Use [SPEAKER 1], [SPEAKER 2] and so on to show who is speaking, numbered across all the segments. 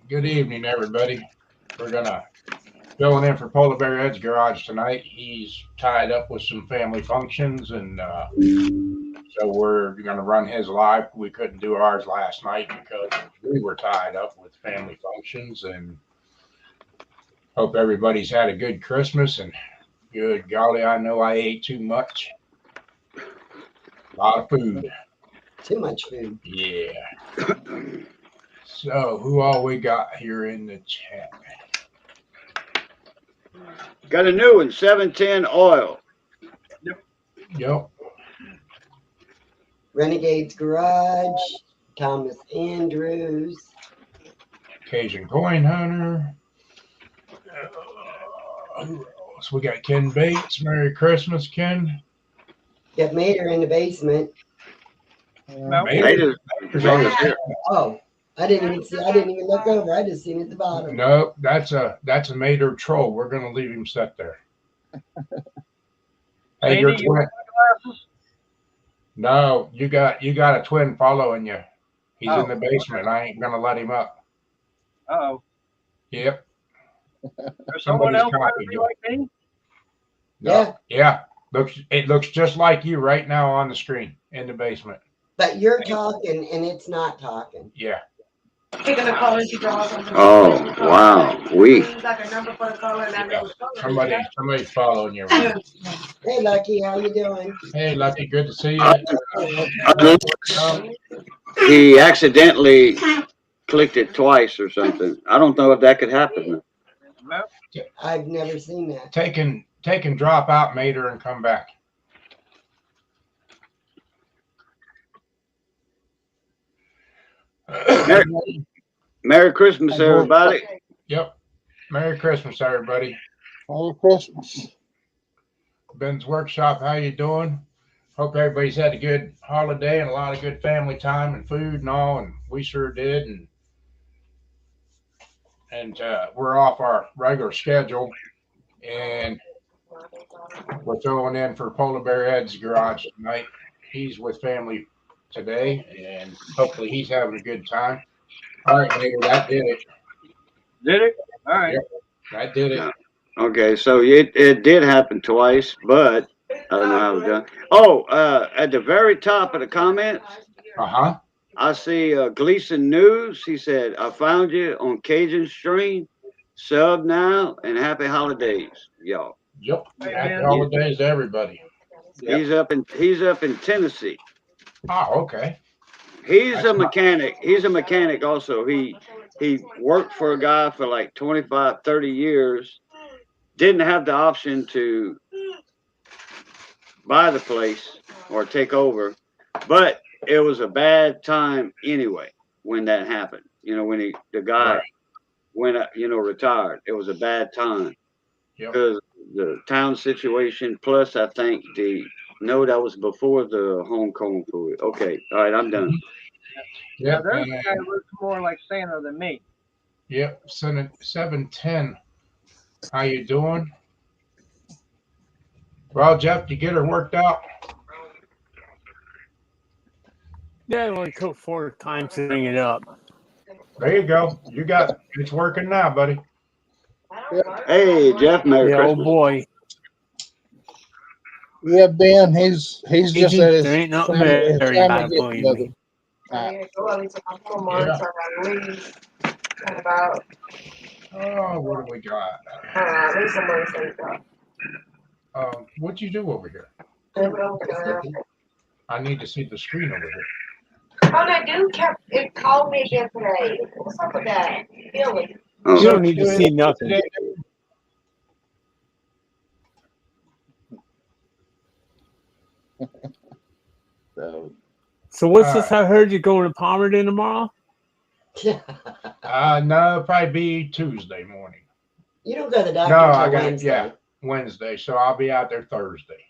[SPEAKER 1] Good evening, everybody. We're gonna filling in for Polar Bear Ed's garage tonight. He's tied up with some family functions, and so we're gonna run his live. We couldn't do ours last night because we were tied up with family functions. And hope everybody's had a good Christmas. And good golly, I know I ate too much. A lot of food.
[SPEAKER 2] Too much food.
[SPEAKER 1] Yeah. So who all we got here in the chat?
[SPEAKER 3] Got a new one, 710 oil.
[SPEAKER 1] Yep.
[SPEAKER 2] Renegade's Garage, Thomas Andrews.
[SPEAKER 1] Cajun Coin Hunter. Who else? We got Ken Bates. Merry Christmas, Ken.
[SPEAKER 2] Got Mater in the basement.
[SPEAKER 1] Mater's
[SPEAKER 3] here.
[SPEAKER 2] Oh, I didn't even look over. I just seen it at the bottom.
[SPEAKER 1] No, that's a Mater troll. We're gonna leave him sit there. Hey, your twin. No, you got a twin following you. He's in the basement. I ain't gonna let him up.
[SPEAKER 4] Uh-oh.
[SPEAKER 1] Yep.
[SPEAKER 4] There's someone else trying to be like me?
[SPEAKER 1] No. Yeah. It looks just like you right now on the screen in the basement.
[SPEAKER 2] But you're talking and it's not talking.
[SPEAKER 1] Yeah.
[SPEAKER 3] Oh, wow.
[SPEAKER 1] Somebody's following you.
[SPEAKER 2] Hey, Lucky, how you doing?
[SPEAKER 1] Hey, Lucky, good to see you.
[SPEAKER 3] He accidentally clicked it twice or something. I don't know if that could happen.
[SPEAKER 2] I've never seen that.
[SPEAKER 1] Take and drop out, Mater, and come back.
[SPEAKER 3] Merry Christmas, everybody.
[SPEAKER 1] Yep. Merry Christmas, everybody.
[SPEAKER 5] Merry Christmas.
[SPEAKER 1] Ben's Workshop, how you doing? Hope everybody's had a good holiday and a lot of good family time and food and all, and we sure did. And we're off our regular schedule, and we're throwing in for Polar Bear Ed's garage tonight. He's with family today, and hopefully he's having a good time. All right, Mater, that did it.
[SPEAKER 4] Did it? All right.
[SPEAKER 1] Yep, that did it.
[SPEAKER 3] Okay, so it did happen twice, but I don't know how it was done. Oh, at the very top of the comments, I see Gleason News. He said, I found you on Cajun Stream. Sub now and happy holidays, y'all.
[SPEAKER 1] Yep. Happy holidays to everybody.
[SPEAKER 3] Yep. He's up in Tennessee.
[SPEAKER 1] Oh, okay.
[SPEAKER 3] He's a mechanic. He's a mechanic also. He worked for a guy for like 25, 30 years. Didn't have the option to buy the place or take over, but it was a bad time anyway when that happened. You know, when the guy went, retired. It was a bad time because the town situation. Plus, I think that was before the home cold food. Okay, all right, I'm done.
[SPEAKER 1] Yeah,
[SPEAKER 4] there's a guy who looks more like Santa than me.
[SPEAKER 1] Yep, 710. How you doing? Well, Jeff, you get her worked out?
[SPEAKER 6] Yeah, it only took 4 times to bring it up.
[SPEAKER 1] There you go. It's working now, buddy.
[SPEAKER 3] Hey, Jeff, Merry Christmas.
[SPEAKER 6] Oh boy.
[SPEAKER 5] Yeah, Ben, he's just at his
[SPEAKER 6] there ain't nothing
[SPEAKER 5] time
[SPEAKER 6] very
[SPEAKER 5] to
[SPEAKER 6] bad,
[SPEAKER 5] get
[SPEAKER 6] believe
[SPEAKER 5] together.
[SPEAKER 6] me.
[SPEAKER 1] What do we got? What'd you do over here? I need to see the screen over here.
[SPEAKER 7] Oh, that dude it called me again today. What's up with that? Billy.
[SPEAKER 3] Oh.
[SPEAKER 6] You don't need to see nothing. So what's this? I heard you're going to Palmerton tomorrow?
[SPEAKER 1] No, probably be Tuesday morning.
[SPEAKER 2] You don't go to the doctor until Wednesday.
[SPEAKER 1] Wednesday. So I'll be out there Thursday.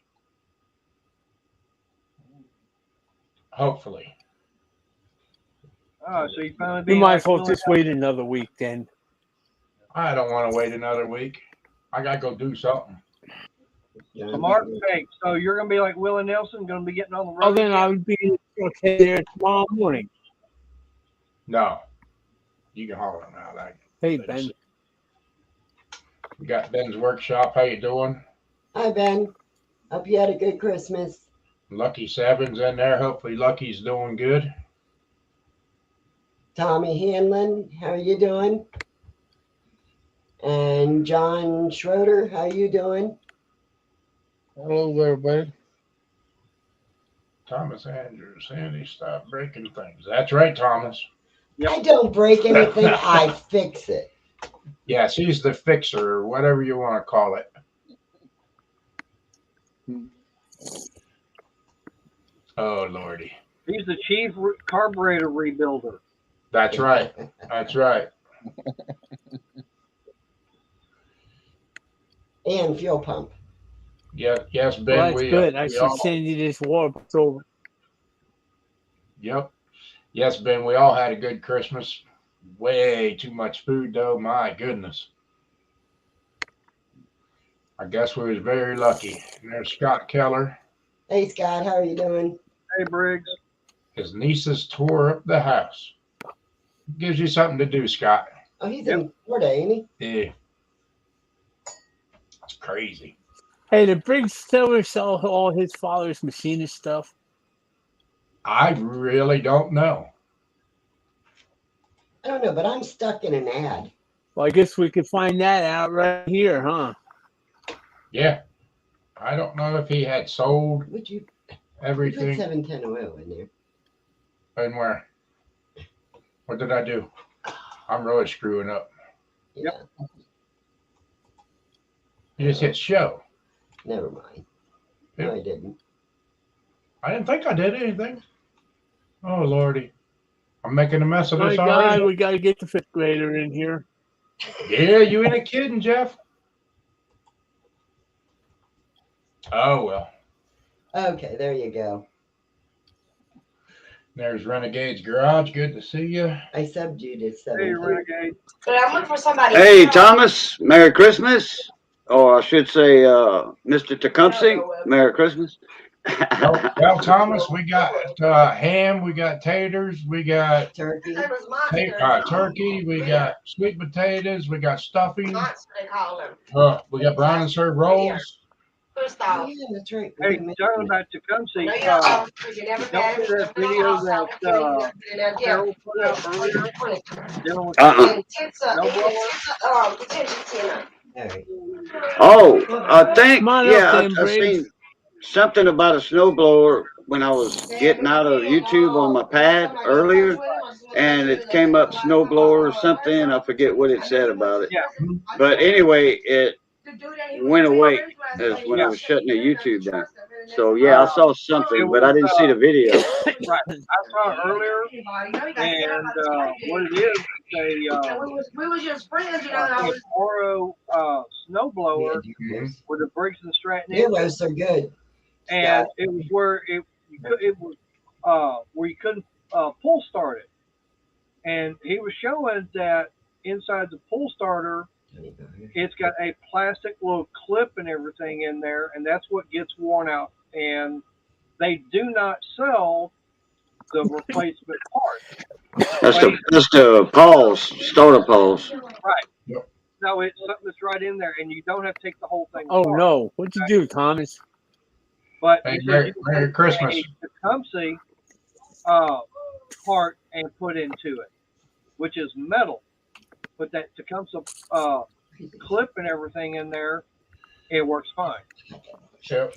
[SPEAKER 1] Hopefully.
[SPEAKER 4] Oh, so
[SPEAKER 6] you might as well just wait another week then.
[SPEAKER 1] I don't want to wait another week. I gotta go do something.
[SPEAKER 4] So Mark, okay, so you're gonna be like Willie Nelson, gonna be getting on the road.
[SPEAKER 6] Oh, then I would be okay there tomorrow morning.
[SPEAKER 1] No. You can holler him out.
[SPEAKER 6] Hey, Ben.
[SPEAKER 1] We got Ben's workshop. How you doing?
[SPEAKER 2] Hi, Ben. Hope you had a good Christmas.
[SPEAKER 1] Lucky Seven's in there. Hopefully Lucky's doing good.
[SPEAKER 2] Tommy Hanlon, how are you doing? And John Schroeder, how you doing?
[SPEAKER 5] Hello there, buddy.
[SPEAKER 1] Thomas Andrews, Sandy, stop breaking things. That's right, Thomas.
[SPEAKER 2] I don't break anything, I fix it.
[SPEAKER 1] Yeah, she's the fixer, or whatever you want to call it. Oh, Lordy.
[SPEAKER 4] He's the chief carburetor rebuilder.
[SPEAKER 1] That's right. That's right.
[SPEAKER 2] And fuel pump.
[SPEAKER 1] Yeah, yes, Ben.
[SPEAKER 6] Well, that's good. I
[SPEAKER 1] we
[SPEAKER 6] should
[SPEAKER 1] all,
[SPEAKER 6] send you this warp over.
[SPEAKER 1] Yep. Yes, Ben, we all had a good Christmas. Way too much food, though. My goodness. I guess we was very lucky. And there's Scott Keller.
[SPEAKER 2] Hey, Scott, how are you doing?
[SPEAKER 4] Hey, Briggs.
[SPEAKER 1] His nieces tore up the house. Gives you something to do, Scott.
[SPEAKER 2] Oh, he's in Florida, ain't he?
[SPEAKER 1] Yeah. It's crazy.
[SPEAKER 6] Hey, did Briggs still sell all his father's machinist stuff?
[SPEAKER 1] I really don't know.
[SPEAKER 2] I don't know, but I'm stuck in an ad.
[SPEAKER 6] Well, I guess we could find that out right here, huh?
[SPEAKER 1] Yeah. I don't know if he had sold
[SPEAKER 2] Would you put
[SPEAKER 1] everything.
[SPEAKER 2] 710 oil in there?
[SPEAKER 1] And where? What did I do? I'm really screwing up.
[SPEAKER 2] Yeah.
[SPEAKER 1] You just hit show.
[SPEAKER 2] Never mind. No, I didn't.
[SPEAKER 1] I didn't think I did anything. Oh, Lordy. I'm making a mess of
[SPEAKER 6] My
[SPEAKER 1] this
[SPEAKER 6] God,
[SPEAKER 1] already.
[SPEAKER 6] we got to get the fifth grader in here.
[SPEAKER 1] Yeah, you ain't kidding, Jeff. Oh, well.
[SPEAKER 2] Okay, there you go.
[SPEAKER 1] There's Renegade's Garage. Good to see you.
[SPEAKER 2] I subbed you to
[SPEAKER 4] Hey,
[SPEAKER 2] 710.
[SPEAKER 4] Renegade.
[SPEAKER 7] But I'm looking for somebody.
[SPEAKER 3] Hey, Thomas, Merry Christmas. Or I should say, Mr. Tecumseh, Merry Christmas.
[SPEAKER 1] Well, Thomas, we got ham, we got taters, we got
[SPEAKER 2] Turkey.
[SPEAKER 7] That was monster.
[SPEAKER 1] turkey, we got sweet potatoes, we got stuffing,
[SPEAKER 7] Monster, they call them.
[SPEAKER 1] we got brown and served rolls.
[SPEAKER 7] First
[SPEAKER 2] Oh,
[SPEAKER 7] off.
[SPEAKER 2] yeah, that's right.
[SPEAKER 4] Hey, talking about Tecumseh,
[SPEAKER 7] No, you don't. You never
[SPEAKER 4] don't
[SPEAKER 7] had
[SPEAKER 4] see
[SPEAKER 7] it.
[SPEAKER 4] that video that,
[SPEAKER 7] Yeah.
[SPEAKER 4] Carol put out earlier, dealing with
[SPEAKER 3] Uh-uh.
[SPEAKER 2] All right.
[SPEAKER 3] Oh, I think,
[SPEAKER 6] Come on
[SPEAKER 3] yeah,
[SPEAKER 6] up,
[SPEAKER 3] I
[SPEAKER 6] then, Briggs.
[SPEAKER 3] seen something about a snowblower when I was getting out of YouTube on my pad earlier, and it came up snowblower or something. I forget what it said about it.
[SPEAKER 4] Yeah.
[SPEAKER 3] But anyway, it went away as when I was shutting the YouTube down. So yeah, I saw something, but I didn't see the video.
[SPEAKER 4] Right. I saw it earlier, and what it is,
[SPEAKER 7] We was just friends, you know.
[SPEAKER 4] a Oro snowblower
[SPEAKER 2] Yeah,
[SPEAKER 4] with a Briggs and Stratton
[SPEAKER 2] your
[SPEAKER 4] engine,
[SPEAKER 2] roasts are good.
[SPEAKER 4] and it was where it was where you couldn't pull start it, and he was showing that inside the pull starter, it's got a plastic little clip and everything in there, and that's what gets worn out. And they do not sell the replacement part.
[SPEAKER 3] That's the pause, starter pause.
[SPEAKER 4] Right. No, it's something that's right in there, and you don't have to take the whole thing
[SPEAKER 6] Oh,
[SPEAKER 4] apart.
[SPEAKER 6] no. What'd you do, Thomas?
[SPEAKER 4] But
[SPEAKER 1] Hey,
[SPEAKER 4] he said
[SPEAKER 1] Merry-
[SPEAKER 4] you can
[SPEAKER 1] Merry
[SPEAKER 4] take
[SPEAKER 1] Christmas.
[SPEAKER 4] a Tecumseh part and put into it, which is metal. Put that Tecumseh clip and everything in there, it works fine.
[SPEAKER 1] Yep.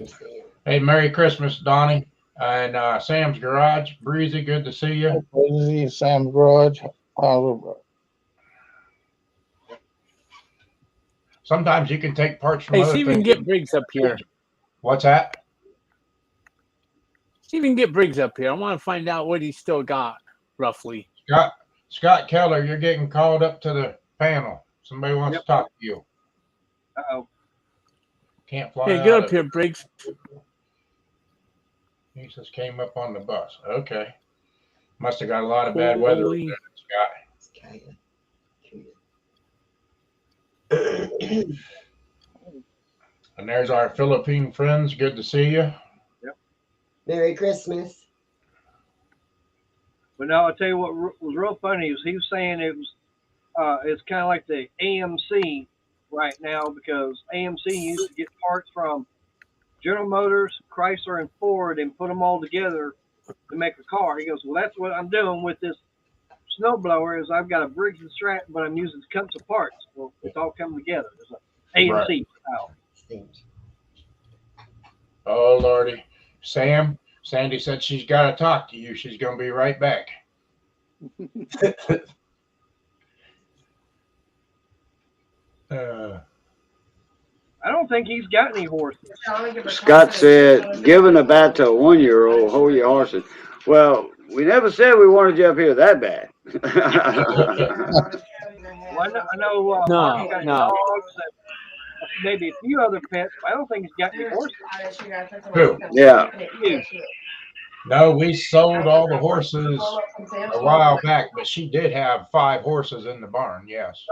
[SPEAKER 1] Hey, Merry Christmas, Donnie. And Sam's Garage. Breezy, good to see you.
[SPEAKER 5] Crazy Sam's Garage.
[SPEAKER 1] Sometimes you can take parts from
[SPEAKER 6] Hey,
[SPEAKER 1] other
[SPEAKER 6] see if you can
[SPEAKER 1] things.
[SPEAKER 6] get Briggs up here.
[SPEAKER 1] What's that?
[SPEAKER 6] See if you can get Briggs up here. I want to find out what he's still got, roughly.
[SPEAKER 1] Scott Keller, you're getting called up to the panel. Somebody wants
[SPEAKER 4] Yep.
[SPEAKER 1] to talk to you.
[SPEAKER 4] Uh-oh.
[SPEAKER 1] Can't fly
[SPEAKER 6] Hey,
[SPEAKER 1] out
[SPEAKER 6] get up
[SPEAKER 1] of-
[SPEAKER 6] here, Briggs.
[SPEAKER 1] He just came up on the bus. Okay. Must have got a lot of bad weather.
[SPEAKER 6] Holy-
[SPEAKER 1] There, Scott. And there's our Philippine friends. Good to see you.
[SPEAKER 2] Merry Christmas.
[SPEAKER 4] But no, I'll tell you what was real funny is he was saying it was it's kind of like the AMC right now, because AMC used to get parts from General Motors, Chrysler, and Ford and put them all together to make a car. He goes, well, that's what I'm doing with this snowblower. Is I've got a Briggs and Stratton, but I'm using cuts of parts. Well, it's all coming together. It's an AMC style.
[SPEAKER 1] Oh, Lordy. Sam, Sandy said she's got to talk to you. She's going to be right back.
[SPEAKER 4] I don't think he's got any horses.
[SPEAKER 3] Scott said, giving a bat to a 1-year-old, hold your horses. Well, we never said we wanted you up here that bad.
[SPEAKER 4] Well, I know
[SPEAKER 6] No,
[SPEAKER 4] he's got
[SPEAKER 6] no.
[SPEAKER 4] dogs and maybe a few other pets, but I don't think he's got any horses.
[SPEAKER 1] Who?
[SPEAKER 3] Yeah.
[SPEAKER 1] No, we sold all the horses a while back, but she did have 5 horses in the barn. Yes.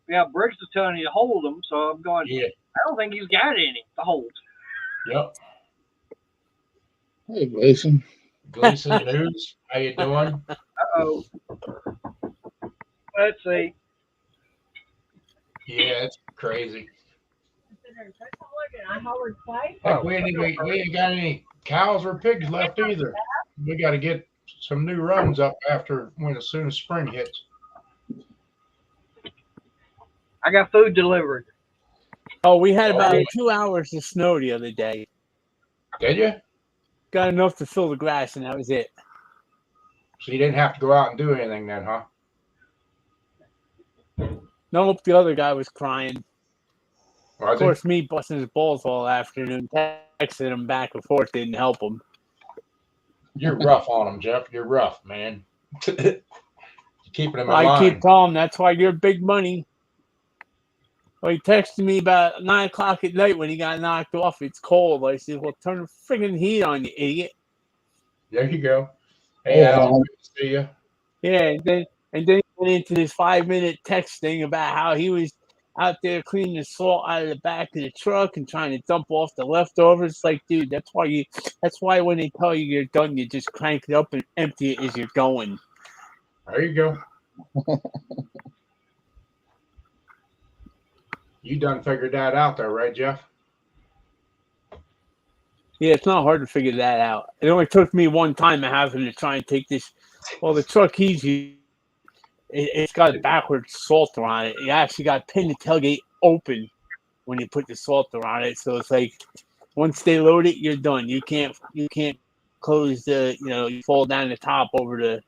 [SPEAKER 4] Yeah, Briggs is telling you to hold them, so I'm going,
[SPEAKER 1] Yeah.
[SPEAKER 4] I don't think he's got any to hold.
[SPEAKER 1] Yep.
[SPEAKER 5] Hey, Gleason.
[SPEAKER 1] Gleason News. How you doing?
[SPEAKER 4] Uh-oh. Let's see.
[SPEAKER 1] Yeah, it's crazy.
[SPEAKER 7] Oh.
[SPEAKER 1] Heck, we ain't got any cows or pigs left either. We got to get some new runs up as soon as spring hits.
[SPEAKER 4] I got food delivered.
[SPEAKER 6] Oh, we had about 2 hours of snow the other day.
[SPEAKER 1] Did you?
[SPEAKER 6] Got enough to fill the grass, and that was it.
[SPEAKER 1] So you didn't have to go out and do anything then, huh?
[SPEAKER 6] Nope, the other guy was crying. Of
[SPEAKER 1] Was it?
[SPEAKER 6] course, me busting his balls all afternoon, texting him back and forth didn't help him.
[SPEAKER 1] You're rough on him, Jeff. You're rough, man. You're keeping him in
[SPEAKER 6] I
[SPEAKER 1] line.
[SPEAKER 6] keep telling him that's why you're big money. Well, he texted me about 9 o'clock at night when he got knocked off. It's cold. I said, well, turn the friggin' heat on, you idiot.
[SPEAKER 1] There you go. Hey, Alan, good to see you.
[SPEAKER 6] Yeah, and then he went into this 5-minute text thing about how he was out there cleaning the salt out of the back of the truck and trying to dump off the leftovers. It's like, dude, that's why when they tell you you're done, you just crank it up and empty it as you're going.
[SPEAKER 1] There you go. You done figured that out though, right, Jeff?
[SPEAKER 6] Yeah, it's not hard to figure that out. It only took me one time to have him to try and take this. Well, the truck he's using, it's got a backwards salter on it. You actually got to pin the tailgate open when you put the salter on it. So it's like once they load it, you're done. You can't close the, you fold down the top over the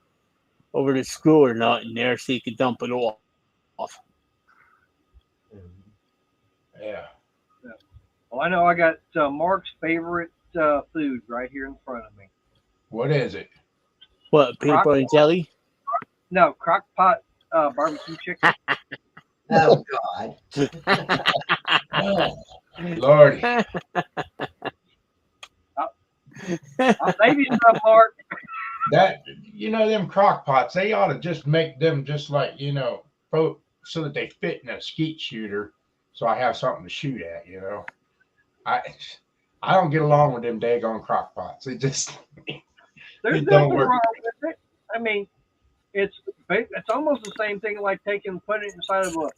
[SPEAKER 6] screw or nut in there so you can dump it off.
[SPEAKER 1] Yeah.
[SPEAKER 4] Well, I know I got Mark's favorite food right here in front of me.
[SPEAKER 1] What is it?
[SPEAKER 6] What, peanut butter and jelly?
[SPEAKER 4] No, crock pot barbecue chicken.
[SPEAKER 2] Oh God.
[SPEAKER 1] Lordy.
[SPEAKER 4] I'll save you some, Mark.
[SPEAKER 1] That, them crock pots, they ought to just make them just like, so that they fit in a skeet shooter. So I have something to shoot at, I don't get along with them daggone crock pots. It just,
[SPEAKER 4] There's
[SPEAKER 1] it don't
[SPEAKER 4] nothing
[SPEAKER 1] work.
[SPEAKER 4] wrong with it. I mean, it's almost the same thing like putting it inside of a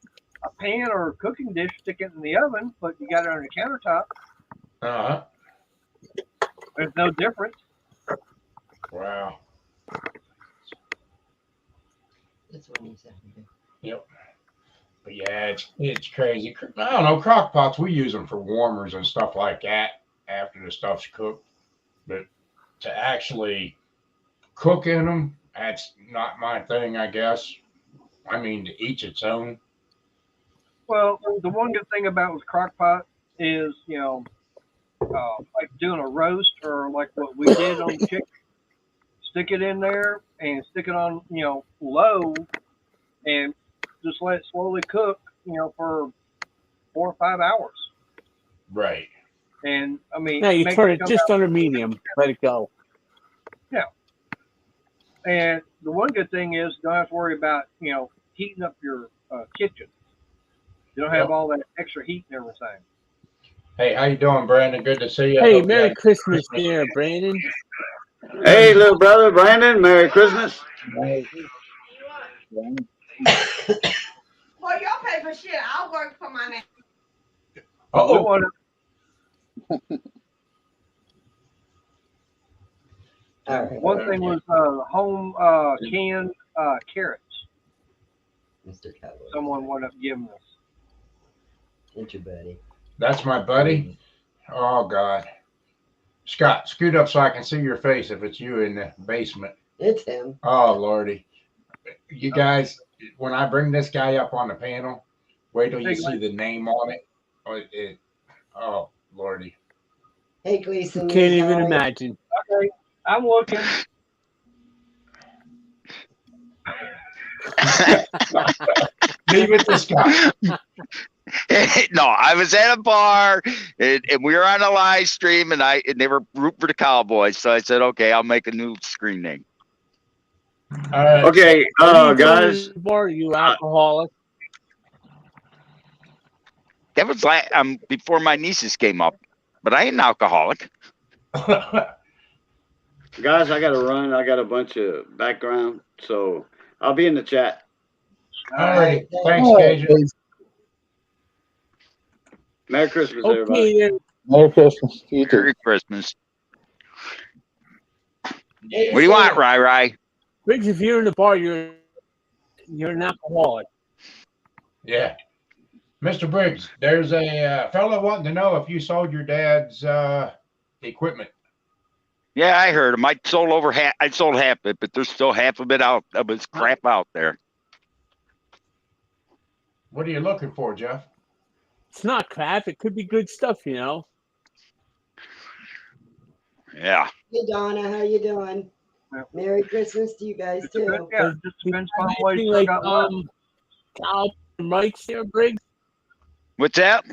[SPEAKER 4] pan or a cooking dish, stick it in the oven, but you got it on the countertop.
[SPEAKER 1] Uh-huh.
[SPEAKER 4] There's no difference.
[SPEAKER 1] Wow.
[SPEAKER 2] That's what he said.
[SPEAKER 1] Yep. But yeah, it's crazy. I don't know. Crock pots, we use them for warmers and stuff like that after the stuff's cooked. But to actually cook in them, that's not my thing, I guess. I mean, to each its own.
[SPEAKER 4] Well, the one good thing about with crock pot is, like doing a roast or like what we did on the chicken, stick it in there and stick it on, low and just let it slowly cook, for 4 or 5 hours.
[SPEAKER 1] Right.
[SPEAKER 4] And I mean,
[SPEAKER 6] Yeah, you
[SPEAKER 4] make
[SPEAKER 6] turn it
[SPEAKER 4] come
[SPEAKER 6] just
[SPEAKER 4] out-
[SPEAKER 6] under medium. Let it go.
[SPEAKER 4] And the one good thing is you don't have to worry about, heating up your kitchen. You don't have
[SPEAKER 1] Yep.
[SPEAKER 4] all that extra heat and everything.
[SPEAKER 1] Hey, how you doing, Brandon? Good to see you.
[SPEAKER 6] Hey,
[SPEAKER 1] Hope you
[SPEAKER 6] Merry
[SPEAKER 1] had a
[SPEAKER 6] Christmas there, Brandon.
[SPEAKER 3] Hey, little brother Brandon, Merry Christmas.
[SPEAKER 7] For your paper shit, I'll work for my man.
[SPEAKER 4] We
[SPEAKER 1] Oh,
[SPEAKER 4] want
[SPEAKER 2] All right,
[SPEAKER 4] one thing was home canned carrots.
[SPEAKER 2] Mr. Cowboy.
[SPEAKER 4] Someone wound up giving us.
[SPEAKER 2] Ain't your buddy.
[SPEAKER 1] that's my buddy. Oh God, Scott, scoot up so I can see your face if it's you in the basement.
[SPEAKER 2] It's him.
[SPEAKER 1] Oh Lordy, you guys, when I bring this guy up on the panel, wait till you see the name on it. Oh Lordy.
[SPEAKER 2] Hey, Gleason.
[SPEAKER 6] Can't
[SPEAKER 2] you
[SPEAKER 6] even
[SPEAKER 2] all right?
[SPEAKER 6] imagine.
[SPEAKER 4] Okay, I'm looking.
[SPEAKER 1] Leave it to Scott.
[SPEAKER 8] No, I was at a bar and we were on a live stream and they were rooting for the Cowboys. So I said, okay, I'll make a new screen name.
[SPEAKER 1] All right.
[SPEAKER 3] Okay,
[SPEAKER 6] What are you doing
[SPEAKER 3] guys.
[SPEAKER 6] in the bar, you alcoholic?
[SPEAKER 8] That was before my nieces came up, but I ain't an alcoholic.
[SPEAKER 3] Guys, I gotta run. I got a bunch of background, so I'll be in the chat.
[SPEAKER 1] All right. Thanks,
[SPEAKER 5] All right,
[SPEAKER 1] Cajun.
[SPEAKER 3] Merry Christmas, everybody.
[SPEAKER 6] Okay, then.
[SPEAKER 5] Merry Christmas. You too.
[SPEAKER 8] Merry Christmas.
[SPEAKER 2] Hey,
[SPEAKER 8] What do you want,
[SPEAKER 2] Sam.
[SPEAKER 8] Rai Rai?
[SPEAKER 6] Briggs, if you're in the bar, you're an alcoholic.
[SPEAKER 1] Yeah. Mr. Briggs, there's a fellow wanting to know if you sold your dad's equipment.
[SPEAKER 8] Yeah, I heard him. I sold half of it, but there's still half of it out of his crap out there.
[SPEAKER 1] What are you looking for, Jeff?
[SPEAKER 6] It's not crap. It could be good stuff, you know.
[SPEAKER 8] Yeah.
[SPEAKER 2] Hey, Donna. How you doing?
[SPEAKER 4] Yep.
[SPEAKER 2] Merry Christmas to you guys, too.
[SPEAKER 4] Yeah, it just depends on what
[SPEAKER 6] Anything
[SPEAKER 4] you
[SPEAKER 6] like
[SPEAKER 4] got left.
[SPEAKER 6] Cal Mike's there, Briggs?
[SPEAKER 8] What's that?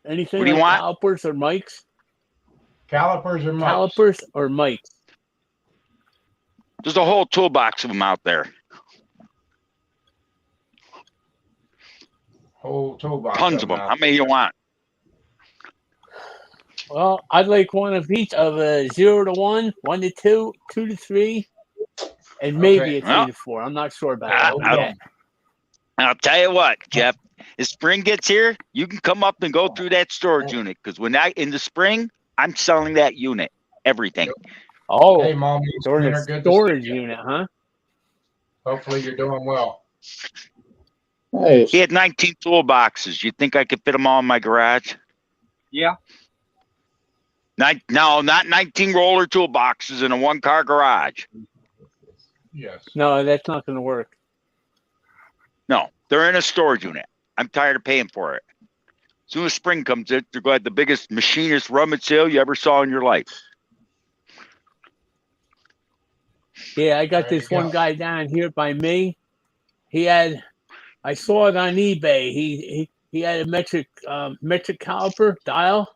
[SPEAKER 6] Anything
[SPEAKER 8] What do you
[SPEAKER 6] like
[SPEAKER 8] want?
[SPEAKER 6] calipers or mics?
[SPEAKER 1] Calipers or mics?
[SPEAKER 6] Calipers or mics?
[SPEAKER 8] There's a whole toolbox of them out there.
[SPEAKER 1] Whole toolbox.
[SPEAKER 8] Tons of them. How many you want?
[SPEAKER 6] Well, I'd like one of each of a 0 to 1, 1 to 2, 2 to 3, and maybe
[SPEAKER 1] Okay.
[SPEAKER 6] a 3
[SPEAKER 8] Well,
[SPEAKER 6] to 4. I'm not sure about that.
[SPEAKER 8] I- I'll tell you what, Jeff. As spring gets here, you can come up and go through that storage unit because in the spring, I'm selling that unit, everything.
[SPEAKER 6] Oh,
[SPEAKER 1] Hey, Mom.
[SPEAKER 6] so in a
[SPEAKER 1] Good to
[SPEAKER 6] storage
[SPEAKER 1] see you.
[SPEAKER 6] unit, huh?
[SPEAKER 1] Hopefully you're doing well.
[SPEAKER 5] Nice.
[SPEAKER 8] He had 19 toolboxes. You think I could fit them all in my garage?
[SPEAKER 4] Yeah,
[SPEAKER 8] No, not 19 roller toolboxes in a one-car garage.
[SPEAKER 1] Yes.
[SPEAKER 6] No, that's not going to work.
[SPEAKER 8] No, they're in a storage unit. I'm tired of paying for it. As soon as spring comes in, they're going to have the biggest machinist rummage sale you ever saw in your life.
[SPEAKER 6] Yeah, I got
[SPEAKER 1] There you
[SPEAKER 6] this one
[SPEAKER 1] go.
[SPEAKER 6] guy down here by me. I saw it on eBay. He had a metric caliper dial,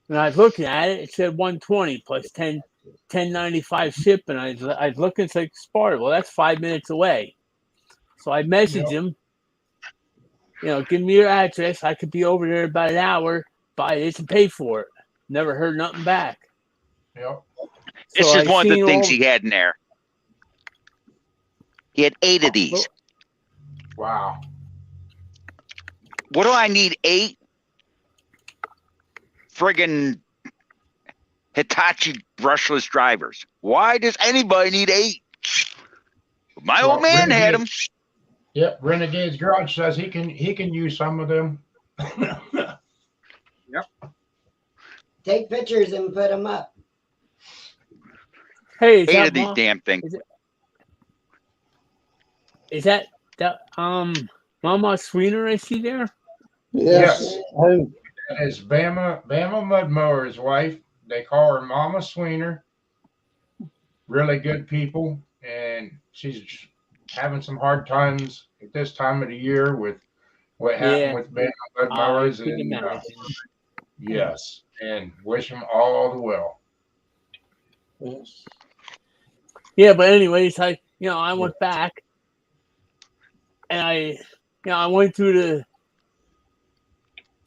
[SPEAKER 6] and I was looking at it. It said 120 plus 10.95 ship, and I was looking. It's like Sparta. Well, that's 5 minutes away. So I messaged him. You know, give me your address. I could be over there in about an hour. Buy this and pay for it. Never heard nothing back.
[SPEAKER 1] Yep.
[SPEAKER 8] This
[SPEAKER 6] So
[SPEAKER 8] is
[SPEAKER 6] I
[SPEAKER 8] one of the
[SPEAKER 6] seen
[SPEAKER 8] things
[SPEAKER 6] all-
[SPEAKER 8] he had in there. He had 8 of these.
[SPEAKER 1] Wow.
[SPEAKER 8] What do I need 8 friggin' Hitachi brushless drivers? Why does anybody need 8? My
[SPEAKER 1] Well,
[SPEAKER 8] old man had them.
[SPEAKER 1] Yep. Renegade's Garage says he can use some of them.
[SPEAKER 2] Take pictures and put them up.
[SPEAKER 6] Hey, is
[SPEAKER 8] 8
[SPEAKER 6] that
[SPEAKER 8] of these damn things.
[SPEAKER 6] Is that Mama Sweener I see there?
[SPEAKER 5] Yes. I-
[SPEAKER 1] That is Bama Mudmower's wife. They call her Mama Sweener. Really good people, and she's having some hard times at this time of the year with what happened
[SPEAKER 6] Yeah.
[SPEAKER 1] with Bama
[SPEAKER 6] I
[SPEAKER 1] Mudmowers.
[SPEAKER 6] can
[SPEAKER 1] And
[SPEAKER 6] imagine.
[SPEAKER 1] yes, and wish them all the well.
[SPEAKER 5] yes.
[SPEAKER 6] Yeah, but anyways, I went back and I went through the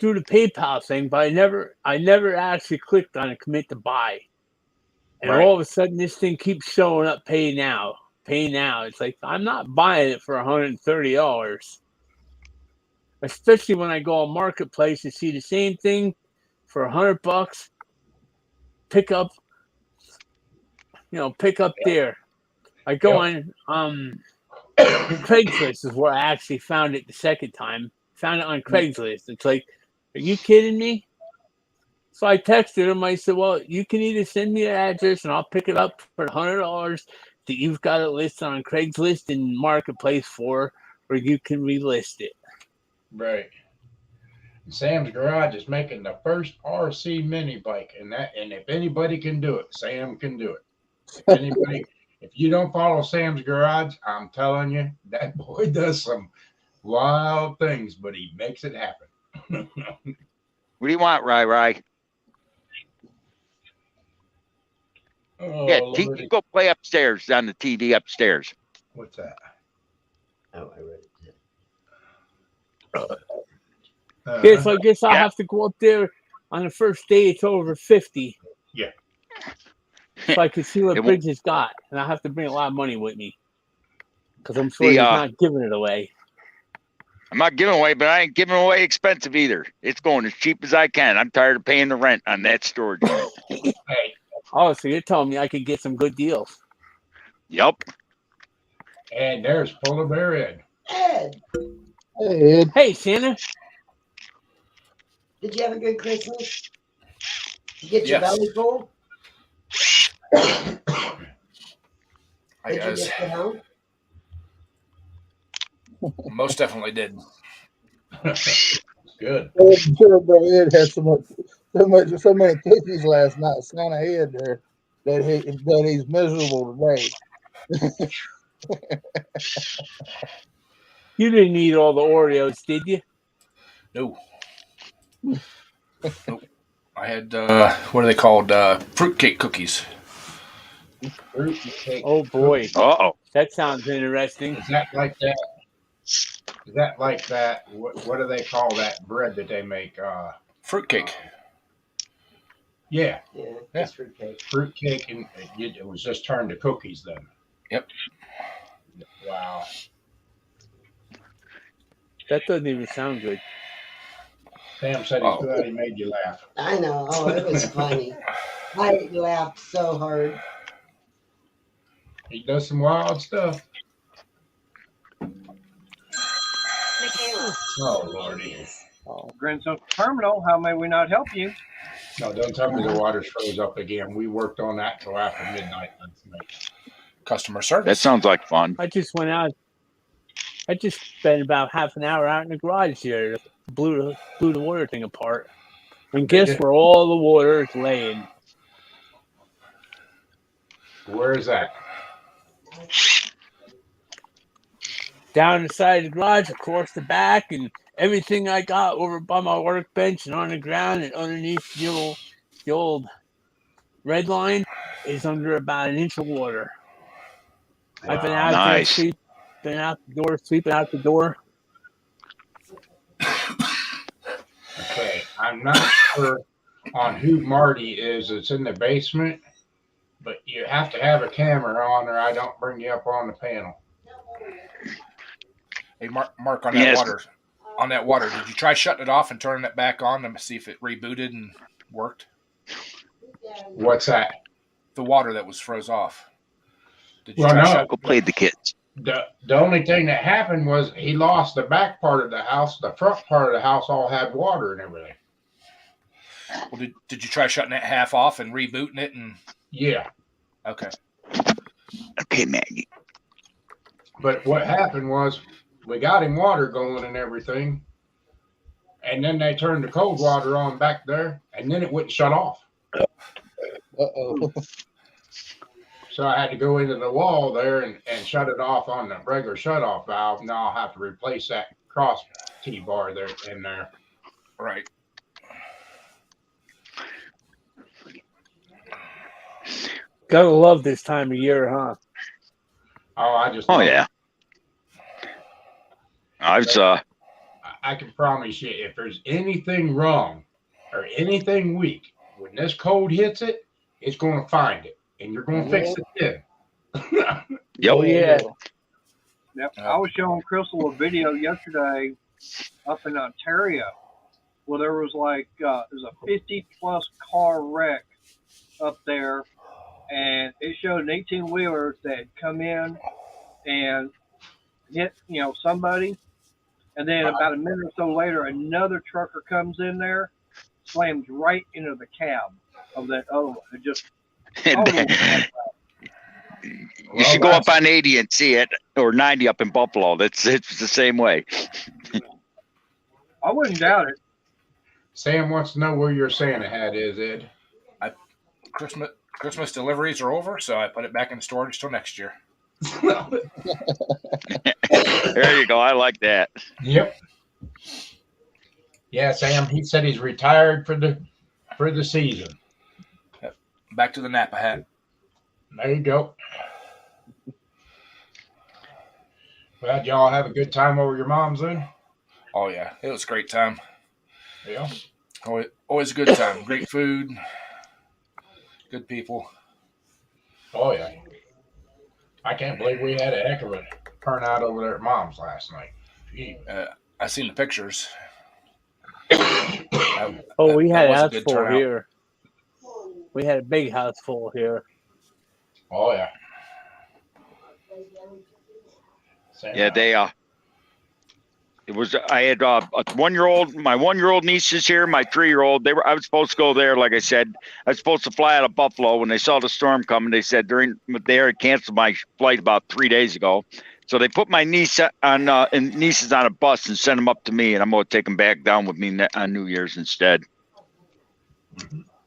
[SPEAKER 6] PayPal thing, but I never actually clicked on it, commit to buy. And
[SPEAKER 1] Right.
[SPEAKER 6] all of a sudden this thing keeps showing up pay now. pay now. It's like I'm not buying it for $130. Especially when I go on Marketplace and see the same thing for $100. Pick up there. I go on Craigslist is where I actually found it the second time. Found it on Craigslist. It's like, are you kidding me? So I texted him. I said, well, you can either send me the address and I'll pick it up for $100 that you've got it listed on Craigslist and Marketplace for, or you can relist it.
[SPEAKER 1] Right. Sam's Garage is making the first RC mini bike, and if anybody can do it, Sam can do it. If you don't follow Sam's Garage, I'm telling you, that boy does some wild things, but he makes it happen.
[SPEAKER 8] What do you want, Rai?
[SPEAKER 1] Oh,
[SPEAKER 8] Yeah,
[SPEAKER 1] Lordy.
[SPEAKER 8] you go play upstairs on the TV upstairs.
[SPEAKER 1] What's that?
[SPEAKER 2] Oh, I read it.
[SPEAKER 6] Yeah, so I guess I'll have to go up there on the first day. It's over 50.
[SPEAKER 1] Yeah.
[SPEAKER 6] So I can see what
[SPEAKER 8] It won't-
[SPEAKER 6] Bridget's got, and I have to bring a lot of money with me because I'm sure he's not giving it away.
[SPEAKER 8] I'm not giving away, but I ain't giving away expensive either. It's going as cheap as I can. I'm tired of paying the rent on that storage unit.
[SPEAKER 1] Hey,
[SPEAKER 6] Oh, so you're telling me I could get some good deals?
[SPEAKER 8] Yup.
[SPEAKER 1] and there's Polar Bear Ed.
[SPEAKER 2] Ed,
[SPEAKER 5] Hey, Ed.
[SPEAKER 6] Hey, Santa.
[SPEAKER 2] did you have a good Christmas? Did you get your
[SPEAKER 9] Yes.
[SPEAKER 2] belly full?
[SPEAKER 9] Hi,
[SPEAKER 2] Did you
[SPEAKER 9] guys.
[SPEAKER 2] get the help?
[SPEAKER 9] Most definitely did.
[SPEAKER 1] Good.
[SPEAKER 5] I'm sure bro Ed had so many cookies last night. Santa Ed there that he's miserable today.
[SPEAKER 6] You didn't eat all the Oreos, did you?
[SPEAKER 9] No. Nope. I had what are they called? Fruitcake cookies.
[SPEAKER 1] Fruit cake.
[SPEAKER 6] Oh boy,
[SPEAKER 8] Uh-oh.
[SPEAKER 6] that sounds interesting.
[SPEAKER 1] Is that like that? Is that like that? What do they call that bread that they make?
[SPEAKER 9] Fruitcake.
[SPEAKER 1] Yeah,
[SPEAKER 2] Yeah,
[SPEAKER 9] Yeah.
[SPEAKER 2] just fruitcake.
[SPEAKER 1] fruit cake, and it was just turned to cookies then.
[SPEAKER 9] Yep.
[SPEAKER 1] Wow.
[SPEAKER 6] That doesn't even sound good.
[SPEAKER 1] Sam said he's glad he made you laugh.
[SPEAKER 2] I know. Oh, it was funny. I laughed so hard.
[SPEAKER 1] He does some wild stuff.
[SPEAKER 7] Michaela.
[SPEAKER 1] Oh Lordy.
[SPEAKER 4] Grand Central Terminal, how may we not help you?
[SPEAKER 1] No, don't tell me the water's froze up again. We worked on that till after midnight last night.
[SPEAKER 9] Customer service.
[SPEAKER 8] That sounds like fun.
[SPEAKER 6] I just went out. I just spent about half an hour out in the garage here. Blew the water thing apart. And guess where all the water is laying?
[SPEAKER 1] Where is that?
[SPEAKER 6] Down the side of the garage, across the back, and everything I got over by my workbench and on the ground and underneath the old red line is under about an inch of water. I've been out
[SPEAKER 8] Nice.
[SPEAKER 6] there, sweeping out the door.
[SPEAKER 1] Okay, I'm not sure on who Marty is. It's in the basement, but you have to have a camera on, or I don't bring you up on the panel.
[SPEAKER 9] Hey, Mark, on
[SPEAKER 8] Yes.
[SPEAKER 9] that water. On that water, did you try shutting it off and turning it back on to see if it rebooted and worked?
[SPEAKER 1] What's that?
[SPEAKER 9] The water that was froze off. Did you
[SPEAKER 1] Well,
[SPEAKER 9] try
[SPEAKER 1] no.
[SPEAKER 9] shutting?
[SPEAKER 8] Go play with the kids.
[SPEAKER 1] The only thing that happened was he lost the back part of the house. The front part of the house all had water and everything.
[SPEAKER 9] Well, did you try shutting it half off and rebooting it? And
[SPEAKER 1] Yeah,
[SPEAKER 9] okay,
[SPEAKER 8] Okay, Maggie.
[SPEAKER 1] but what happened was we got him water going and everything, and then they turned the cold water on back there, and then it wouldn't shut off.
[SPEAKER 5] Uh-oh.
[SPEAKER 1] So I had to go into the wall there and shut it off on the regular shut-off valve. Now I'll have to replace that cross T-bar there in there.
[SPEAKER 9] right.
[SPEAKER 6] Gotta love this time of year, huh?
[SPEAKER 1] Oh, I just
[SPEAKER 8] Oh, yeah.
[SPEAKER 1] I can promise you, if there's anything wrong or anything weak, when this cold hits it, it's going to find it, and you're going to fix it then.
[SPEAKER 8] Yep.
[SPEAKER 6] Oh yeah.
[SPEAKER 4] Yep. I was showing Crystal a video yesterday up in Ontario where there was like there's a 50+ car wreck up there, and it showed an 18-wheeler that had come in and hit somebody, and then about a minute or so later another trucker comes in there, slams right into the cab of that other one. It just totally
[SPEAKER 8] You should go up on 80 and see it, or 90 up in Buffalo. It's the same way.
[SPEAKER 4] I wouldn't doubt it.
[SPEAKER 1] Sam wants to know where your Santa hat is, Ed.
[SPEAKER 9] Christmas deliveries are over, so I put it back in storage till next year.
[SPEAKER 8] There you go. I like that.
[SPEAKER 1] Yep. Yeah, Sam. He said he's retired for the season.
[SPEAKER 9] Back to the Napa hat.
[SPEAKER 1] There you go. Well, did y'all have a good time over your mom's then?
[SPEAKER 9] Oh yeah, it was a great time.
[SPEAKER 1] Yeah.
[SPEAKER 9] Always a good time. Great food. Good people.
[SPEAKER 1] Oh yeah. I can't believe we had a heck of a turnout over there at mom's last night. Gee.
[SPEAKER 9] I seen the pictures.
[SPEAKER 6] Oh, we had a
[SPEAKER 9] was a
[SPEAKER 6] house
[SPEAKER 9] good
[SPEAKER 6] full
[SPEAKER 9] turnout.
[SPEAKER 6] here. We had a big house full here.
[SPEAKER 1] Oh yeah.
[SPEAKER 8] Yeah, they it was I had a 1-year-old, my 1-year-old nieces here, my 3-year-old. I was supposed to go there, like I said. I was supposed to fly out of Buffalo. When they saw the storm coming, they said they had canceled my flight about 3 days ago. So they put my nieces on a bus and sent them up to me, and I'm going to take them back down with me on New Year's instead.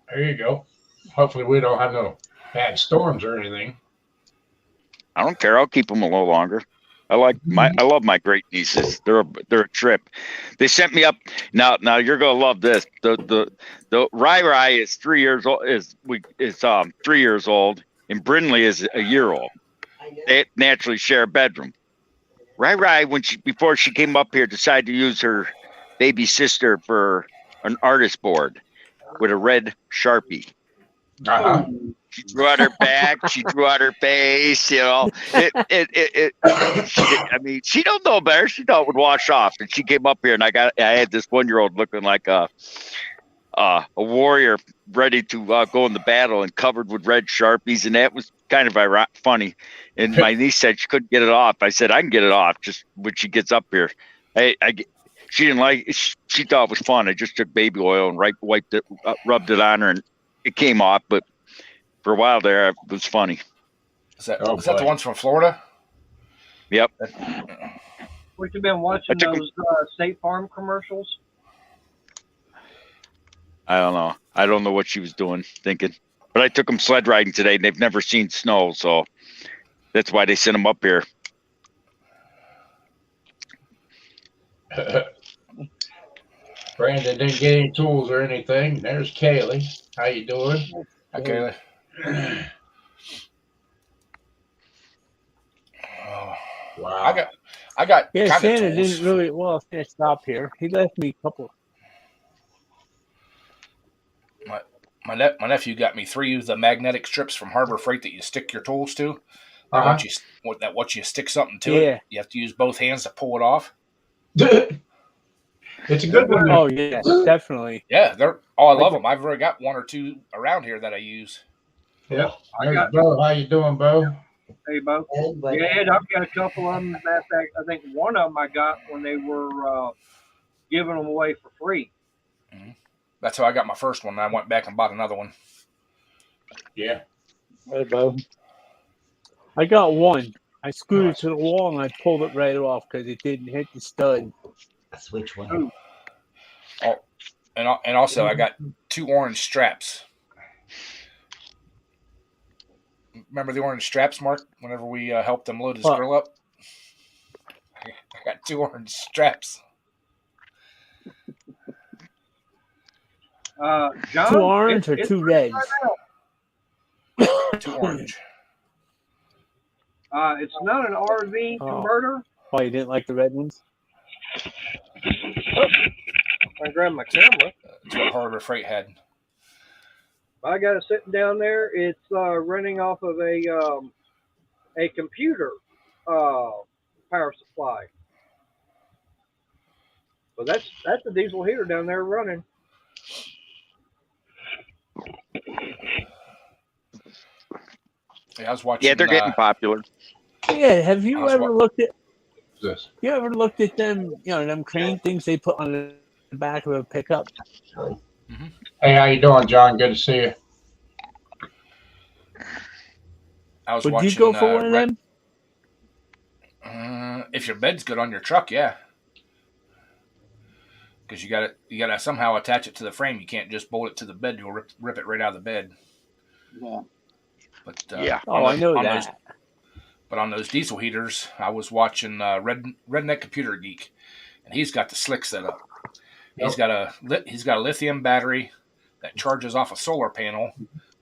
[SPEAKER 1] There you go. Hopefully we don't have no bad storms or anything.
[SPEAKER 8] I don't care. I'll keep them a little longer. I love my great nieces. They're a trip. They sent me up. Now you're gonna love this. The Rai is 3 years old. Is 3 years old, and Brindley is a year old. They naturally share a bedroom. Rai, before she came up here, decided to use her baby sister for an artist board with a red Sharpie.
[SPEAKER 1] Uh-huh.
[SPEAKER 8] She drew out her back. She drew out her face. She don't know better. She thought it would wash off, and she came up here, and I had this 1-year-old looking like a warrior ready to go in the battle, and covered with red Sharpies, and that was kind of funny. And my niece said she couldn't get it off. I said I can get it off just when she gets up here. She didn't like it. She thought it was fun. I just took baby oil and wiped it, rubbed it on her, and it came off. But for a while there, it was funny.
[SPEAKER 9] Is that the ones from Florida?
[SPEAKER 8] Yep.
[SPEAKER 4] What you been watching those State Farm commercials?
[SPEAKER 8] I don't know. I don't know what she was thinking. But I took them sled riding today, and they've never seen snow, so that's why they sent them up here.
[SPEAKER 1] Brandon didn't get any tools or anything. There's Kaylee. How you doing?
[SPEAKER 9] Hi, Kaylee.
[SPEAKER 1] Wow.
[SPEAKER 9] I got
[SPEAKER 6] Yeah,
[SPEAKER 9] kind
[SPEAKER 6] Santa
[SPEAKER 9] of tools.
[SPEAKER 6] didn't really stop here. He left me a couple.
[SPEAKER 9] My nephew got me 3 of the magnetic strips from Harbor Freight that you stick your tools to.
[SPEAKER 1] Uh-huh.
[SPEAKER 9] Once you stick something to
[SPEAKER 6] Yeah.
[SPEAKER 9] it, you have to use both hands to pull it off.
[SPEAKER 1] It's a good one.
[SPEAKER 6] Oh yeah, definitely.
[SPEAKER 9] Yeah, I love them. I've already got 1 or 2 around here that I use.
[SPEAKER 1] Yeah. There's Bo. How you doing, Bo?
[SPEAKER 4] Hey, Bo.
[SPEAKER 2] Ed, but
[SPEAKER 4] Yeah, Ed, I've got a couple of them. Matter of fact, I think one of them I got when they were giving them away for free.
[SPEAKER 9] Mm-hmm. That's how I got my first one. And I went back and bought another one.
[SPEAKER 1] Yeah.
[SPEAKER 5] Hey, Bo.
[SPEAKER 6] I got one. I screwed it to the wall and I pulled it right off because it didn't hit the stud.
[SPEAKER 2] switch one.
[SPEAKER 9] And also, I got 2 orange straps. Remember the orange straps, Mark? Whenever we helped him load his grill up, I got 2 orange straps.
[SPEAKER 4] John,
[SPEAKER 6] 2 orange or 2 reds?
[SPEAKER 9] 2 orange.
[SPEAKER 4] It's not an RV converter.
[SPEAKER 6] Oh, you didn't like the red ones?
[SPEAKER 4] I grabbed my camera.
[SPEAKER 9] That's what Harbor Freight had.
[SPEAKER 4] I got it sitting down there. It's running off of a a computer power supply. But that's a diesel heater down there running.
[SPEAKER 9] Yeah, I was watching.
[SPEAKER 8] Yeah, they're getting popular.
[SPEAKER 6] Yeah, have
[SPEAKER 9] I
[SPEAKER 6] you
[SPEAKER 9] was
[SPEAKER 6] ever
[SPEAKER 9] wa-
[SPEAKER 6] looked at
[SPEAKER 1] This.
[SPEAKER 6] you ever looked at them, them crane things they put on the back of a pickup?
[SPEAKER 1] Hey, how you doing, John? Good to see you.
[SPEAKER 9] I was
[SPEAKER 6] Would
[SPEAKER 9] watching.
[SPEAKER 6] you go for one of them?
[SPEAKER 9] If your bed's good on your truck, yeah. Because you gotta somehow attach it to the frame. You can't just bolt it to the bed. You'll rip it right out of the bed.
[SPEAKER 5] Yeah.
[SPEAKER 9] But
[SPEAKER 8] Yeah.
[SPEAKER 6] Oh, I know
[SPEAKER 9] on
[SPEAKER 6] that.
[SPEAKER 9] But on those diesel heaters, I was watching Redneck Computer Geek, and he's got the slick setup. He's got a lithium battery that charges off a solar panel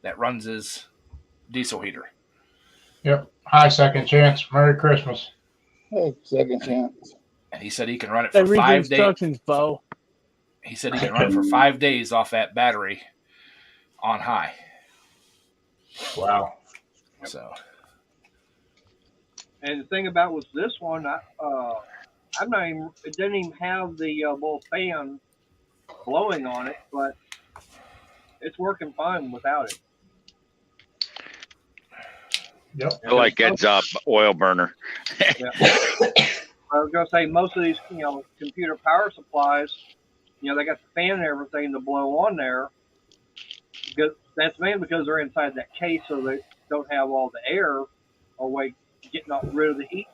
[SPEAKER 9] that runs his diesel heater.
[SPEAKER 1] Yep. Hi, Second Chance. Merry Christmas.
[SPEAKER 5] Hey, second chance.
[SPEAKER 9] And he said he can run it
[SPEAKER 6] They
[SPEAKER 9] for
[SPEAKER 6] read the
[SPEAKER 9] 5 days.
[SPEAKER 6] instructions, Bo.
[SPEAKER 9] He said he can run it for 5 days off that battery on high.
[SPEAKER 1] Wow.
[SPEAKER 9] So
[SPEAKER 4] And the thing about was this one, I'm not even. It didn't even have the little fan blowing on it, but it's working fine without it.
[SPEAKER 1] Yep.
[SPEAKER 8] I like Ed's oil burner.
[SPEAKER 4] Yeah. I was gonna say most of these, computer power supplies, they got the fan and everything to blow on there. Because that's mainly because they're inside that case, so they don't have all the air away getting rid of the heat.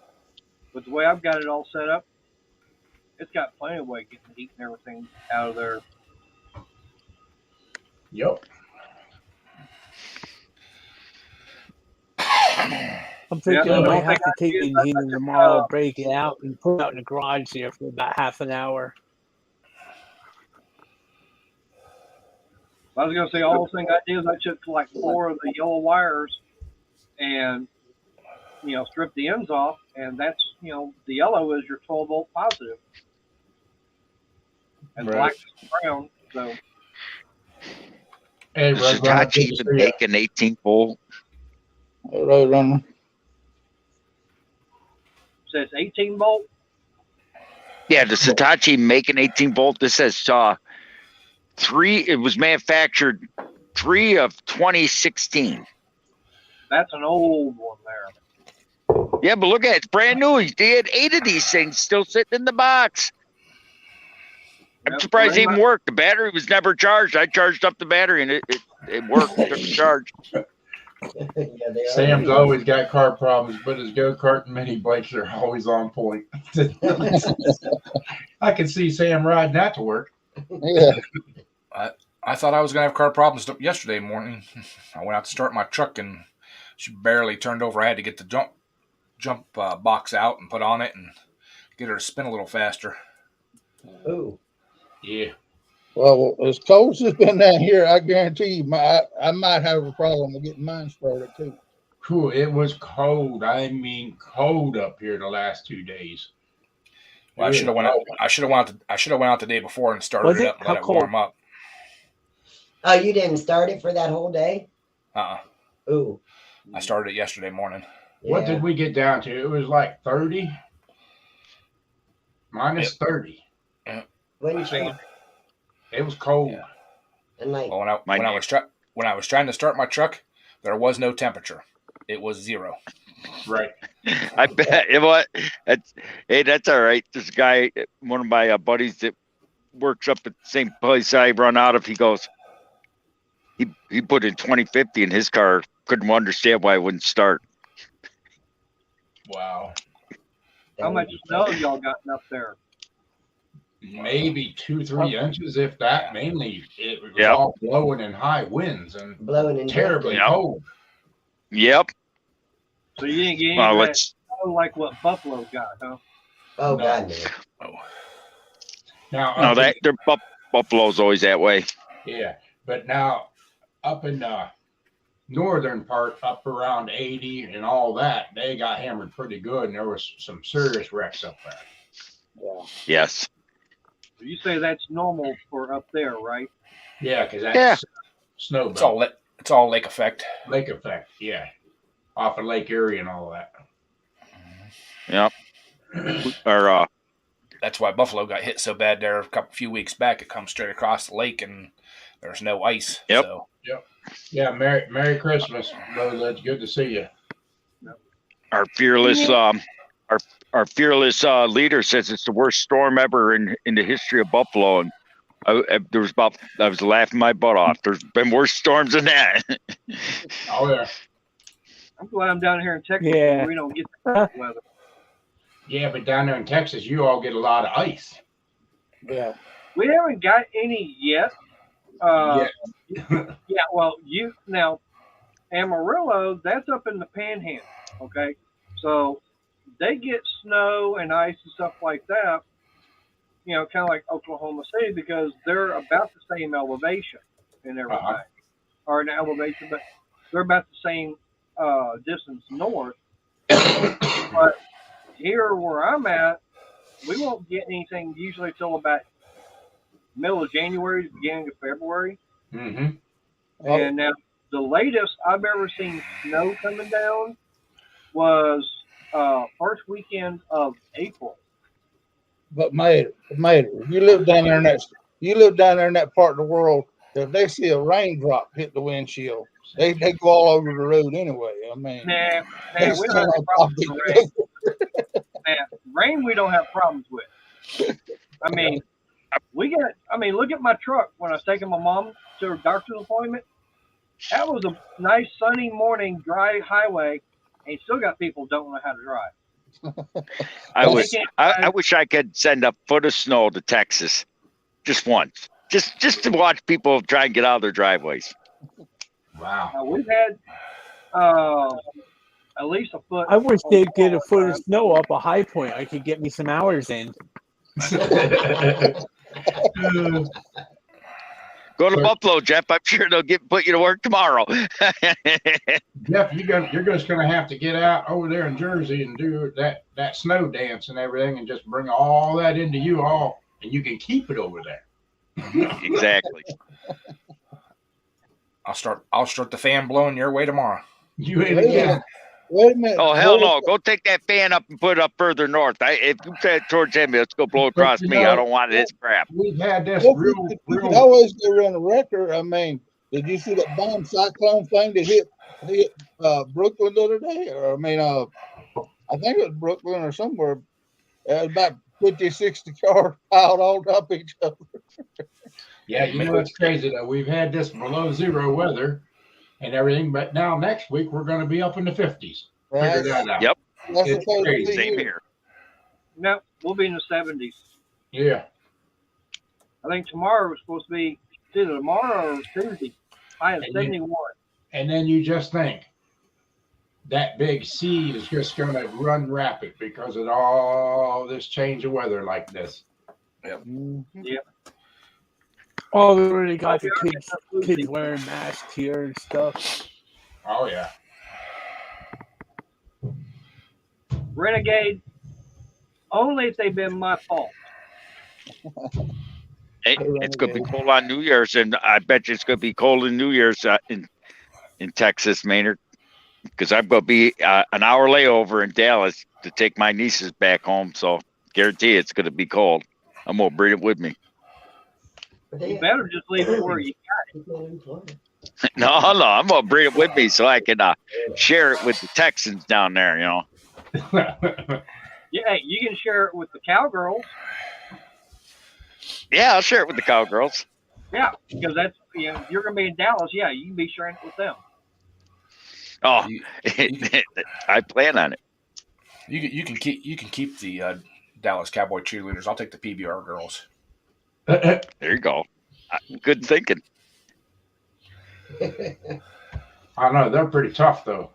[SPEAKER 4] But the way I've got it all set up, it's got plenty of way getting the heat and everything out of there.
[SPEAKER 1] Yep.
[SPEAKER 6] I'm thinking
[SPEAKER 4] Yeah,
[SPEAKER 6] I
[SPEAKER 4] the
[SPEAKER 6] might
[SPEAKER 4] only
[SPEAKER 6] have
[SPEAKER 4] thing
[SPEAKER 6] to
[SPEAKER 4] I
[SPEAKER 6] take
[SPEAKER 4] do
[SPEAKER 6] it
[SPEAKER 4] is
[SPEAKER 6] in tomorrow, break it out, and put it out in the garage there for about half an hour.
[SPEAKER 4] I was gonna say all the thing I did is I took like 4 of the yellow wires and strip the ends off, and that's the yellow is your 12-volt positive, and
[SPEAKER 1] Right.
[SPEAKER 4] black is ground. So
[SPEAKER 1] Hey,
[SPEAKER 8] Does
[SPEAKER 1] Roadrunner.
[SPEAKER 8] Hitachi
[SPEAKER 1] Good to
[SPEAKER 8] even
[SPEAKER 1] see ya.
[SPEAKER 8] make an 18-volt?
[SPEAKER 5] Roadrunner.
[SPEAKER 4] says 18-volt.
[SPEAKER 8] Yeah, does Hitachi make an 18-volt? This says 3. It was manufactured 3 of 2016.
[SPEAKER 4] That's an old one there.
[SPEAKER 8] Yeah, but look at it. It's brand new. They had 8 of these things still sitting in the box. I'm
[SPEAKER 4] Yep,
[SPEAKER 8] surprised
[SPEAKER 4] they
[SPEAKER 8] it even worked. The battery was never charged. I charged up the battery and it worked. It took a charge.
[SPEAKER 2] Yeah, they are.
[SPEAKER 1] Sam's always got car problems, but his go-kart and mini bikes are always on point. I can see Sam riding that to work.
[SPEAKER 5] Yeah.
[SPEAKER 9] I thought I was gonna have car problems yesterday morning. I went out to start my truck and she barely turned over. I had to get the jump box out and put on it and get her to spin a little faster.
[SPEAKER 2] Ooh.
[SPEAKER 1] Yeah.
[SPEAKER 5] Well, as cold as it's been down here, I guarantee you, I might have a problem with getting mine started too.
[SPEAKER 1] Whew, it was cold. I mean, cold up here the last 2 days.
[SPEAKER 9] Well, I should have went out. I should have went out the day before and started
[SPEAKER 6] Was
[SPEAKER 9] it
[SPEAKER 6] it?
[SPEAKER 9] up and
[SPEAKER 6] How
[SPEAKER 9] let it
[SPEAKER 6] cold?
[SPEAKER 9] warm up.
[SPEAKER 2] Oh, you didn't start it for that whole day? Ooh.
[SPEAKER 9] I started it yesterday morning.
[SPEAKER 1] What
[SPEAKER 2] Yeah.
[SPEAKER 1] did we get down to? It was like 30. Minus 30.
[SPEAKER 2] Wind chill.
[SPEAKER 1] It was cold.
[SPEAKER 9] Yeah.
[SPEAKER 2] And like,
[SPEAKER 9] Well, when I was trying to start my truck, there was no temperature. It was 0.
[SPEAKER 1] Right.
[SPEAKER 8] I bet. You know what? That's all right. This guy, one of my buddies that works up at the same place I run out of, he goes, he put in 2050 in his car. Couldn't understand why it wouldn't start.
[SPEAKER 1] Wow.
[SPEAKER 4] How much snow y'all gotten up there?
[SPEAKER 1] Maybe 2-3 inches, if that. Mainly, it was
[SPEAKER 8] Yep.
[SPEAKER 1] all blowing in high winds and
[SPEAKER 2] blowing and
[SPEAKER 1] terribly
[SPEAKER 8] Yep.
[SPEAKER 1] cold.
[SPEAKER 8] Yep.
[SPEAKER 4] So you didn't get any
[SPEAKER 8] Well,
[SPEAKER 4] of that
[SPEAKER 8] let's.
[SPEAKER 4] snow like what Buffalo got, huh?
[SPEAKER 2] Oh,
[SPEAKER 1] No.
[SPEAKER 2] God, no.
[SPEAKER 1] Now,
[SPEAKER 8] No,
[SPEAKER 1] up
[SPEAKER 8] that their Buffalo's always that way.
[SPEAKER 1] yeah, but now up in the northern part, up around 80 and all that, they got hammered pretty good, and there was some serious wrecks up there.
[SPEAKER 5] Yeah.
[SPEAKER 8] Yes.
[SPEAKER 4] So you say that's normal for up there, right?
[SPEAKER 1] Yeah, because that's
[SPEAKER 8] Yeah.
[SPEAKER 1] snow
[SPEAKER 9] It's all lake effect.
[SPEAKER 1] lake effect. Yeah, off of Lake Erie and all that.
[SPEAKER 8] Yep. Or
[SPEAKER 9] That's why Buffalo got hit so bad there a few weeks back. It comes straight across the lake and there's no ice.
[SPEAKER 8] Yep.
[SPEAKER 9] So.
[SPEAKER 1] Yeah, Merry Christmas, Lola. It's good to see you.
[SPEAKER 8] our fearless our fearless leader says it's the worst storm ever in the history of Buffalo, and I was laughing my butt off. There's been worse storms than that.
[SPEAKER 1] Oh yeah.
[SPEAKER 4] I'm glad I'm down here in Texas.
[SPEAKER 6] Yeah.
[SPEAKER 4] Where we don't get that weather.
[SPEAKER 1] Yeah, but down there in Texas, you all get a lot of ice.
[SPEAKER 5] Yeah.
[SPEAKER 4] We haven't got any yet. Yeah, well, Amarillo, that's up in the Panhandle. Okay, so they get snow and ice and stuff like that. You know, kind of like Oklahoma City because they're about the same elevation and everything, or an elevation, but they're about the same distance north. But here where I'm at, we won't get anything usually till about middle of January, beginning of February.
[SPEAKER 1] Mm-hmm.
[SPEAKER 4] And now the latest I've ever seen snow coming down was first weekend of April.
[SPEAKER 5] But Mater, you live down there in that part of the world. If they see a raindrop hit the windshield, they go all over the road anyway. I mean,
[SPEAKER 4] Nah, we don't have problems with rain. Rain we don't have problems with. I mean, look at my truck when I was taking my mom to her doctor's appointment. That was a nice sunny morning, dry highway, and you still got people don't know how to drive.
[SPEAKER 8] I wish I could send a foot of snow to Texas, just once, just to watch people try and get out of their driveways.
[SPEAKER 1] Wow.
[SPEAKER 4] We've had at least a foot.
[SPEAKER 6] I wish they'd get a foot of snow up a high point. I could get me some hours in.
[SPEAKER 8] Go to Buffalo, Jeff. I'm sure they'll put you to work tomorrow.
[SPEAKER 1] Jeff, you're just going to have to get out over there in Jersey and do that snow dance and everything, and just bring all that into you all, and you can keep it over there.
[SPEAKER 8] Exactly.
[SPEAKER 9] I'll start the fan blowing your way tomorrow.
[SPEAKER 1] You ain't again.
[SPEAKER 5] Wait a minute.
[SPEAKER 8] Oh hell no! Go take that fan up and put it up further north. If you say it towards him, let's go blow across me. I don't want this crap.
[SPEAKER 1] We've had this
[SPEAKER 5] You can always go run a record. I mean, did you see that bomb cyclone thing that hit Brooklyn the other day? Or I think it was Brooklyn or somewhere. It was about 50, 60 cars piled all up each other.
[SPEAKER 1] Yeah, you know it's crazy though. We've had this below zero weather and everything, but now next week we're going to be up in the 50s. Figure that out.
[SPEAKER 8] Yep.
[SPEAKER 1] It's crazy.
[SPEAKER 8] Same here.
[SPEAKER 4] No, we'll be in the 70s.
[SPEAKER 1] Yeah.
[SPEAKER 4] I think tomorrow was supposed to be either tomorrow or Tuesday. I have 71.
[SPEAKER 1] And then you just think that big sea is just going to run rapid because of all this change of weather like this.
[SPEAKER 9] Yep.
[SPEAKER 5] Mm-hmm.
[SPEAKER 4] Yep.
[SPEAKER 6] Oh, we already got the kids wearing masks here and stuff.
[SPEAKER 1] Oh, yeah.
[SPEAKER 4] Only if they've been my fault.
[SPEAKER 8] Hey, it's going to be cold on New Year's, and I bet you it's going to be cold in New Year's in Texas, Maynard, because I'm going to be an hour layover in Dallas to take my nieces back home. So guarantee it's going to be cold. I'm going to bring it with me.
[SPEAKER 4] You better just leave it where you
[SPEAKER 8] No, I'm going to bring it with me so I can share it with the Texans down there, you know.
[SPEAKER 4] Yeah, you can share it with the Cowgirls.
[SPEAKER 8] Yeah, I'll share it with the Cowgirls.
[SPEAKER 4] Yeah, because that's you're going to be in Dallas. Yeah, you can be sharing it with them.
[SPEAKER 8] Oh, I plan on it.
[SPEAKER 9] You can keep the Dallas Cowboy cheerleaders. I'll take the PBR girls.
[SPEAKER 8] There you go. Good thinking.
[SPEAKER 1] I know they're pretty tough though.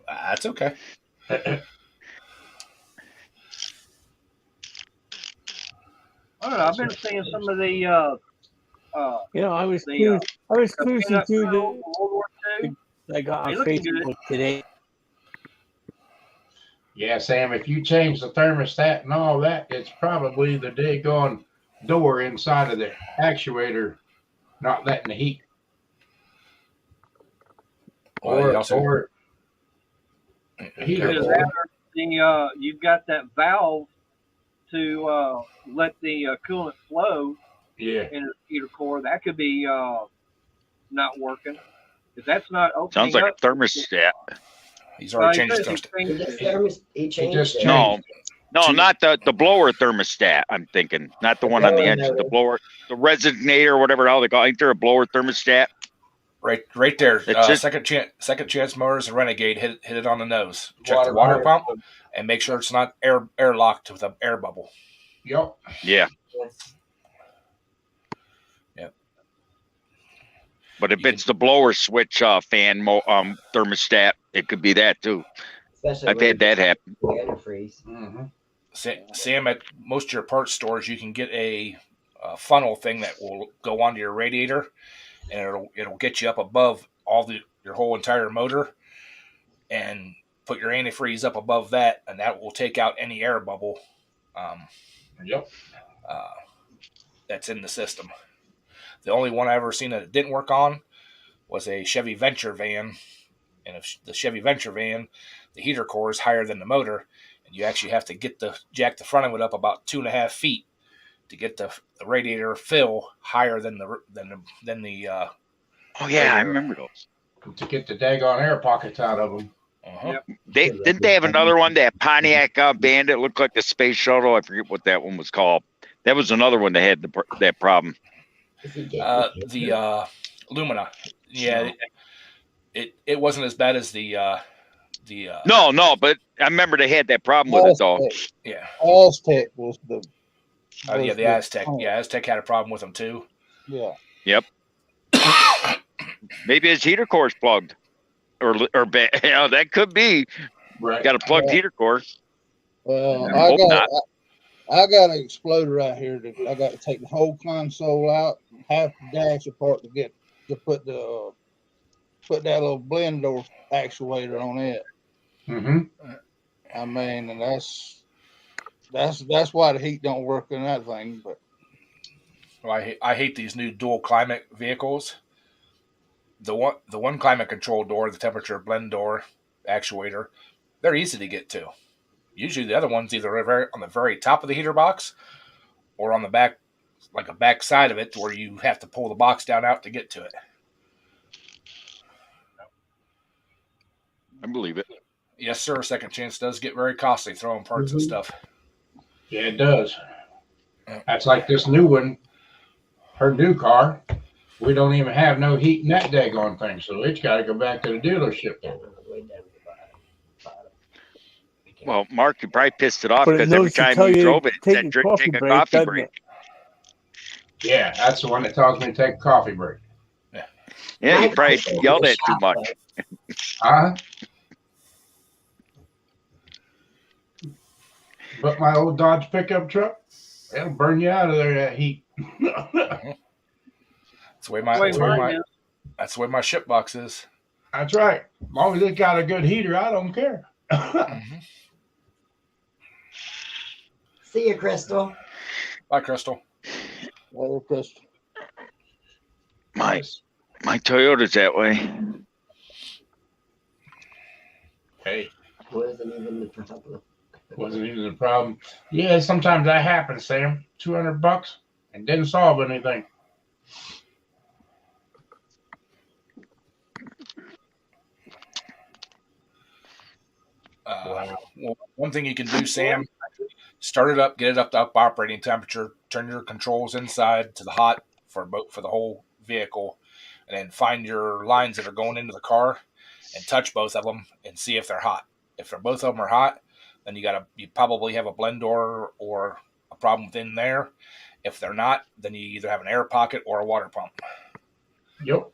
[SPEAKER 9] That's okay.
[SPEAKER 4] I don't know. I've been seeing some of the.
[SPEAKER 6] I was cruising through the. I got on Facebook today.
[SPEAKER 1] Yeah, Sam. If you change the thermostat and all that, it's probably the daggone door inside of the actuator not letting the heat.
[SPEAKER 9] Or
[SPEAKER 1] Heater
[SPEAKER 4] Either
[SPEAKER 1] core.
[SPEAKER 4] that or you've got that valve to let the coolant flow
[SPEAKER 1] Yeah.
[SPEAKER 4] in a heater core. That could be not working. If that's not opening
[SPEAKER 8] Sounds like
[SPEAKER 4] up,
[SPEAKER 8] a thermostat.
[SPEAKER 9] He's already
[SPEAKER 4] he
[SPEAKER 9] changed
[SPEAKER 4] says
[SPEAKER 9] his
[SPEAKER 4] he
[SPEAKER 9] thermostat.
[SPEAKER 4] changed it.
[SPEAKER 2] He changed
[SPEAKER 1] just
[SPEAKER 2] it.
[SPEAKER 1] changed.
[SPEAKER 8] No, not the blower thermostat. I'm thinking, not the one on the engine. The blower, the resonator, or whatever hell they call it. Ain't there a blower thermostat?
[SPEAKER 9] Right there.
[SPEAKER 8] That's it.
[SPEAKER 9] Second chance motors and Renegade hit it on the nose. Check
[SPEAKER 1] Water
[SPEAKER 9] the water
[SPEAKER 1] pump.
[SPEAKER 9] pump and make sure it's not airlocked with an air bubble.
[SPEAKER 1] Yep.
[SPEAKER 8] Yeah.
[SPEAKER 9] Yep.
[SPEAKER 8] But if it's the blower switch fan thermostat, it could be that too.
[SPEAKER 2] Especially
[SPEAKER 8] I've had that happen.
[SPEAKER 2] Antifreeze.
[SPEAKER 1] Mm-hmm.
[SPEAKER 9] Sam, at most of your parts stores, you can get a funnel thing that will go onto your radiator, and it'll get you up above your whole entire motor, and put your antifreeze up above that, and that will take out any air bubble.
[SPEAKER 1] Yep.
[SPEAKER 9] That's in the system. The only one I ever seen that it didn't work on was a Chevy Venture van, and the Chevy Venture van, the heater core is higher than the motor, and you actually have to jack the front of it up about 2.5 feet to get the radiator fill higher than the
[SPEAKER 8] Oh yeah, I remember those.
[SPEAKER 1] To get the daggone air pockets out of them.
[SPEAKER 4] Yep.
[SPEAKER 8] Didn't they have another one, that Pontiac Bandit looked like a space shuttle? I forget what that one was called. That was another one that had that problem.
[SPEAKER 9] The Lumina. Yeah, it wasn't as bad as the
[SPEAKER 8] No, but I remember they had that problem with it though.
[SPEAKER 9] yeah.
[SPEAKER 5] Aztec was the.
[SPEAKER 9] The Aztec. Yeah, Aztec had a problem with them too.
[SPEAKER 5] Yeah.
[SPEAKER 8] Yep. Maybe his heater core's plugged, or that could be.
[SPEAKER 1] Right.
[SPEAKER 8] Got a plugged heater core.
[SPEAKER 5] Well,
[SPEAKER 8] I
[SPEAKER 5] I got an exploder right here. I got to take the whole console out, half the dash apart to put that little blend door actuator on it.
[SPEAKER 1] Mm-hmm.
[SPEAKER 5] I mean, and that's why the heat don't work in that thing. But
[SPEAKER 9] Well, I hate these new dual climate vehicles. The one climate control door, the temperature blend door actuator, they're easy to get to. Usually the other one's either on the very top of the heater box or on the back, like a back side of it, where you have to pull the box down out to get to it.
[SPEAKER 8] I believe it.
[SPEAKER 9] Yes, sir. Second chance does get very costly throwing parts and stuff.
[SPEAKER 1] Yeah, it does. That's like this new one, her new car. We don't even have no heat in that daggone thing, so it's got to go back to the dealership.
[SPEAKER 8] Well, Mark, you probably pissed it off
[SPEAKER 6] But it
[SPEAKER 8] because every
[SPEAKER 6] knows to
[SPEAKER 8] time
[SPEAKER 6] tell
[SPEAKER 8] you
[SPEAKER 6] you
[SPEAKER 8] drove it,
[SPEAKER 6] to
[SPEAKER 8] it said
[SPEAKER 6] take a
[SPEAKER 8] take a
[SPEAKER 6] coffee break,
[SPEAKER 8] coffee
[SPEAKER 6] doesn't
[SPEAKER 8] break.
[SPEAKER 6] it?
[SPEAKER 1] Yeah, that's the one that tells me to take a coffee break.
[SPEAKER 8] Yeah, you probably yelled at too much.
[SPEAKER 1] Huh? But my old Dodge pickup truck, it'll burn you out of there, that heat.
[SPEAKER 9] That's the way that's the way my ship box is.
[SPEAKER 1] That's right. As long as it's got a good heater, I don't care.
[SPEAKER 2] See you, Crystal.
[SPEAKER 9] Bye, Crystal.
[SPEAKER 5] well, Crystal.
[SPEAKER 8] My Toyota's that way.
[SPEAKER 1] Hey,
[SPEAKER 2] Wasn't even the problem.
[SPEAKER 1] wasn't even the problem. Yeah, sometimes that happens, Sam. $200 and didn't solve anything.
[SPEAKER 9] Well, one thing you can do, Sam, start it up, get it up to operating temperature, turn your controls inside to the hot for the whole vehicle, and then find your lines that are going into the car and touch both of them and see if they're hot. If both of them are hot, then you probably have a blend door or a problem within there. If they're not, then you either have an air pocket or a water pump.
[SPEAKER 1] Yep.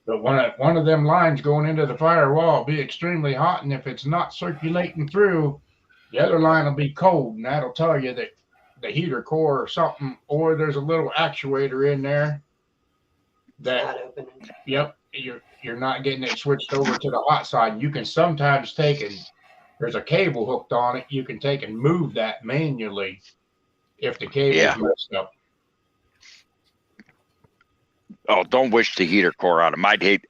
[SPEAKER 1] But one of them lines going into the firewall will be extremely hot, and if it's not circulating through, the other line will be cold, and that'll tell you that the heater core or something, or there's a little actuator in there that,
[SPEAKER 2] Not opening.
[SPEAKER 1] yep, you're not getting it switched over to the hot side. You can sometimes there's a cable hooked on it. You can take and move that manually if the cable's messed up.
[SPEAKER 8] Oh, don't wish the heater core on them. I'd hate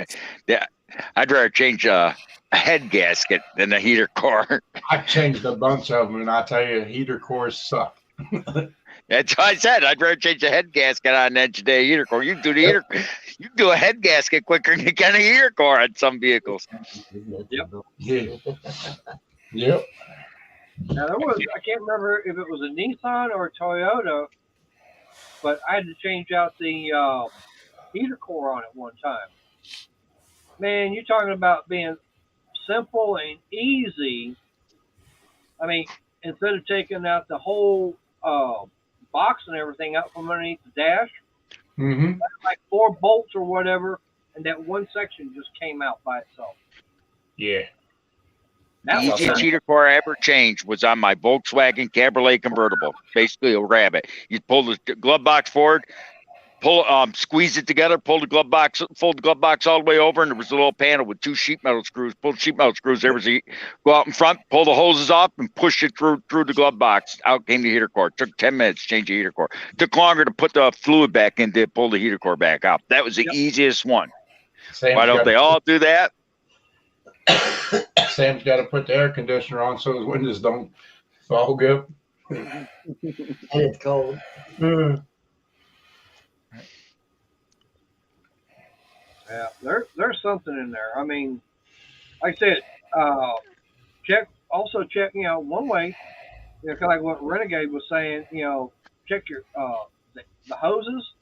[SPEAKER 8] that. I'd rather change a head gasket than a heater core.
[SPEAKER 1] I've changed a bunch of them, and I tell you, heater cores suck.
[SPEAKER 8] That's what I said. I'd rather change a head gasket on an engine than a heater core. You can do the heater. You can do a head gasket quicker than you can a heater core on some vehicles.
[SPEAKER 1] Yeah. Yep.
[SPEAKER 4] Now there was, I can't remember if it was a Nissan or a Toyota, but I had to change out the heater core on it one time. Man, you're talking about being simple and easy. I mean, instead of taking out the whole box and everything out from underneath the dash, like 4 bolts or whatever, and that one section just came out by itself.
[SPEAKER 1] Yeah.
[SPEAKER 8] The easiest heater core I ever changed was on my Volkswagen Cabriolet convertible, basically a rabbit. You pull the glove box forward, squeeze it together, fold the glove box all the way over, and there was a little panel with 2 sheet metal screws. Pull the sheet metal screws, there was go out in front, pull the hoses off, and push it through the glove box. Out came the heater core. It took 10 minutes to change the heater core. Took longer to put the fluid back in to pull the heater core back out. That was the easiest one. Why don't they all do that?
[SPEAKER 1] Sam's got to put the air conditioner on so his windows don't fog up.
[SPEAKER 2] And it's cold.
[SPEAKER 4] Yeah, there's something in there. I mean, like I said, check one way, kind of like what Renegade was saying, check your the hoses.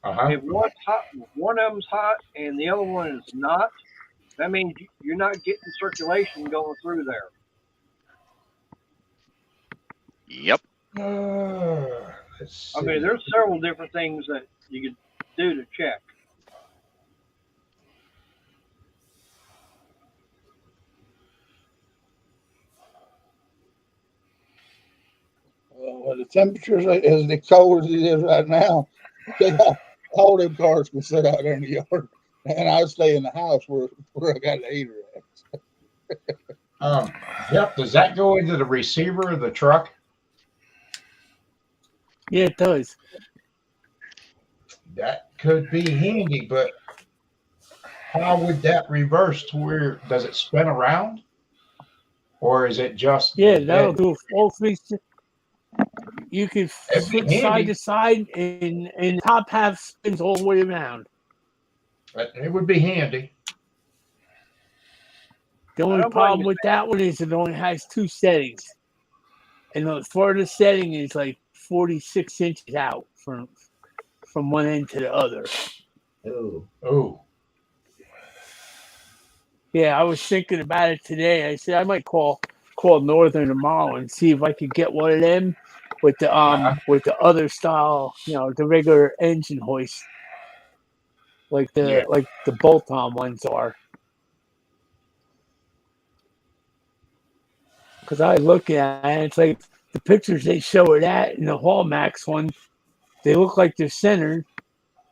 [SPEAKER 4] If one's hot, one of them's hot and the other one is not, that means you're not getting circulation going through there.
[SPEAKER 8] Yep.
[SPEAKER 4] I mean, there's several different things that you could do to check.
[SPEAKER 5] Well, the temperatures as cold as it is right now, all them cars can sit out there in the yard, and I stay in the house where I got the heater at.
[SPEAKER 1] Yep. Does that go into the receiver of the truck?
[SPEAKER 6] Yeah, it does.
[SPEAKER 1] That could be handy, but how would that reverse to where does it spin around? Or is it just
[SPEAKER 6] that'll do all 3. You can switch side to side, and the top half spins all the way around.
[SPEAKER 1] It would be handy.
[SPEAKER 6] The only problem with that one is it only has 2 settings, and the farthest setting is like 46 inches out from one end to the other.
[SPEAKER 1] Oh. Yeah,
[SPEAKER 6] I was thinking about it today. I said I might call Northern tomorrow and see if I could get one of them with the other style, the regular engine hoist, like the bolt-on ones are. Because I look at it, and it's like the pictures they show it at in the Hallmax one, they look like they're centered.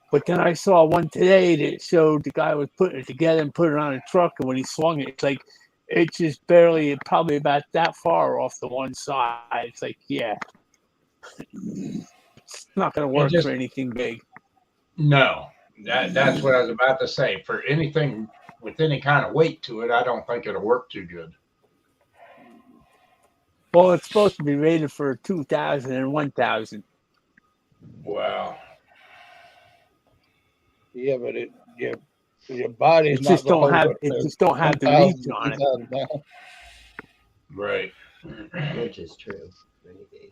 [SPEAKER 6] But then I saw one today that showed the guy was putting it together and put it on a truck, and when he swung it, it's like it's just barely, probably about that far off the one side. It's like, yeah, it's not going to work for anything big.
[SPEAKER 1] No, that's what I was about to say. For anything with any kind of weight to it, I don't think it'll work too good.
[SPEAKER 6] Well, it's supposed to be rated for 2,000 and 1,000.
[SPEAKER 1] Wow.
[SPEAKER 5] Yeah, but your body's
[SPEAKER 6] just don't have the reach on it.
[SPEAKER 1] Right.
[SPEAKER 2] Which is true. Renegade.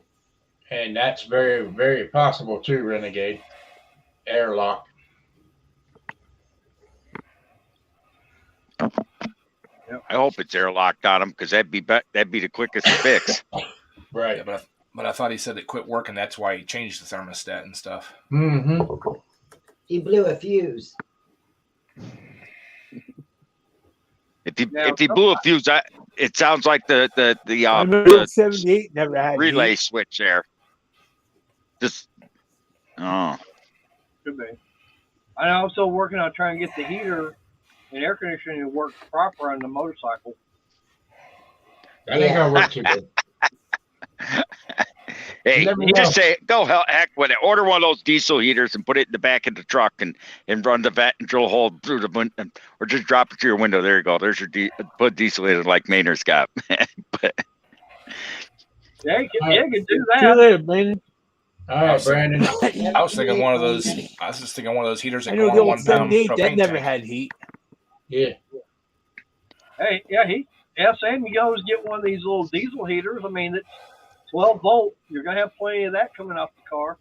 [SPEAKER 1] And that's very, very possible too, Renegade. Airlock.
[SPEAKER 8] I hope it's airlocked on them because that'd be the quickest fix.
[SPEAKER 1] Right.
[SPEAKER 9] Yeah, but I thought he said it quit working. That's why he changed the thermostat and stuff.
[SPEAKER 2] He blew a fuse.
[SPEAKER 8] If he blew a fuse, it sounds like the
[SPEAKER 6] 78 never had
[SPEAKER 8] relay
[SPEAKER 6] heat.
[SPEAKER 8] switch there. Just
[SPEAKER 4] Could be. I'm also working on trying to get the heater and air conditioning to work proper on the motorcycle.
[SPEAKER 1] That ain't gonna work too good.
[SPEAKER 8] Hey,
[SPEAKER 1] never
[SPEAKER 8] just
[SPEAKER 1] know.
[SPEAKER 8] say, go heck with it. Order one of those diesel heaters and put it in the back of the truck and run the vent and drill a hole through the window, or just drop it through your window. There you go. There's your put diesel heater like Maynard's got. But,
[SPEAKER 4] Yeah, you can do
[SPEAKER 6] See you
[SPEAKER 4] that.
[SPEAKER 6] later, man.
[SPEAKER 1] All right, Brandon.
[SPEAKER 9] I was thinking one of those. I was just thinking one of those heaters
[SPEAKER 6] I
[SPEAKER 9] that
[SPEAKER 6] know
[SPEAKER 9] go
[SPEAKER 6] the
[SPEAKER 9] on
[SPEAKER 6] old
[SPEAKER 9] 1 pound
[SPEAKER 6] 78 that
[SPEAKER 9] propane
[SPEAKER 6] never
[SPEAKER 9] tank.
[SPEAKER 6] had heat.
[SPEAKER 1] Yeah.
[SPEAKER 4] Hey, Sam, you can always get one of these little diesel heaters. I mean, it's 12 volt. You're gonna have plenty of that coming off the car.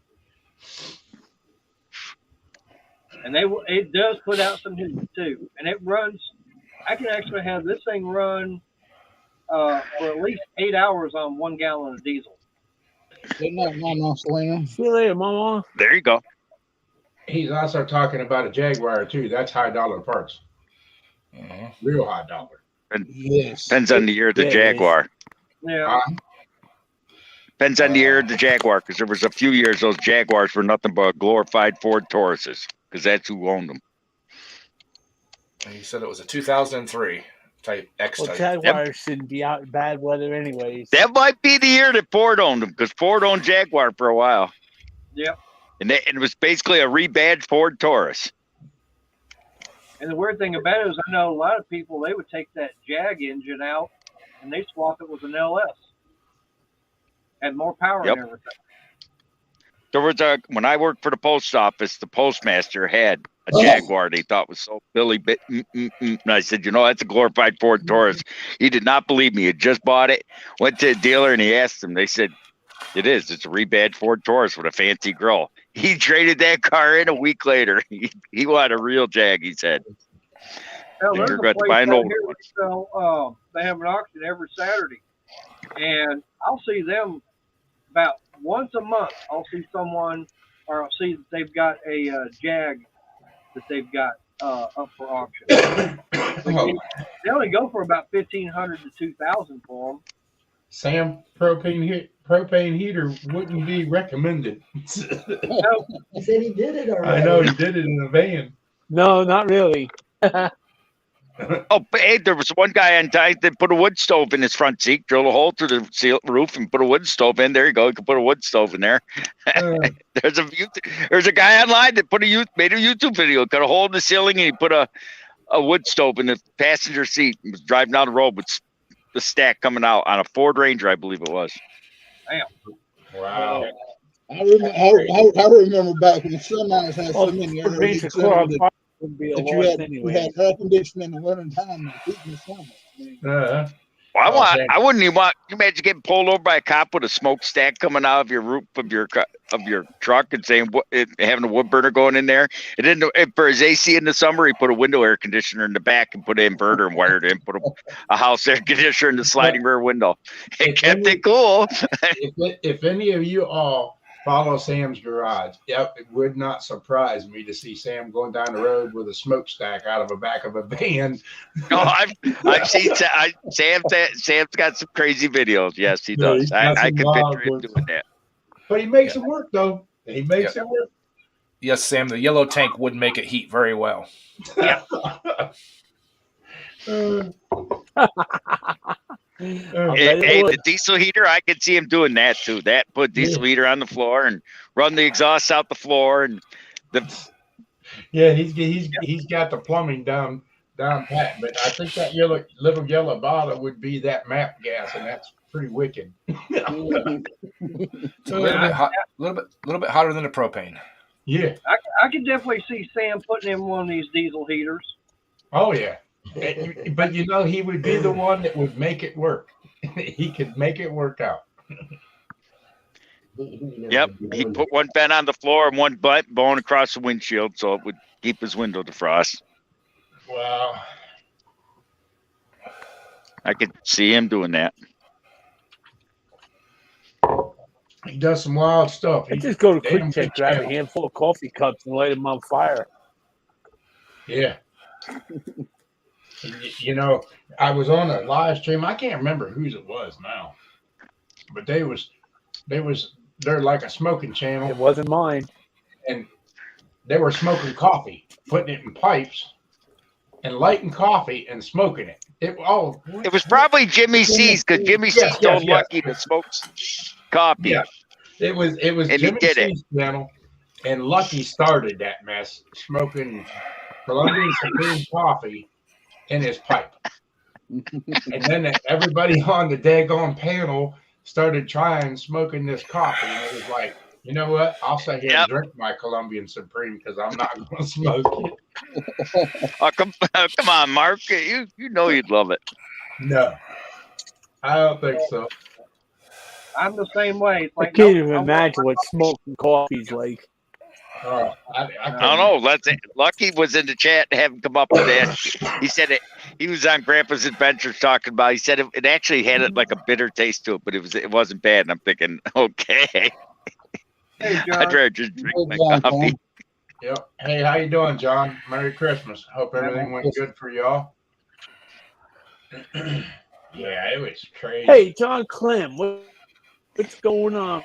[SPEAKER 4] And it does put out some heat too, and it runs. I can actually have this thing run for at least 8 hours on 1 gallon of diesel.
[SPEAKER 5] Isn't that Mama Slim?
[SPEAKER 6] See you later, Mama.
[SPEAKER 8] there you go.
[SPEAKER 1] He's also talking about a Jaguar too. That's high dollar parts.
[SPEAKER 9] Mhm.
[SPEAKER 1] Real high dollar.
[SPEAKER 5] Yes.
[SPEAKER 8] Depends on the year of the
[SPEAKER 6] Yeah, it is.
[SPEAKER 8] Jaguar.
[SPEAKER 4] Yeah,
[SPEAKER 8] Depends on the year of the Jaguar, because there was a few years those Jaguars were nothing but glorified Ford Tauruses, because that's who owned them.
[SPEAKER 9] And you said it was a 2003 type X
[SPEAKER 6] Well,
[SPEAKER 9] type.
[SPEAKER 6] Jaguars shouldn't be out in bad weather anyways.
[SPEAKER 8] That might be the year that Ford owned them, because Ford owned Jaguar for a while.
[SPEAKER 4] Yep.
[SPEAKER 8] And it was basically a rebadged Ford Taurus.
[SPEAKER 4] And the weird thing about it is, I know a lot of people, they would take that Jag engine out and they swap it with an LS. Had more power
[SPEAKER 8] Yep.
[SPEAKER 4] and everything.
[SPEAKER 8] There was when I worked for the post office, the postmaster had a Jaguar they thought was so Billy bit. And I said, that's a glorified Ford Taurus. He did not believe me. He had just bought it, went to a dealer, and he asked them. They said, it is. It's a rebadged Ford Taurus with a fancy grill. He traded that car in a week later. He wanted a real Jag, he said.
[SPEAKER 4] Now,
[SPEAKER 8] And
[SPEAKER 4] there's
[SPEAKER 8] you're
[SPEAKER 4] a
[SPEAKER 8] going to
[SPEAKER 4] place
[SPEAKER 8] buy an
[SPEAKER 4] out
[SPEAKER 8] old
[SPEAKER 4] here
[SPEAKER 8] one.
[SPEAKER 4] that sell, they have an auction every Saturday. And I'll see them about once a month. I'll see someone, or I'll see that they've got a Jag that they've got up for auction. They only go for about $1,500 to $2,000 for them.
[SPEAKER 1] Sam, propane heater wouldn't be recommended.
[SPEAKER 2] He said he did it already.
[SPEAKER 1] I know he did it in a van.
[SPEAKER 6] No, not really.
[SPEAKER 8] Oh, but hey, there was one guy on time that put a wood stove in his front seat, drilled a hole through the roof, and put a wood stove in. There you go. You can put a wood stove in there. There's a guy online that made a YouTube video, cut a hole in the ceiling, and he put a wood stove in the passenger seat and was driving down the road with the stack coming out on a Ford Ranger, I believe it was.
[SPEAKER 1] Wow.
[SPEAKER 5] I remember back when the semis had so many
[SPEAKER 6] Ford
[SPEAKER 5] air
[SPEAKER 6] Ranger
[SPEAKER 5] conditioners
[SPEAKER 6] Core would be a
[SPEAKER 5] that you
[SPEAKER 6] loss
[SPEAKER 5] had
[SPEAKER 6] anyway.
[SPEAKER 5] air conditioning in the winter time and heat in the summer. I mean,
[SPEAKER 8] Well,
[SPEAKER 1] Oh,
[SPEAKER 8] I wouldn't even want. You imagine getting pulled over by a cop with a smokestack coming out of your roof of your truck and saying having a wood burner going in there. And then for his AC in the summer, he put a window air conditioner in the back and put an inverter and wired it in. Put a house air conditioner in the sliding rear window. It kept it cool.
[SPEAKER 1] If any of you all follow Sam's garage, it would not surprise me to see Sam going down the road with a smokestack out of the back of a van.
[SPEAKER 8] No, I've seen Sam's got some crazy videos. Yes, he
[SPEAKER 1] Yeah,
[SPEAKER 8] does.
[SPEAKER 1] he's got
[SPEAKER 8] I
[SPEAKER 1] some
[SPEAKER 8] can
[SPEAKER 1] wild
[SPEAKER 8] picture him
[SPEAKER 1] ones.
[SPEAKER 8] doing that.
[SPEAKER 1] But he makes it work, though. He makes it work.
[SPEAKER 9] Yes, Sam, the yellow tank would make it heat very well.
[SPEAKER 8] Hey, the diesel heater, I could see him doing that too. Put diesel heater on the floor and run the exhaust out the floor and
[SPEAKER 1] he's got the plumbing down pat. But I think that little yellow bottle would be that MAP gas, and that's pretty wicked.
[SPEAKER 9] So a little bit hotter than the propane.
[SPEAKER 1] Yeah.
[SPEAKER 4] I could definitely see Sam putting in one of these diesel heaters.
[SPEAKER 1] Oh yeah. But he would be the one that would make it work. He could make it work out.
[SPEAKER 8] Yep, he put one vent on the floor and one bone across the windshield, so it would keep his window defrost.
[SPEAKER 1] Wow.
[SPEAKER 8] I could see him doing that.
[SPEAKER 1] He does some wild stuff.
[SPEAKER 6] I just go to
[SPEAKER 1] Damn
[SPEAKER 6] Quick Check, grab a handful of coffee cups, and light them on fire.
[SPEAKER 1] Yeah. I was on a live stream. I can't remember whose it was now, but they're like a smoking channel.
[SPEAKER 6] It wasn't mine.
[SPEAKER 1] And they were smoking coffee, putting it in pipes, and lighting coffee and smoking it. It
[SPEAKER 8] was probably Jimmy C's, because Jimmy C's told Lucky to smoke coffee.
[SPEAKER 1] Yeah. It was
[SPEAKER 8] And he
[SPEAKER 1] Jimmy
[SPEAKER 8] did it.
[SPEAKER 1] C's channel, and Lucky started that mess, smoking Colombian Supreme coffee in his pipe. And then everybody on the daggone panel started trying smoking this coffee, and it was like, you know what? I'll sit here and drink my Colombian Supreme because I'm not going to smoke it.
[SPEAKER 8] Oh, come on, Mark. You know you'd love it.
[SPEAKER 1] No, I don't think so.
[SPEAKER 4] I'm the same way. It's
[SPEAKER 6] I
[SPEAKER 4] like,
[SPEAKER 6] can't
[SPEAKER 4] nope,
[SPEAKER 6] even
[SPEAKER 4] I
[SPEAKER 6] imagine
[SPEAKER 4] want
[SPEAKER 6] what smoking coffee's like.
[SPEAKER 1] I
[SPEAKER 8] I don't know. Lucky was in the chat and haven't come up with that. He said it. He was on Grandpa's Adventures talking about. He said it actually had like a bitter taste to it, but it wasn't bad. And I'm thinking, okay,
[SPEAKER 4] Hey,
[SPEAKER 8] I'd
[SPEAKER 4] John.
[SPEAKER 8] rather just drink my
[SPEAKER 5] John,
[SPEAKER 8] coffee.
[SPEAKER 1] Yep. Hey, how you doing, John? Merry Christmas. Hope everything went good for y'all. Yeah, it was crazy.
[SPEAKER 6] Hey, John Clem, what's going on?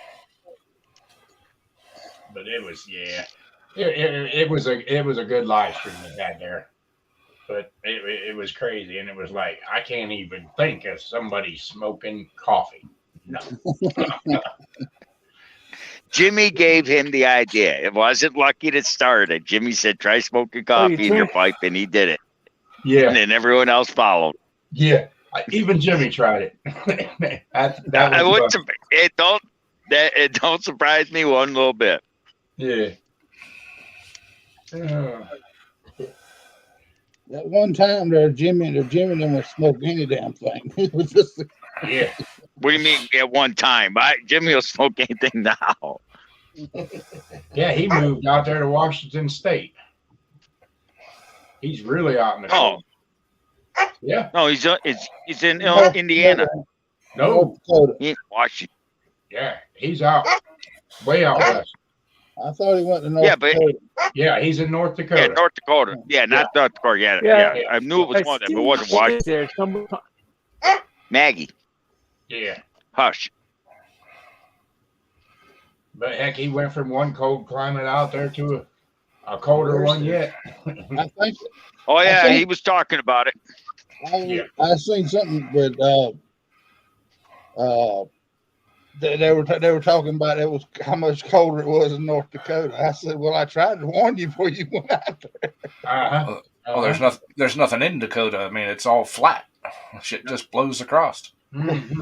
[SPEAKER 1] But it was, yeah, it was a good live stream they had there. But it was crazy, and it was like I can't even think of somebody smoking coffee. No.
[SPEAKER 8] Jimmy gave him the idea. It wasn't Lucky that started. Jimmy said, "Try smoking coffee in your pipe," and he did it.
[SPEAKER 1] Yeah.
[SPEAKER 8] And then everyone else followed.
[SPEAKER 1] Yeah. Even Jimmy tried it.
[SPEAKER 8] It don't surprise me one little bit.
[SPEAKER 1] Yeah.
[SPEAKER 5] That one time there, Jimmy didn't smoke any damn thing. It was just
[SPEAKER 1] yeah.
[SPEAKER 8] What do you mean at one time? Jimmy will smoke anything now.
[SPEAKER 1] Yeah, he moved out there to Washington State. He's really out in the cold. Yeah.
[SPEAKER 8] No, he's in Indiana.
[SPEAKER 1] No.
[SPEAKER 8] He in Washington.
[SPEAKER 1] Yeah, he's out. Way out west.
[SPEAKER 5] I thought he went to North Dakota.
[SPEAKER 1] Yeah, he's in North Dakota.
[SPEAKER 8] Yeah, North Dakota. Yeah, not North Dakota. Yeah. I knew it was one of them, but it wasn't Washington. Maggie.
[SPEAKER 1] Yeah.
[SPEAKER 8] Hush.
[SPEAKER 1] But heck, he went from one cold climate out there to a colder one yet.
[SPEAKER 5] I think.
[SPEAKER 8] Oh yeah, he was talking about it.
[SPEAKER 5] I seen something with they were talking about it was how much colder it was in North Dakota. I said, well, I tried to warn you before you went out there.
[SPEAKER 1] Uh-huh.
[SPEAKER 9] There's nothing in Dakota. I mean, it's all flat. Shit just blows across.
[SPEAKER 1] Mm-hmm.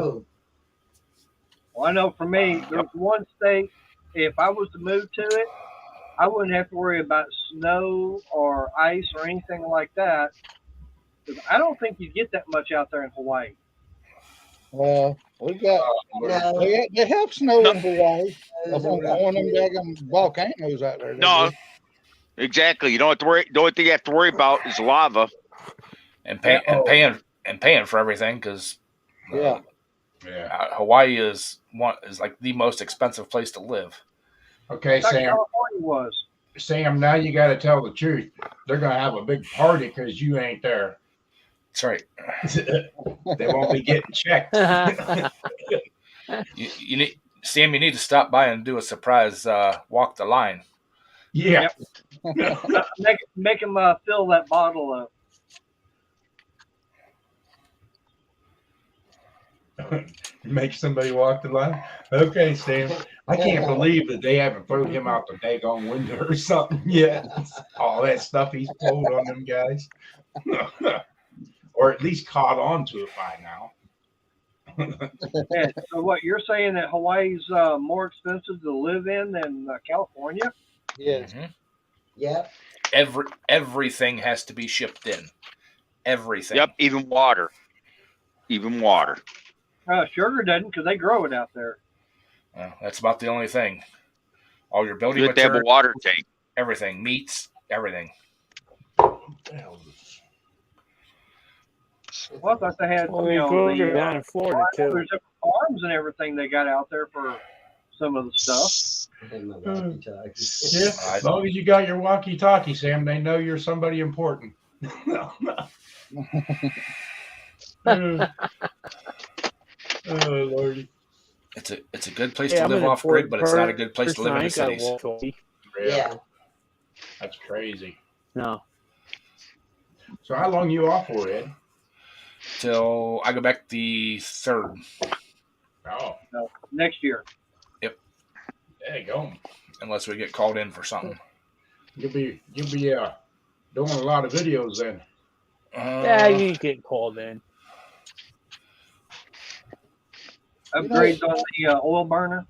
[SPEAKER 4] Well, I know for me, there's one state, if I was to move to it, I wouldn't have to worry about snow or ice or anything like that. Because I don't think you get that much out there in Hawaii.
[SPEAKER 5] We got they have snow in Hawaii. On them daggum volcanoes out there.
[SPEAKER 8] No, exactly. You don't have to worry. The only thing you have to worry about is lava
[SPEAKER 9] and paying for everything because Hawaii is like the most expensive place to live.
[SPEAKER 1] Okay, Sam.
[SPEAKER 4] California was.
[SPEAKER 1] Sam, now you got to tell the truth. They're gonna have a big party because you ain't there.
[SPEAKER 9] That's right.
[SPEAKER 1] They won't be getting checked.
[SPEAKER 4] You need
[SPEAKER 9] to stop by and do a surprise walk the line.
[SPEAKER 1] Yeah.
[SPEAKER 4] Yep. make him fill that bottle up.
[SPEAKER 1] Make somebody walk the line. Okay, Sam. I can't believe that they haven't thrown him out the daggone window or something yet. All that stuff he's pulled on them guys. Or at least caught on to it by now.
[SPEAKER 4] So what, you're saying that Hawaii's more expensive to live in than California?
[SPEAKER 5] Yes.
[SPEAKER 9] Mm-hmm.
[SPEAKER 2] Yeah.
[SPEAKER 9] Everything has to be shipped in. Everything.
[SPEAKER 8] Yep, even water.
[SPEAKER 4] Sugar doesn't, because they grow it out there.
[SPEAKER 9] That's about the only thing. All your building
[SPEAKER 8] You have to have a water tank.
[SPEAKER 9] Everything, meats, everything.
[SPEAKER 4] Well, I thought they had
[SPEAKER 6] down in Florida too.
[SPEAKER 4] There's farms and everything they got out there for some of the stuff.
[SPEAKER 1] Yeah, as long as you got your walkie-talkie, Sam, they know you're somebody important. Oh Lordy.
[SPEAKER 9] It's a good place to live off grid, but it's not a good place to live in the cities.
[SPEAKER 2] Yeah.
[SPEAKER 1] That's crazy.
[SPEAKER 6] No.
[SPEAKER 1] So how long you off for, Ed?
[SPEAKER 9] Till I go back the 3rd.
[SPEAKER 1] Oh.
[SPEAKER 4] No, next year.
[SPEAKER 9] Yep.
[SPEAKER 1] There you go.
[SPEAKER 9] unless we get called in for something.
[SPEAKER 1] You'll be doing a lot of videos then.
[SPEAKER 6] Yeah, you ain't getting called in.
[SPEAKER 4] Upgrades on the oil burner.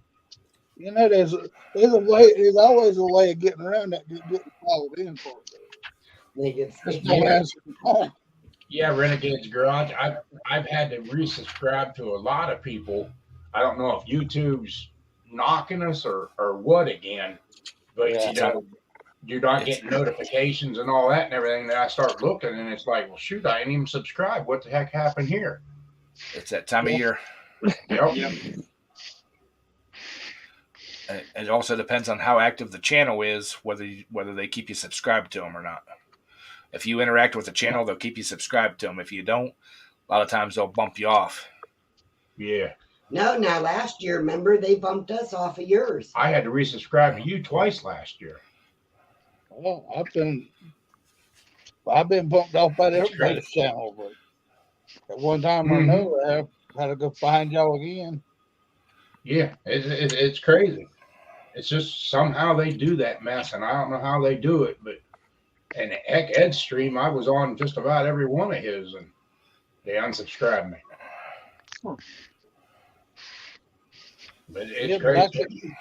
[SPEAKER 5] You know, there's a way. There's always a way of getting around that. Getting called in for it.
[SPEAKER 2] They get
[SPEAKER 5] Just
[SPEAKER 2] scared.
[SPEAKER 5] don't answer the phone.
[SPEAKER 1] Yeah, Renegade's Garage. I've had to resubscribe to a lot of people. I don't know if YouTube's knocking us or what again, but
[SPEAKER 5] Yeah.
[SPEAKER 1] you know, you're not getting notifications and all that and everything. Then I start looking and it's like, well, shoot, I ain't even subscribed. What the heck happened here?
[SPEAKER 9] It's that time of year.
[SPEAKER 1] Yep.
[SPEAKER 9] It also depends on how active the channel is, whether they keep you subscribed to them or not. If you interact with the channel, they'll keep you subscribed to them. If you don't, a lot of times they'll bump you off.
[SPEAKER 1] Yeah.
[SPEAKER 2] No, now last year, remember they bumped us off of yours.
[SPEAKER 1] I had to resubscribe to you twice last year.
[SPEAKER 5] Well, I've been bumped off by everybody's channel, but at one time or another, I had to go find y'all again.
[SPEAKER 1] Yeah, it's crazy. It's just somehow they do that mess, and I don't know how they do it. But and heck, Ed's stream, I was on just about every one of his, and they unsubscribed me. But it's crazy.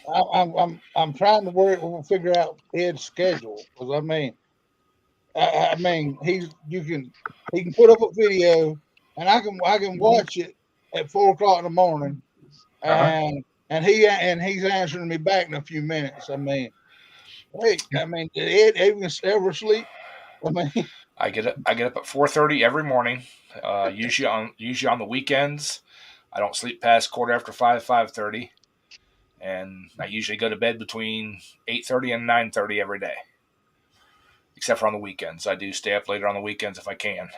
[SPEAKER 5] I'm trying to figure out Ed's schedule because I mean he can put up a video and I can watch it at 4 o'clock in the morning and he's answering me back in a few minutes. I mean, wait, did Ed even ever sleep? I mean,
[SPEAKER 9] I get up at 4:30 every morning. Usually on the weekends, I don't sleep past 5:30, and I usually go to bed between 8:30 and 9:30 every day. Except for on the weekends, I do stay up later on the weekends if I can.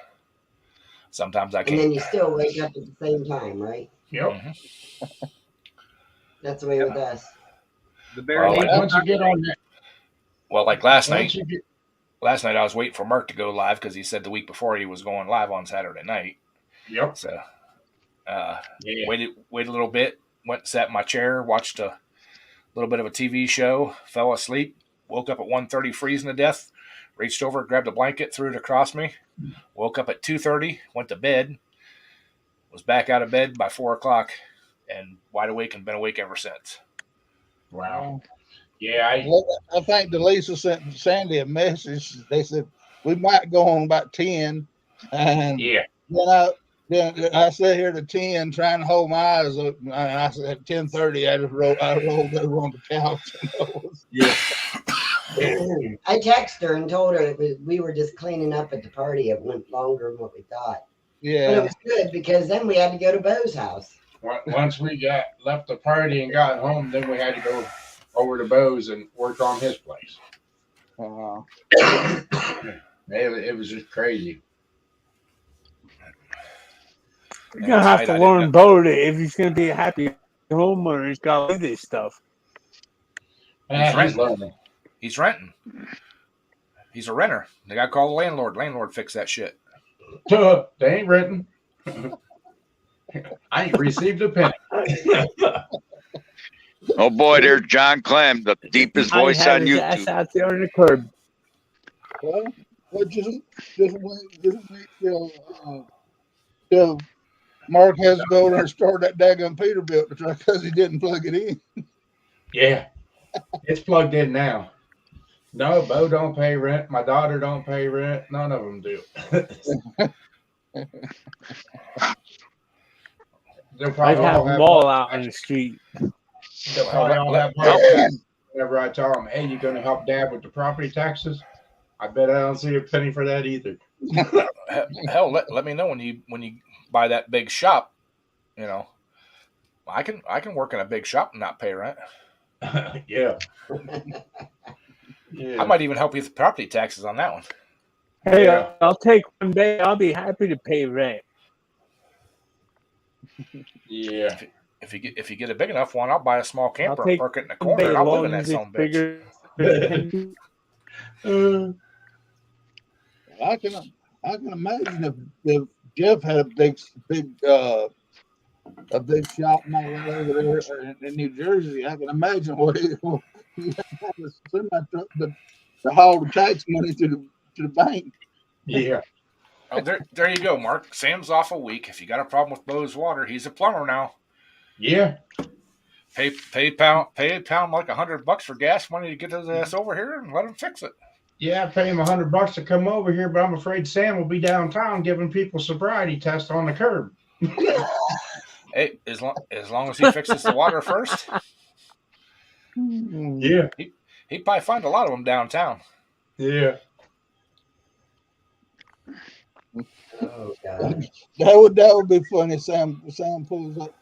[SPEAKER 9] Sometimes I can't.
[SPEAKER 2] And then you still wake up at the same time, right?
[SPEAKER 1] Yep.
[SPEAKER 9] Mm-hmm.
[SPEAKER 2] That's the way with us.
[SPEAKER 4] The very
[SPEAKER 1] Once you get on that.
[SPEAKER 9] Well, like last night I was waiting for Mark to go live because he said the week before he was going live on Saturday night.
[SPEAKER 1] Yep.
[SPEAKER 9] So waited a little bit, went and sat in my chair, watched a little bit of a TV show, fell asleep, woke up at 1:30 freezing to death, reached over, grabbed a blanket, threw it across me, woke up at 2:30, went to bed, was back out of bed by 4 o'clock, and wide awake and been awake ever since.
[SPEAKER 1] Wow. Yeah,
[SPEAKER 5] I think Delisa sent Sandy a message. They said we might go on about 10, and then I sat here to 10 trying to hold my eyes up. And I said at 10:30 I rolled over on the couch.
[SPEAKER 1] Yeah.
[SPEAKER 2] I texted her and told her we were just cleaning up at the party. It went longer than what we thought.
[SPEAKER 5] Yeah.
[SPEAKER 2] But it was good because then we had to go to Bo's house.
[SPEAKER 1] Once we left the party and got home, then we had to go over to Bo's and work on his place. It was just crazy.
[SPEAKER 6] You're gonna have to learn Bo if he's gonna be a happy homeowner. He's got to do this stuff.
[SPEAKER 9] He's renting. He's a renter. They got to call the landlord. Landlord fix that shit.
[SPEAKER 1] They ain't renting. I ain't received a penny.
[SPEAKER 8] Oh boy, there's John Clem, the deepest voice on YouTube.
[SPEAKER 6] Ass out there on the curb.
[SPEAKER 5] Well, just wait till Mark has to go over there and start that daggone Peterbilt truck because he didn't plug it in.
[SPEAKER 1] Yeah, it's plugged in now. No, Bo don't pay rent. My daughter don't pay rent. None of them do.
[SPEAKER 6] I have them all out on the street.
[SPEAKER 1] They'll probably all have taxes. Whenever I tell them, hey, you're going to help Dad with the property taxes? I bet I don't see a penny for that either.
[SPEAKER 9] Hell, let me know when you buy that big shop. You know, I can work in a big shop and not pay rent.
[SPEAKER 1] Yeah.
[SPEAKER 9] I might even help you with property taxes on that one.
[SPEAKER 6] Hey, yeah. I'll take one day. I'll be happy to pay rent.
[SPEAKER 1] Yeah.
[SPEAKER 9] If you get a big enough one, I'll buy a small camper and park it in the corner, and I'll live in that some bitch.
[SPEAKER 5] I can imagine if Jeff had a big a big shop mall right over there in New Jersey. I can imagine what it will. You have a semi truck to haul the tax money to the bank.
[SPEAKER 1] Yeah.
[SPEAKER 9] Oh, there you go, Mark. Sam's off a week. If you got a problem with Bo's water, he's a plumber now.
[SPEAKER 1] Yeah.
[SPEAKER 9] Pay a pound like $100 for gas money to get his ass over here and let him fix it.
[SPEAKER 1] Yeah, I pay him $100 to come over here, but I'm afraid Sam will be downtown giving people sobriety tests on the curb.
[SPEAKER 9] Hey, as long as he fixes the water first,
[SPEAKER 1] Yeah.
[SPEAKER 9] he'd probably find a lot of them downtown.
[SPEAKER 1] Yeah.
[SPEAKER 2] Oh God.
[SPEAKER 5] That would be funny. Sam pulls up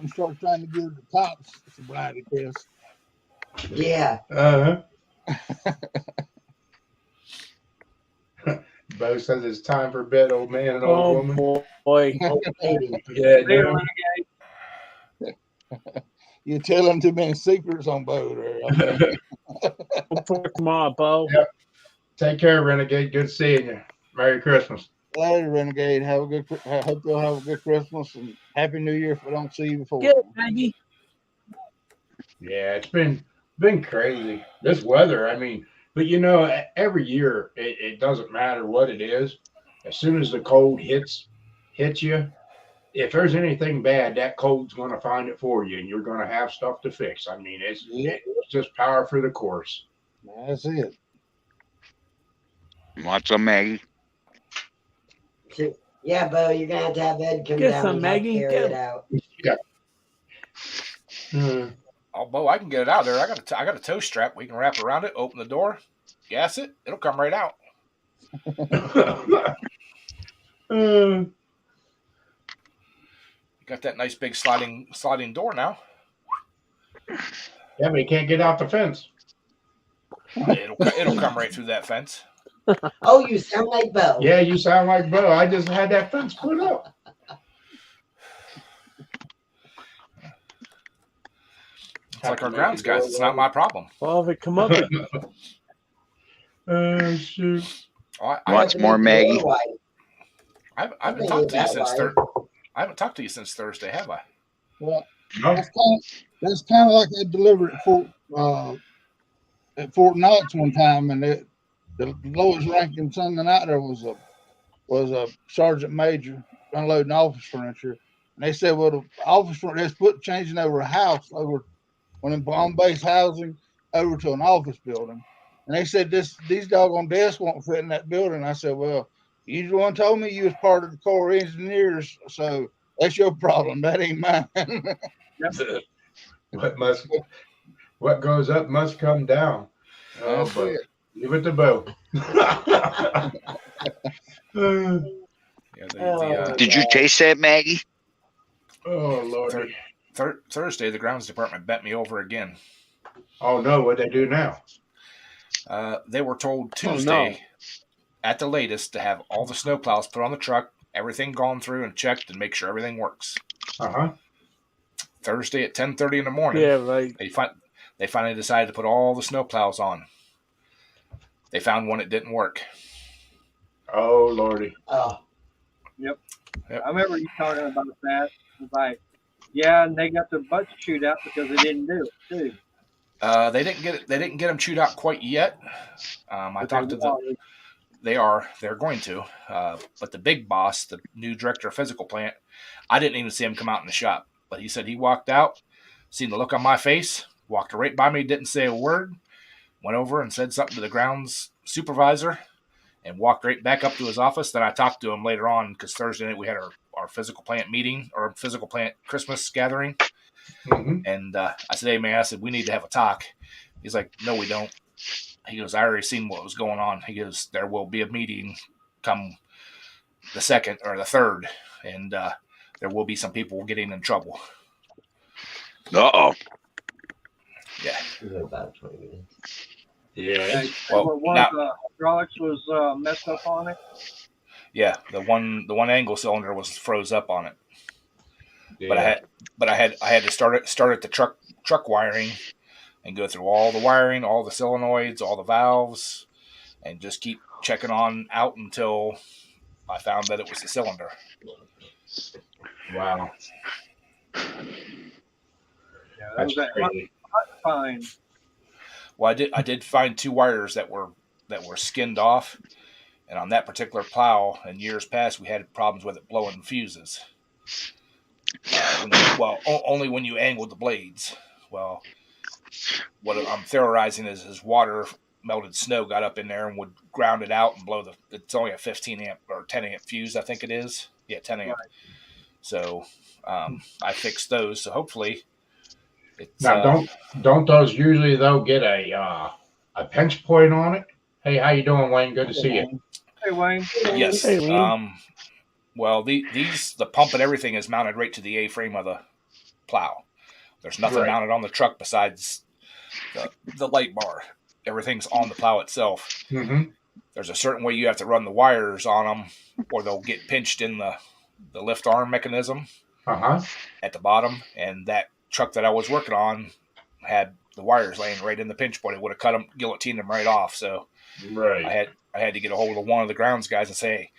[SPEAKER 5] and starts trying to give the cops sobriety test.
[SPEAKER 2] Yeah.
[SPEAKER 1] Bo says it's time for bed, old man and old woman.
[SPEAKER 6] Boy.
[SPEAKER 2] Old lady.
[SPEAKER 1] Yeah,
[SPEAKER 4] Hey,
[SPEAKER 1] no.
[SPEAKER 4] Renegade.
[SPEAKER 5] You're telling too many secrets on Bo there.
[SPEAKER 6] We'll talk tomorrow, Bo.
[SPEAKER 1] Yep. Take care, Renegade. Good seeing you. Merry Christmas.
[SPEAKER 5] Later, Renegade. I hope you'll have a good Christmas and Happy New Year if I don't see you before.
[SPEAKER 6] Get it, Maggie.
[SPEAKER 1] Yeah, it's been crazy. This weather, I mean, but every year it doesn't matter what it is. As soon as the cold hits you, if there's anything bad, that cold's going to find it for you, and you're going to have stuff to fix. I mean, it's just power for the course.
[SPEAKER 5] That's it.
[SPEAKER 8] Want some Maggie?
[SPEAKER 2] Yeah, Bo, you're gonna have Ed come
[SPEAKER 6] Get
[SPEAKER 2] down
[SPEAKER 6] some,
[SPEAKER 2] and help
[SPEAKER 6] Maggie.
[SPEAKER 2] carry
[SPEAKER 6] Get
[SPEAKER 2] it out.
[SPEAKER 9] Oh, Bo, I can get it out there. I got a tow strap. We can wrap around it, open the door, gas it. It'll come right out. Got that nice big sliding door now.
[SPEAKER 1] Yeah, but he can't get out the fence.
[SPEAKER 9] It'll come right through that fence.
[SPEAKER 2] Oh, you sound like Bo.
[SPEAKER 1] Yeah, you sound like Bo. I just had that fence put up.
[SPEAKER 9] It's like our grounds guys. It's not my problem.
[SPEAKER 6] Well, if it come up,
[SPEAKER 1] Oh, shoot.
[SPEAKER 9] I
[SPEAKER 8] Wants more Maggie?
[SPEAKER 9] I haven't talked to you since I haven't talked to you since Thursday, have I?
[SPEAKER 5] Well,
[SPEAKER 1] No.
[SPEAKER 5] that's kind of like I delivered at Fort Knox one time, and the lowest ranking son the night there was a sergeant major unloading office furniture, and they said, well, the office furniture changing over a house over on base housing over to an office building, and they said these doggone desks won't fit in that building. I said, well, you the one told me you was part of the Corps of Engineers, so that's your problem. That ain't mine.
[SPEAKER 1] What goes up must come down. Oh,
[SPEAKER 5] That's
[SPEAKER 1] Bo.
[SPEAKER 5] it.
[SPEAKER 1] Give it to Bo.
[SPEAKER 9] Yeah,
[SPEAKER 8] Did you taste that Maggie?
[SPEAKER 1] Oh, Lord.
[SPEAKER 9] Thursday, the grounds department bent me over again.
[SPEAKER 1] Oh, no. What they do now?
[SPEAKER 9] They were told Tuesday at the latest to have all the snowplows put on the truck, everything gone through and checked, and make sure everything works.
[SPEAKER 1] Uh-huh.
[SPEAKER 9] Thursday at 10:30 in the morning.
[SPEAKER 6] yeah, right.
[SPEAKER 9] They finally decided to put all the snowplows on. They found one that didn't work.
[SPEAKER 1] Oh, Lordy.
[SPEAKER 2] Oh,
[SPEAKER 4] Yep. I remember you talking about that. It's like, yeah, and they got their butts chewed out because they didn't do it too.
[SPEAKER 9] They didn't get them chewed out quite yet. I talked to them. They're going to. But the big boss, the new director of physical plant, I didn't even see him come out in the shop. But he said he walked out, seen the look on my face, walked right by me, didn't say a word, went over and said something to the grounds supervisor, and walked right back up to his office. Then I talked to him later on because Thursday night we had our physical plant meeting, or physical plant Christmas gathering.
[SPEAKER 1] Mm-hmm.
[SPEAKER 9] And I said, hey, man, we need to have a talk. He's like, no, we don't. He goes, I already seen what was going on. He goes, there will be a meeting come the 2nd or the 3rd, and there will be some people getting in trouble.
[SPEAKER 8] Uh-oh.
[SPEAKER 9] Yeah.
[SPEAKER 2] about 20 minutes.
[SPEAKER 1] Yeah.
[SPEAKER 9] Well,
[SPEAKER 4] One of the hydraulics was messed up on it.
[SPEAKER 9] Yeah, the one angle cylinder was froze up on it.
[SPEAKER 1] Yeah.
[SPEAKER 9] But I had to start at the truck wiring and go through all the wiring, all the solenoids, all the valves, and just keep checking on out until I found that it was the cylinder.
[SPEAKER 1] Wow.
[SPEAKER 4] Yeah, that
[SPEAKER 1] That's
[SPEAKER 4] was that
[SPEAKER 1] crazy.
[SPEAKER 4] fine.
[SPEAKER 9] Well, I did find 2 wires that were skinned off, and on that particular plow, in years past, we had problems with it blowing fuses. Only when you angled the blades. Well, what I'm theorizing is water, melted snow got up in there and would ground it out and blow it's only a 15 amp or 10 amp fuse, I think it is. Yeah, 10 amp.
[SPEAKER 4] Right.
[SPEAKER 9] So I fixed those. So hopefully it's
[SPEAKER 1] Now, don't those usually though get a pinch point on it? Hey, how you doing, Wayne? Good to see you.
[SPEAKER 4] Hey, Wayne.
[SPEAKER 9] yes.
[SPEAKER 6] Hey, Wayne.
[SPEAKER 9] Well, the pump and everything is mounted right to the A-frame of the plow. There's nothing
[SPEAKER 1] Right.
[SPEAKER 9] mounted on the truck besides the light bar. Everything's on the plow itself.
[SPEAKER 1] Mm-hmm.
[SPEAKER 9] There's a certain way you have to run the wires on them, or they'll get pinched in the lift arm mechanism
[SPEAKER 1] Uh-huh.
[SPEAKER 9] at the bottom. And that truck that I was working on had the wires laying right in the pinch point. It would have cut them, guillotined them right off. So
[SPEAKER 1] Right.
[SPEAKER 9] I had to get a hold of one of the grounds guys and say, hey,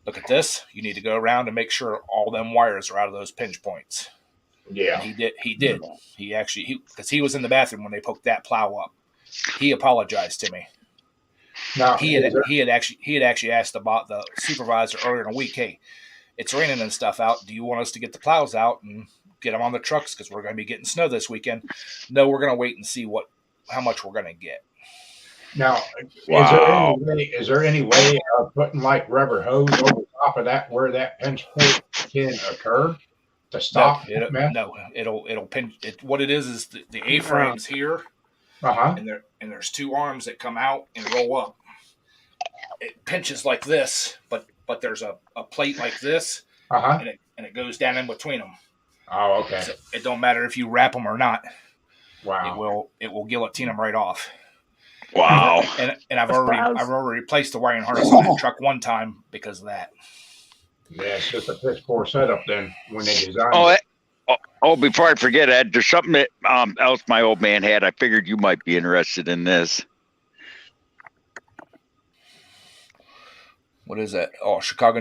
[SPEAKER 9] look at this. You need to go around and make sure all them wires are out of those pinch points.
[SPEAKER 1] Yeah.
[SPEAKER 9] And he did. He actually, because he was in the bathroom when they poked that plow up. He apologized to me.
[SPEAKER 1] Now,
[SPEAKER 9] He had actually asked the supervisor earlier in the week, hey, it's raining and stuff out. Do you want us to get the plows out and get them on the trucks because we're going to be getting snow this weekend? No, we're going to wait and see how much we're going to get.
[SPEAKER 1] now,
[SPEAKER 8] Wow.
[SPEAKER 1] is there any way of putting like rubber hose over top of that where that pinch point can occur to stop that mess?
[SPEAKER 9] It'll pinch it. What it is the A-frames here,
[SPEAKER 1] Uh-huh.
[SPEAKER 9] and there's 2 arms that come out and roll up. It pinches like this, but there's a plate like this,
[SPEAKER 1] Uh-huh.
[SPEAKER 9] and it goes down in between them.
[SPEAKER 1] Oh, okay.
[SPEAKER 9] So it don't matter if you wrap them or not.
[SPEAKER 1] Wow.
[SPEAKER 9] It will guillotine them right off.
[SPEAKER 8] Wow.
[SPEAKER 9] And I've already replaced the wiring harness on that truck one time because of that.
[SPEAKER 1] Yeah, it's just a piss poor setup then when they designed it.
[SPEAKER 8] Before I forget, Ed, there's something that else my old man had. I figured you might be interested in this.
[SPEAKER 9] What is that? Oh, Chicago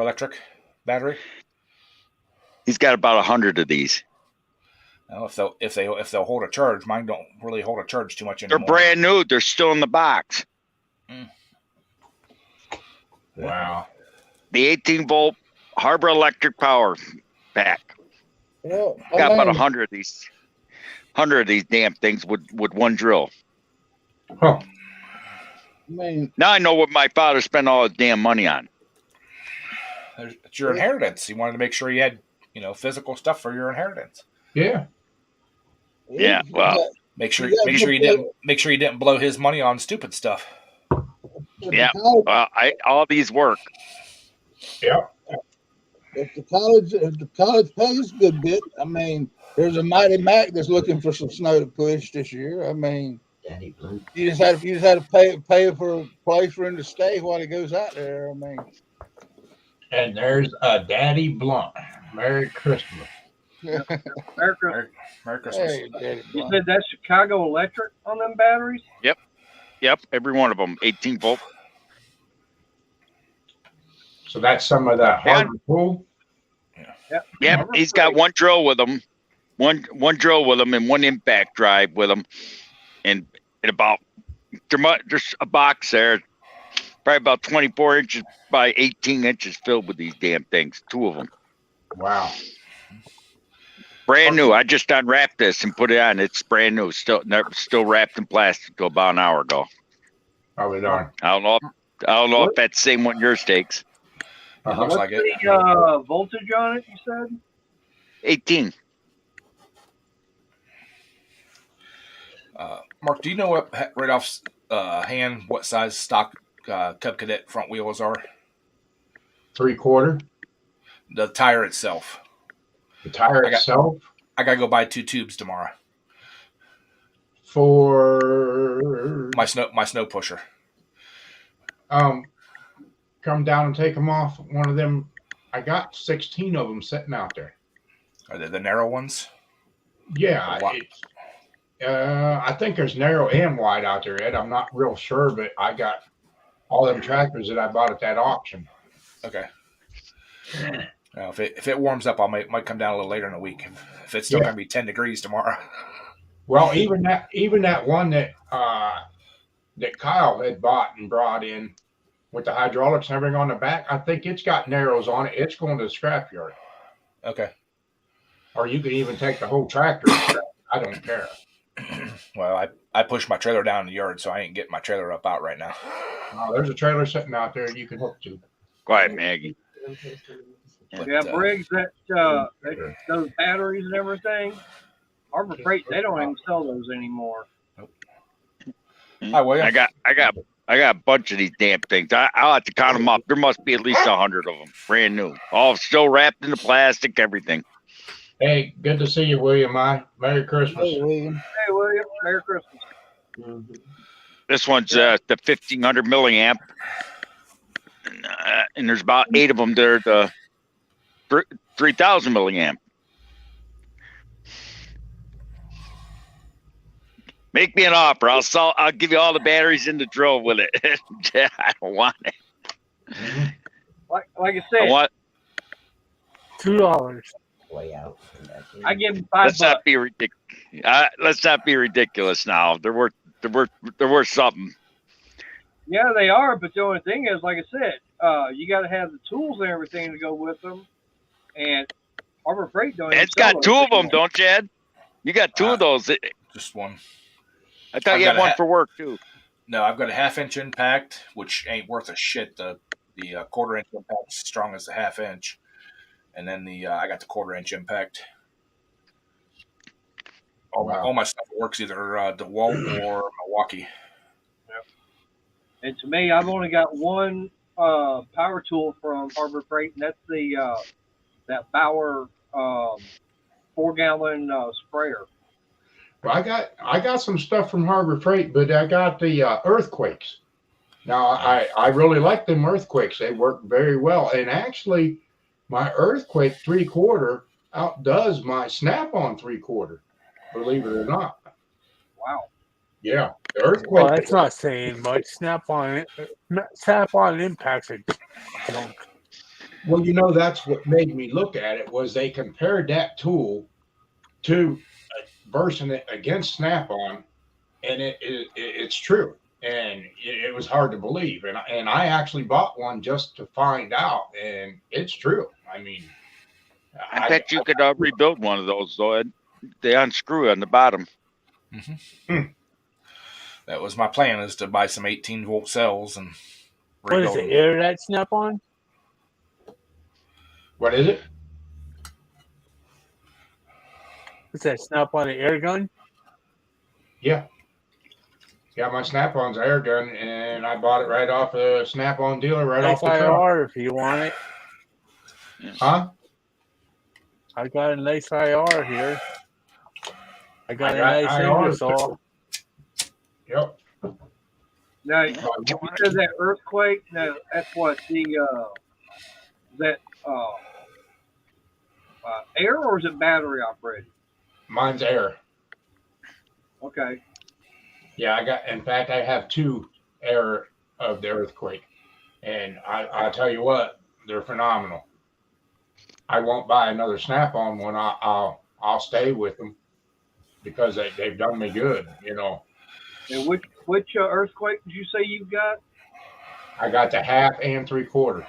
[SPEAKER 9] Electric battery.
[SPEAKER 8] He's got about 100 of these.
[SPEAKER 9] Well, if they'll hold a charge, mine don't really hold a charge too much anymore.
[SPEAKER 8] They're brand new. They're still in the box.
[SPEAKER 1] Wow.
[SPEAKER 8] The 18-volt Harbor Electric power pack.
[SPEAKER 5] Well,
[SPEAKER 8] Got about 100 of these. 100 of these damn things with one drill.
[SPEAKER 1] Huh.
[SPEAKER 5] I mean,
[SPEAKER 8] Now I know what my father spent all his damn money on.
[SPEAKER 9] It's your inheritance. He wanted to make sure you had physical stuff for your inheritance.
[SPEAKER 1] Yeah.
[SPEAKER 8] Yeah, well,
[SPEAKER 9] Make sure you didn't blow his money on stupid stuff.
[SPEAKER 8] Yeah. All these work.
[SPEAKER 1] Yeah.
[SPEAKER 5] If the college pays a good bit, I mean, there's a Mighty Mac that's looking for some snow to push this year. I mean,
[SPEAKER 2] Daddy Blue.
[SPEAKER 5] you just had to pay for a place for him to stay while he goes out there. I mean,
[SPEAKER 1] And there's a Daddy Blunt. Merry Christmas.
[SPEAKER 4] Merry Christmas.
[SPEAKER 9] Merry Christmas.
[SPEAKER 5] hey, Daddy
[SPEAKER 4] You
[SPEAKER 5] Blunt.
[SPEAKER 4] said that's Chicago Electric on them batteries?
[SPEAKER 8] Yep, every one of them, 18 volt.
[SPEAKER 1] So that's some of that
[SPEAKER 8] Yeah.
[SPEAKER 1] hard pull.
[SPEAKER 8] Yep, he's got one drill with him, one drill with him, and one impact drive with him, and there's a box there, probably about 24 inches by 18 inches filled with these damn things. 2 of them,
[SPEAKER 1] Wow.
[SPEAKER 8] brand new. I just unwrapped this and put it on. It's brand new, still wrapped in plastic till about an hour ago.
[SPEAKER 1] Probably darn.
[SPEAKER 8] I don't know if that's the same one yours takes.
[SPEAKER 9] It looks like it.
[SPEAKER 4] The voltage on it, you said?
[SPEAKER 8] 18.
[SPEAKER 9] Mark, do you know what right off hand what size stock Cub Cadet front wheels are?
[SPEAKER 1] 3/4.
[SPEAKER 9] The tire itself.
[SPEAKER 1] The tire itself
[SPEAKER 9] I gotta go buy 2 tubes tomorrow.
[SPEAKER 1] for
[SPEAKER 9] My snow pusher.
[SPEAKER 1] come down and take them off. One of them, I got 16 of them sitting out there.
[SPEAKER 9] Are they the narrow ones?
[SPEAKER 1] Yeah, I think there's narrow and wide out there, Ed. I'm not real sure, but I got all them tractors that I bought at that auction.
[SPEAKER 9] Okay. If it warms up, I might come down a little later in the week. If it's still
[SPEAKER 1] Yeah.
[SPEAKER 9] going to be 10 degrees tomorrow.
[SPEAKER 1] Well, even that one that Kyle had bought and brought in with the hydraulics and everything on the back, I think it's got narrows on it. It's going to the scrapyard.
[SPEAKER 9] Okay.
[SPEAKER 1] Or you could even take the whole tractor. I don't care.
[SPEAKER 9] Well, I pushed my trailer down in the yard, so I ain't getting my trailer up out right now.
[SPEAKER 1] There's a trailer sitting out there you can hook to.
[SPEAKER 8] Quiet, Maggie.
[SPEAKER 9] But,
[SPEAKER 4] Yeah, Briggs, those batteries and everything, Harbor Freight, they don't even sell those anymore.
[SPEAKER 9] Hi, William.
[SPEAKER 8] I got a bunch of these damn things. I'll have to count them up. There must be at least 100 of them, brand new, all still wrapped in the plastic, everything.
[SPEAKER 1] Hey, good to see you, William. Merry Christmas.
[SPEAKER 5] Hey, William.
[SPEAKER 4] Hey, William, Merry Christmas.
[SPEAKER 8] This one's the 1500 milliamp, and there's about 8 of them. They're the 3000 milliamp. Make me an offer. I'll give you all the batteries in the drill with it. I don't want it.
[SPEAKER 4] Like I said,
[SPEAKER 8] I want.
[SPEAKER 6] $2.
[SPEAKER 2] Way out.
[SPEAKER 4] I give them
[SPEAKER 8] Let's
[SPEAKER 4] $5.
[SPEAKER 8] not be ridiculous. Let's not be ridiculous now. They're worth something.
[SPEAKER 4] Yeah, they are, but the only thing is, like I said, you got to have the tools and everything to go with them. And Harbor Freight don't.
[SPEAKER 8] It's got 2 of them, don't you, Ed? You got 2 of those.
[SPEAKER 9] Just one.
[SPEAKER 8] I thought
[SPEAKER 9] I've
[SPEAKER 8] you had
[SPEAKER 9] got a
[SPEAKER 8] one for work too.
[SPEAKER 9] No, I've got a 1/2 inch impact, which ain't worth a shit. The 1/4 inch impact is as strong as the 1/2 inch, and then I got the 1/4 inch impact. All my stuff works either DeWalt or Milwaukee.
[SPEAKER 4] And to me, I've only got one power tool from Harbor Freight, and that's that Bauer 4-gallon sprayer.
[SPEAKER 1] Well, I got some stuff from Harbor Freight, but I got the earthquakes. Now I really like them earthquakes. They work very well, and actually, my earthquake 3/4 outdoes my Snap-on 3/4. Believe it or not.
[SPEAKER 4] Wow.
[SPEAKER 1] Yeah, the earthquake.
[SPEAKER 6] Well, that's not saying much. Snap-on impacts are junk.
[SPEAKER 1] Well, that's what made me look at it was they compared that tool to version it against Snap-on, and it's true, and it was hard to believe, and I actually bought one just to find out, and it's true. I mean,
[SPEAKER 8] I bet you could rebuild one of those though, Ed. They unscrew on the bottom.
[SPEAKER 9] Mm-hmm. That was my plan, is to buy some 18-volt cells and
[SPEAKER 6] What is
[SPEAKER 9] rebuild
[SPEAKER 6] it?
[SPEAKER 9] them.
[SPEAKER 6] Air that Snap-on?
[SPEAKER 1] What is it?
[SPEAKER 6] What's that Snap-on an air gun?
[SPEAKER 1] Yeah, my Snap-on's air gun, and I bought it right off a Snap-on dealer right off the truck.
[SPEAKER 6] IR if you want it.
[SPEAKER 1] Huh?
[SPEAKER 6] I got a nice IR here. I got
[SPEAKER 1] I
[SPEAKER 6] a
[SPEAKER 1] got
[SPEAKER 6] nice
[SPEAKER 1] IR
[SPEAKER 6] Ingersoll.
[SPEAKER 1] Yep.
[SPEAKER 4] Now, you said that earthquake. Now, that's what air, or is it battery operated?
[SPEAKER 1] Mine's air.
[SPEAKER 4] Okay.
[SPEAKER 1] Yeah, in fact, I have 2 air of the earthquake, and I'll tell you what, they're phenomenal. I won't buy another Snap-on one. I'll stay with them because they've done me good,
[SPEAKER 4] And which earthquake did you say you've got?
[SPEAKER 1] I got the 1/2 and 3/4.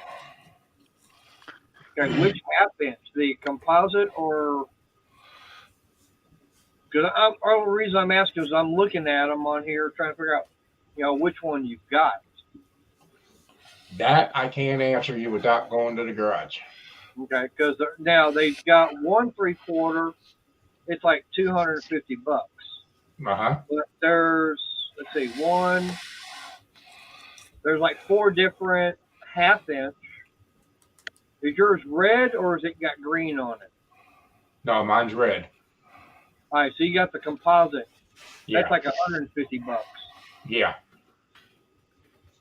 [SPEAKER 4] Okay, which 1/2 inch? The composite or? Because the reason I'm asking is I'm looking at them on here, trying to figure out, which one you've got.
[SPEAKER 1] That I can't answer you without going to the garage.
[SPEAKER 4] Okay, because now they've got 1 3/4. It's like $250.
[SPEAKER 1] Uh-huh.
[SPEAKER 4] But there's, let's see, there's like 4 different 1/2 inch. Is yours red or has it got green on it?
[SPEAKER 1] No, mine's red.
[SPEAKER 4] All right, so you got the composite.
[SPEAKER 1] Yeah.
[SPEAKER 4] That's like $150.
[SPEAKER 1] Yeah.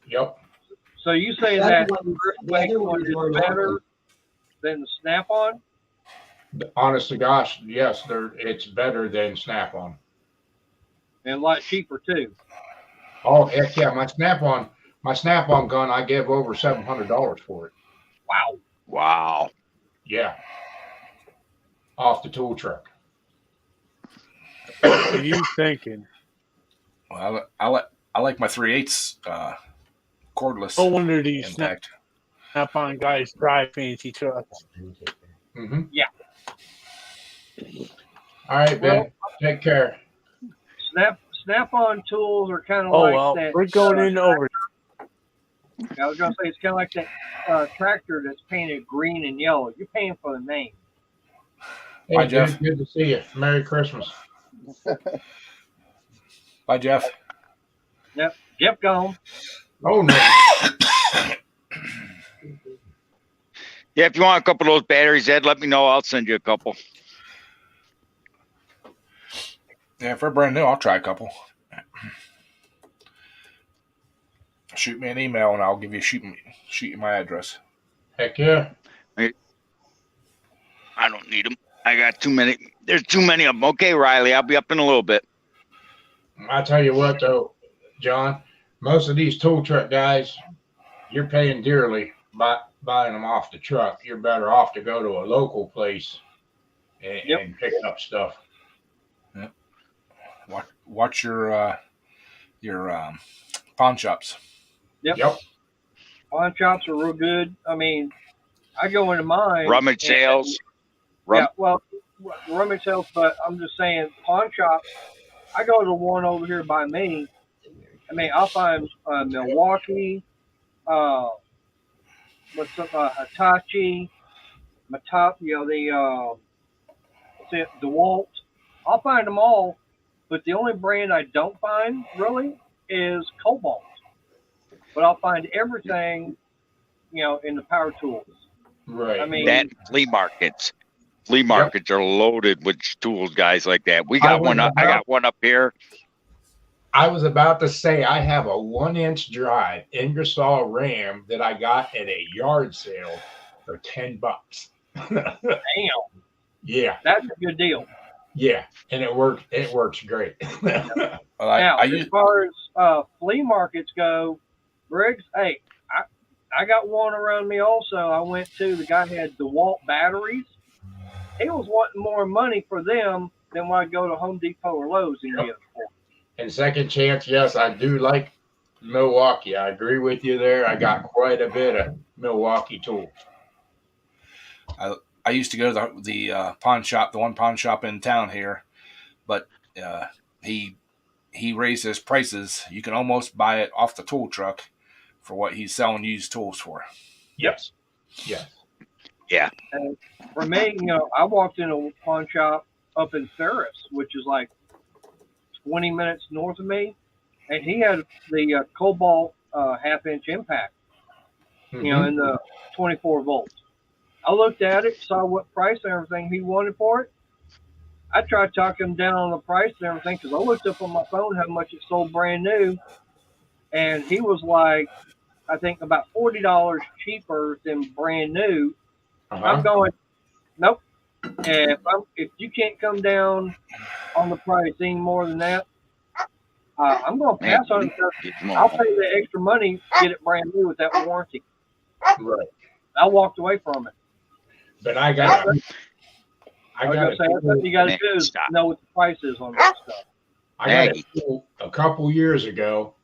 [SPEAKER 1] Yep.
[SPEAKER 4] So you say
[SPEAKER 2] The
[SPEAKER 4] that
[SPEAKER 2] other
[SPEAKER 4] earthquake one
[SPEAKER 2] one's more
[SPEAKER 4] is better than the Snap-on?
[SPEAKER 1] Honest to gosh, yes, it's better than Snap-on.
[SPEAKER 4] And a lot cheaper too.
[SPEAKER 1] Oh, heck yeah, my Snap-on gun, I gave over $700 for it.
[SPEAKER 4] Wow.
[SPEAKER 8] Wow.
[SPEAKER 1] Yeah. Off the tool truck.
[SPEAKER 6] What are you thinking?
[SPEAKER 9] Well, I like my 3/8 cordless
[SPEAKER 6] No wonder these
[SPEAKER 9] impact.
[SPEAKER 6] Snap-on guys drive fancy trucks.
[SPEAKER 1] Mm-hmm.
[SPEAKER 4] Yeah.
[SPEAKER 1] All right, Ben. Take care.
[SPEAKER 4] Snap-on tools are kind of
[SPEAKER 6] Oh
[SPEAKER 4] like
[SPEAKER 6] well,
[SPEAKER 4] that.
[SPEAKER 6] we're going in over.
[SPEAKER 4] I was gonna say it's kind of like that tractor that's painted green and yellow. You're paying for the name.
[SPEAKER 1] Hey,
[SPEAKER 9] Bye, Jeff.
[SPEAKER 1] Good to see you. Merry Christmas.
[SPEAKER 9] Bye, Jeff.
[SPEAKER 4] Jeff gone.
[SPEAKER 1] Oh no.
[SPEAKER 8] Yeah, if you want a couple of those batteries, Ed, let me know. I'll send you a couple.
[SPEAKER 9] Yeah, if they're brand new, I'll try a couple. Shoot me an email and I'll give you shoot you my address.
[SPEAKER 1] Heck yeah.
[SPEAKER 8] I don't need them. I got too many. There's too many of them. Okay, Riley, I'll be up in a little bit.
[SPEAKER 1] I tell you what, though, John, most of these tool truck guys, you're paying dearly by buying them off the truck. You're better off to go to a local place and pick up stuff.
[SPEAKER 9] Yep. Watch your pawn shops.
[SPEAKER 4] Yep.
[SPEAKER 1] Yep.
[SPEAKER 4] Pawn shops are real good. I mean, I go into mine.
[SPEAKER 8] Rummage sales.
[SPEAKER 4] Yeah, well, rummage sales, but I'm just saying, pawn shops. I go to the one over here by me. I mean, I'll find Milwaukee, Hitachi, Matop, the DeWalt. I'll find them all, but the only brand I don't find really is Cobalt. But I'll find everything, in the power tools.
[SPEAKER 1] Right.
[SPEAKER 4] I mean,
[SPEAKER 8] That flea markets. Flea markets are loaded with tools, guys like that. We got one. I got one up here.
[SPEAKER 1] I was about to say I have a 1-inch drive Ingersoll Ram that I got at a yard sale for $10.
[SPEAKER 4] damn,
[SPEAKER 1] Yeah.
[SPEAKER 4] that's a good deal.
[SPEAKER 1] Yeah. And it works. It works great.
[SPEAKER 9] Well,
[SPEAKER 4] Now, as far as flea markets go, Briggs, hey, I got one around me also. I went to, the guy had DeWalt batteries. He was wanting more money for them than when I go to Home Depot or Lowe's and get it for.
[SPEAKER 1] And second chance, yes, I do like Milwaukee. I agree with you there. I got quite a bit of Milwaukee tools.
[SPEAKER 9] I used to go to the pawn shop, the one pawn shop in town here, but he raised his prices. You can almost buy it off the tool truck for what he's selling used tools for.
[SPEAKER 1] Yes. Yes.
[SPEAKER 8] Yeah.
[SPEAKER 4] And for me, I walked in a pawn shop up in Ferris, which is like 20 minutes north of me, and he had the Cobalt half-inch impact, in the 24 volts. I looked at it, saw what price and everything he wanted for it. I tried to talk him down on the price and everything because I looked up on my phone how much it sold brand new, and he was like, I think about $40 cheaper than brand new. I'm going, nope. And if you can't come down on the price any more than that, I'm going to pass on it. I'll pay the extra money, get it brand new with that warranty.
[SPEAKER 1] Right.
[SPEAKER 4] I walked away from it.
[SPEAKER 1] But I got
[SPEAKER 4] that's what you got to do is know what the price is on that stuff.
[SPEAKER 1] I got a tool a couple years ago.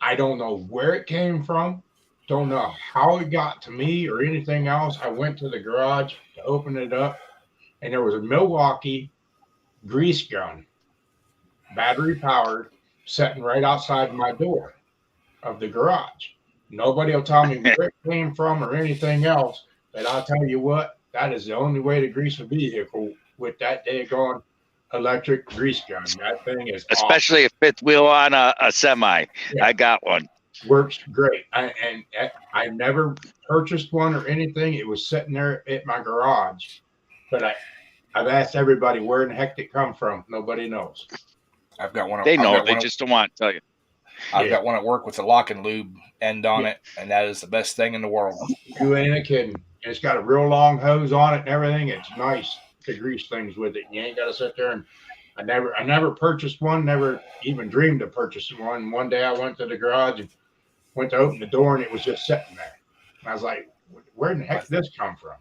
[SPEAKER 1] I don't know where it came from. Don't know how it got to me or anything else. I went to the garage to open it up, and there was a Milwaukee grease gun, battery powered, sitting right outside my door of the garage. Nobody will tell me where it came from or anything else, but I'll tell you what, that is the only way to grease a vehicle with that daggone electric grease gun. That thing is
[SPEAKER 8] especially a fifth wheel on a semi. Yeah. I got one.
[SPEAKER 1] Works great. I never purchased one or anything. It was sitting there at my garage, but I've asked everybody where in the heck it come from. Nobody knows.
[SPEAKER 9] I've got one.
[SPEAKER 8] They know. They just don't want to tell you.
[SPEAKER 9] I've got one at work with a lock and lube end on it, and that is the best thing in the world.
[SPEAKER 1] You ain't kidding. It's got a real long hose on it and everything. It's nice to grease things with it. You ain't got to sit there and I never purchased one, never even dreamed of purchasing one. One day I went to the garage and went to open the door and it was just sitting there. And I was like, where in the heck did this come from?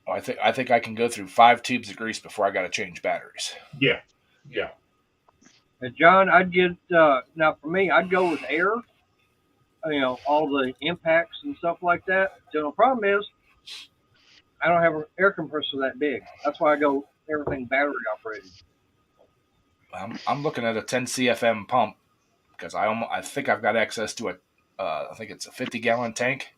[SPEAKER 9] I think I can go through 5 tubes of grease before I got to change batteries.
[SPEAKER 1] Yeah.
[SPEAKER 4] And John, I'd get now for me, I'd go with air. All the impacts and stuff like that. So the problem is, I don't have an air compressor that big. That's why I go everything battery operated.
[SPEAKER 9] I'm looking at a 10 CFM pump because I think I've got access to I think it's a 50-gallon tank.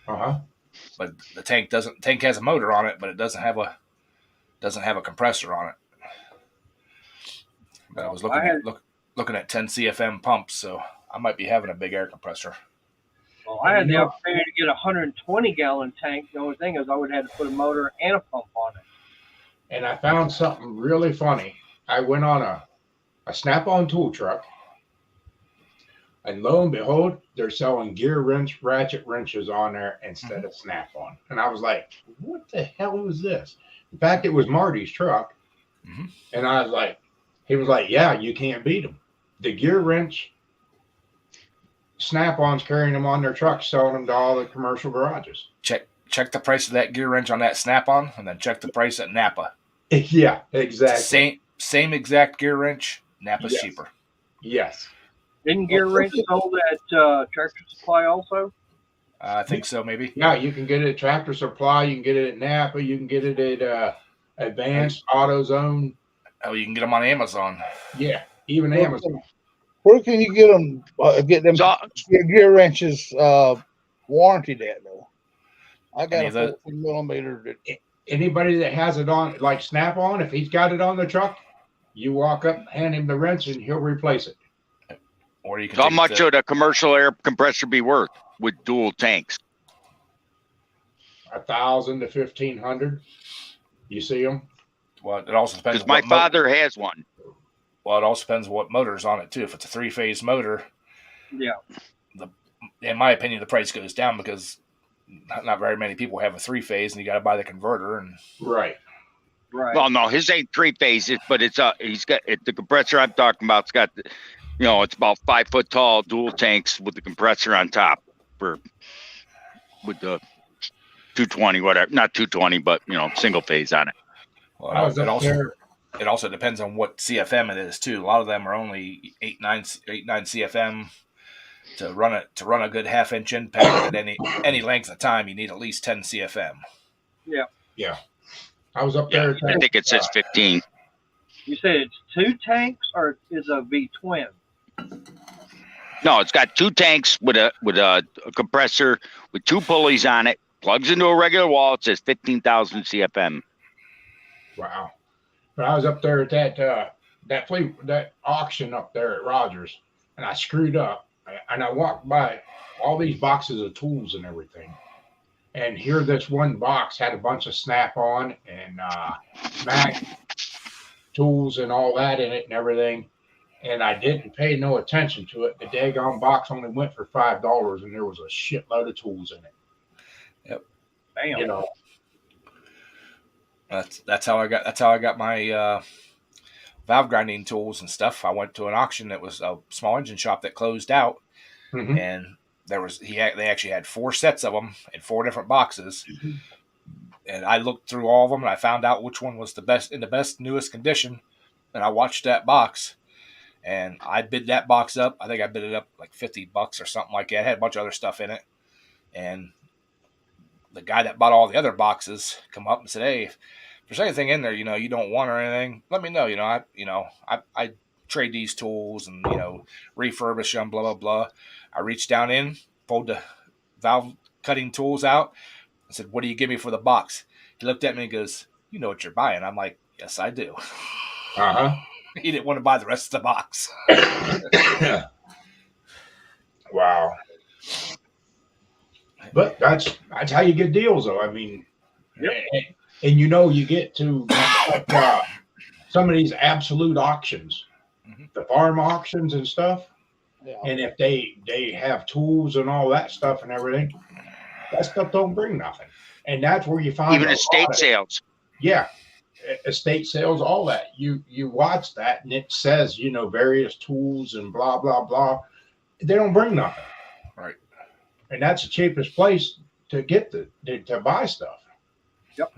[SPEAKER 9] But the tank has a motor on it, but it doesn't have a compressor on it. But I was looking at 10 CFM pumps, so I might be having a big air compressor.
[SPEAKER 4] Well, I had the opportunity to get a 120-gallon tank. The only thing is I would have to put a motor and a pump on it.
[SPEAKER 1] And I found something really funny. I went on a Snap-on tool truck, and lo and behold, they're selling gear wrench ratchet wrenches on there instead of Snap-on. And I was like, what the hell is this? In fact, it was Marty's truck. And I was like, he was like, yeah, you can't beat them. The gear wrench, Snap-on's carrying them on their trucks, selling them to all the commercial garages.
[SPEAKER 9] Check the price of that gear wrench on that Snap-on, and then check the price at Napa.
[SPEAKER 1] Yeah, exactly.
[SPEAKER 9] Same exact gear wrench. Napa's cheaper.
[SPEAKER 1] Yes.
[SPEAKER 4] Didn't gear wrench sold at Tractor Supply also?
[SPEAKER 9] I think so, maybe.
[SPEAKER 1] Yeah, you can get it at Tractor Supply. You can get it at Napa. You can get it at Advanced AutoZone.
[SPEAKER 9] Oh, you can get them on Amazon.
[SPEAKER 1] Yeah, even Amazon.
[SPEAKER 5] Where can you get them? Get them gear wrenches warranted at though? I got a 14 millimeter.
[SPEAKER 1] Anybody that has it on, like Snap-on, if he's got it on the truck, you walk up, hand him the wrench, and he'll replace it.
[SPEAKER 9] Or you can.
[SPEAKER 8] So how much would a commercial air compressor be worth with dual tanks?
[SPEAKER 1] 1,000 to 1,500. You see them?
[SPEAKER 9] Well, it also depends.
[SPEAKER 8] Because my father has one.
[SPEAKER 9] Well, it also depends what motor's on it too. If it's a 3-phase motor, in my opinion, the price goes down because not very many people have a 3-phase, and you got to buy the converter. And
[SPEAKER 1] right.
[SPEAKER 8] Well, no, his ain't 3-phase, but it's he's got the compressor I'm talking about. It's got, it's about 5 foot tall dual tanks with the compressor on top with the 220, whatever, not 220, but single phase on it.
[SPEAKER 9] Well, it also depends on what CFM it is too. A lot of them are only 8.9 CFM. To run a good half-inch impact at any length of time, you need at least 10 CFM.
[SPEAKER 1] Yeah. I was up there.
[SPEAKER 8] I think it says 15.
[SPEAKER 4] You said it's 2 tanks, or is a V-twin?
[SPEAKER 8] No, it's got 2 tanks with a compressor with 2 pulleys on it. Plugs into a regular wall. It says 15,000 CFM.
[SPEAKER 1] Wow. But I was up there at that auction up there at Rogers, and I screwed up. And I walked by all these boxes of tools and everything. And here this one box had a bunch of Snap-on and Mac tools and all that in it and everything. And I didn't pay no attention to it. The daggone box only went for $5, and there was a shitload of tools in it.
[SPEAKER 9] Yep.
[SPEAKER 4] Bam.
[SPEAKER 9] That's how I got my valve grinding tools and stuff. I went to an auction that was a small engine shop that closed out, and they actually had 4 sets of them in 4 different boxes. And I looked through all of them, and I found out which one was the best in the best newest condition. And I watched that box, and I bid that box up. I think I bid it up like $50 or something like that. It had a bunch of other stuff in it, and the guy that bought all the other boxes come up and said, "Hey, if there's anything in there, you don't want or anything, let me know. I trade these tools and, refurbish them, blah, blah, blah." I reached down in, pulled the valve cutting tools out. I said, "What do you give me for the box?" He looked at me and goes, "You know what you're buying." I'm like, "Yes, I do." He didn't want to buy the rest of the box.
[SPEAKER 1] Wow. But that's how you get deals, though. I mean, and you get to some of these absolute auctions, the farm auctions and stuff. Yeah. And if they have tools and all that stuff and everything, that stuff don't bring nothing. And that's where you find
[SPEAKER 8] even estate sales.
[SPEAKER 1] Yeah, estate sales, all that. You watch that, and it says various tools and blah blah blah. They don't bring nothing.
[SPEAKER 9] Right.
[SPEAKER 1] And that's the cheapest place to get to buy stuff.
[SPEAKER 4] Yep.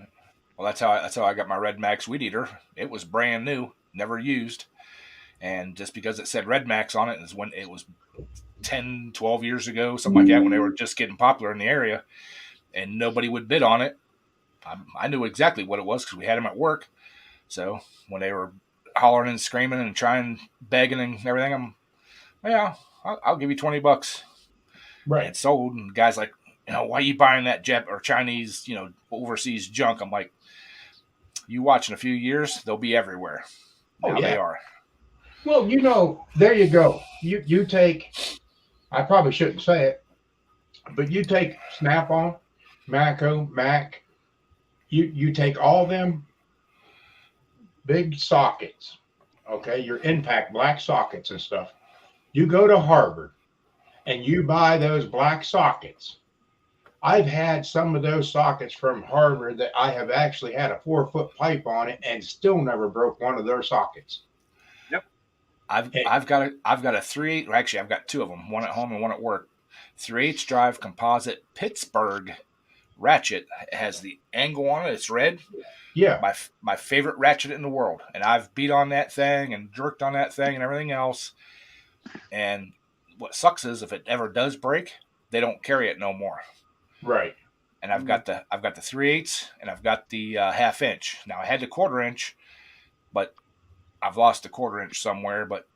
[SPEAKER 9] Well, that's how I got my Red Max weed eater. It was brand new, never used. And just because it said Red Max on it, is when it was 10, 12 years ago, something like that, when they were just getting popular in the area, and nobody would bid on it. I knew exactly what it was because we had them at work. So when they were hollering and screaming and trying, begging and everything, I'll give you $20.
[SPEAKER 1] Right.
[SPEAKER 9] And it sold, and guys like, why are you buying that Jap or Chinese, overseas junk? I'm like, you watch in a few years, they'll be everywhere. Now they are.
[SPEAKER 1] Well, there you go. You take, I probably shouldn't say it, but you take Snap-on, Mako, Mac, you take all them big sockets, okay, your impact black sockets and stuff. You go to Harvard and you buy those black sockets. I've had some of those sockets from Harvard that I have actually had a 4-foot pipe on it and still never broke one of their sockets.
[SPEAKER 9] I've got a 3/8. Actually, I've got two of them, one at home and one at work. 3/8 drive composite Pittsburgh ratchet. It has the angle on it. It's red.
[SPEAKER 1] Yeah.
[SPEAKER 9] My favorite ratchet in the world. And I've beat on that thing and jerked on that thing and everything else. And what sucks is if it ever does break, they don't carry it no more.
[SPEAKER 1] Right.
[SPEAKER 9] And I've got the 3/8 and I've got the 1/2 inch. Now I had the 1/4 inch, but I've lost a 1/4 inch somewhere. But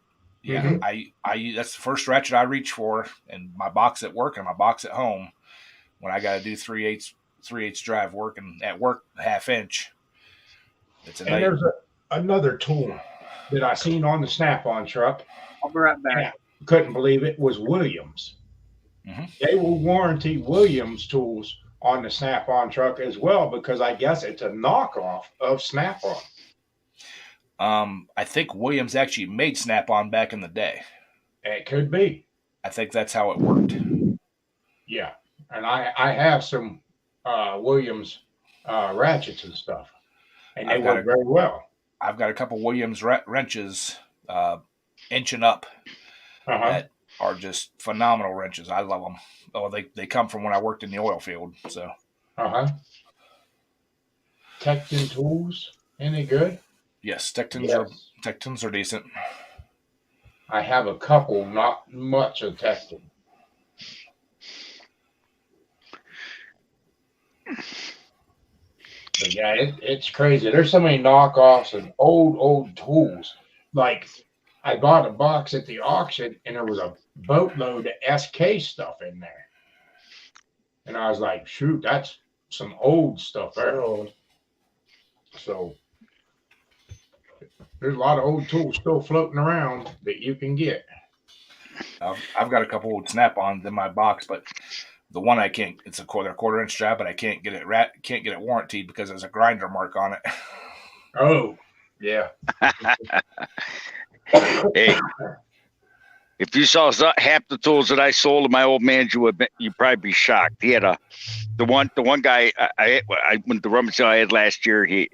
[SPEAKER 9] yeah, I that's the first ratchet I reach for in my box at work and my box at home when I got to do 3/8 drive work, and at work 1/2 inch.
[SPEAKER 1] There's another tool that I seen on the Snap-on truck.
[SPEAKER 4] I'll be right back.
[SPEAKER 1] Couldn't believe it was Williams. They will warranty Williams tools on the Snap-on truck as well, because I guess it's a knockoff of Snap-on.
[SPEAKER 9] I think Williams actually made Snap-on back in the day.
[SPEAKER 1] It could be.
[SPEAKER 9] I think that's how it worked.
[SPEAKER 1] Yeah, and I have some Williams ratchets and stuff, and they work very well.
[SPEAKER 9] I've got a couple Williams wrenches, inch and up, that are just phenomenal wrenches. I love them. Oh, they come from when I worked in the oil field. So.
[SPEAKER 1] Tecton tools, any good?
[SPEAKER 9] Yes, Tectons are decent.
[SPEAKER 1] I have a couple, not much of Tecton. But yeah, it's crazy. There's so many knockoffs and old tools. Like, I bought a box at the auction and there was a boatload of SK stuff in there. And I was like, shoot, that's some old stuff there. So there's a lot of old tools still floating around that you can get.
[SPEAKER 9] I've got a couple old Snap-ons in my box, but the one I can't. It's a 1/4 inch drive, but I can't get it warranted because there's a grinder mark on it.
[SPEAKER 1] Oh, yeah.
[SPEAKER 8] Hey, if you saw half the tools that I sold to my old man, you'd probably be shocked. He had the one guy I went to rummage sale I had last year.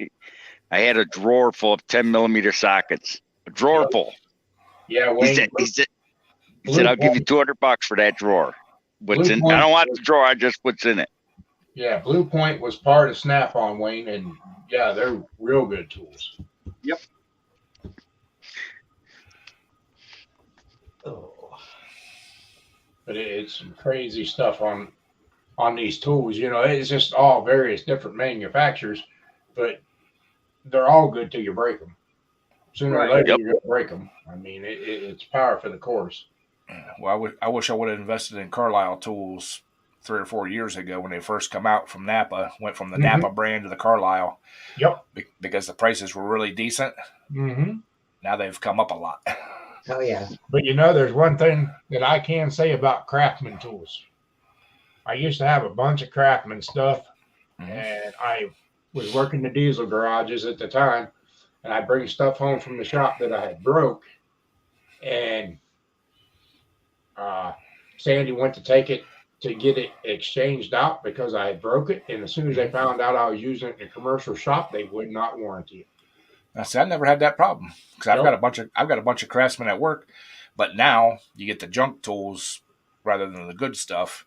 [SPEAKER 8] I had a drawer full of 10mm sockets. A drawer full.
[SPEAKER 1] Yeah, Wayne,
[SPEAKER 8] he said, I'll give you $200 for that drawer. I don't want the drawer. I just what's in it.
[SPEAKER 1] Yeah, Blue Point was part of Snap-on, Wayne, and yeah, they're real good tools.
[SPEAKER 4] Yep.
[SPEAKER 1] But it's some crazy stuff on these tools. It's just all various different manufacturers, but they're all good till you break them. Sooner or later, you're going to break them. I mean, it's par for the course.
[SPEAKER 9] Well, I wish I would have invested in Carlisle tools 3 or 4 years ago when they first come out from Napa. Went from the Napa brand to the Carlisle.
[SPEAKER 1] Yep.
[SPEAKER 9] Because the prices were really decent. Now they've come up a lot.
[SPEAKER 2] Oh, yeah.
[SPEAKER 1] But there's one thing that I can say about Craftsman tools. I used to have a bunch of Craftsman stuff, and I was working the diesel garages at the time, and I bring stuff home from the shop that I had broke, and Sandy went to take it to get it exchanged out because I had broke it, and as soon as they found out I was using it in a commercial shop, they would not warranty it.
[SPEAKER 9] I never had that problem because I've got a bunch of Craftsman at work, but now you get the junk tools rather than the good stuff.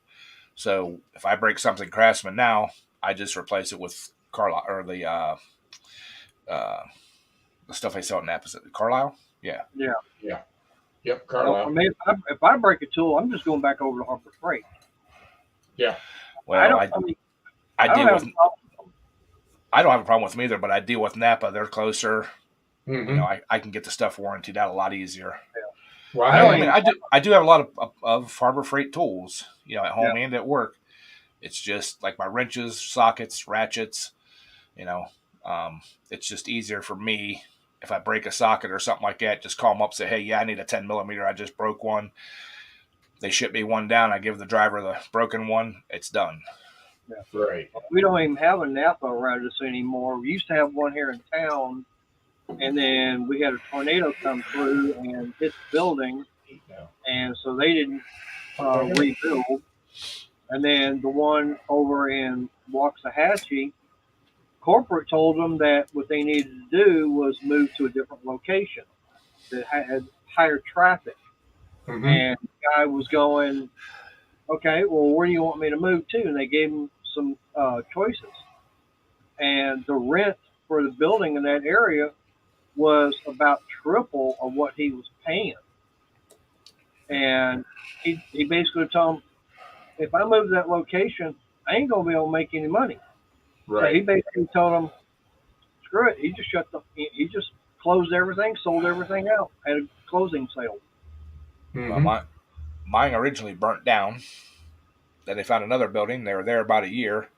[SPEAKER 9] So if I break something Craftsman now, I just replace it with Carlisle or the stuff they sell at Napa. Is it Carlisle? Yeah.
[SPEAKER 1] Yep,
[SPEAKER 4] I
[SPEAKER 1] Carlisle.
[SPEAKER 4] mean, if I break a tool, I'm just going back over to Harbor Freight.
[SPEAKER 9] Well,
[SPEAKER 4] I
[SPEAKER 9] I
[SPEAKER 4] don't have
[SPEAKER 9] deal
[SPEAKER 4] a
[SPEAKER 9] with.
[SPEAKER 4] problem.
[SPEAKER 9] I don't have a problem with them either, but I deal with Napa. They're closer.
[SPEAKER 1] Mhm.
[SPEAKER 9] You know, I can get the stuff warranted out a lot easier.
[SPEAKER 1] Well,
[SPEAKER 9] I
[SPEAKER 1] hey,
[SPEAKER 9] mean, I do have a lot of Harbor Freight tools, you know, at home and at work. It's just like my wrenches, sockets, ratchets, you know, it's just easier for me if I break a socket or something like that, just call them up, say, hey, yeah, I need a 10 millimeter. I just broke one. They ship me one down. I give the driver the broken one. It's done.
[SPEAKER 1] right.
[SPEAKER 4] We don't even have a Napa around us anymore. We used to have one here in town, and then we had a tornado come through and hit the building, and so they didn't rebuild. And then the one over in Waxahachie, corporate told them that what they needed to do was move to a different location that had higher traffic.
[SPEAKER 1] Mhm.
[SPEAKER 4] And the guy was going, okay, well, where do you want me to move to? And they gave him some choices. And the rent for the building in that area was about triple of what he was paying. And he basically told him, if I move to that location, I ain't going to be able to make any money. So he
[SPEAKER 1] Right.
[SPEAKER 4] basically told him, screw it. He just he just closed everything, sold everything out, had a closing sale.
[SPEAKER 9] Well,
[SPEAKER 1] Mhm.
[SPEAKER 9] mine originally burnt down. Then they found another building. They were there about a year.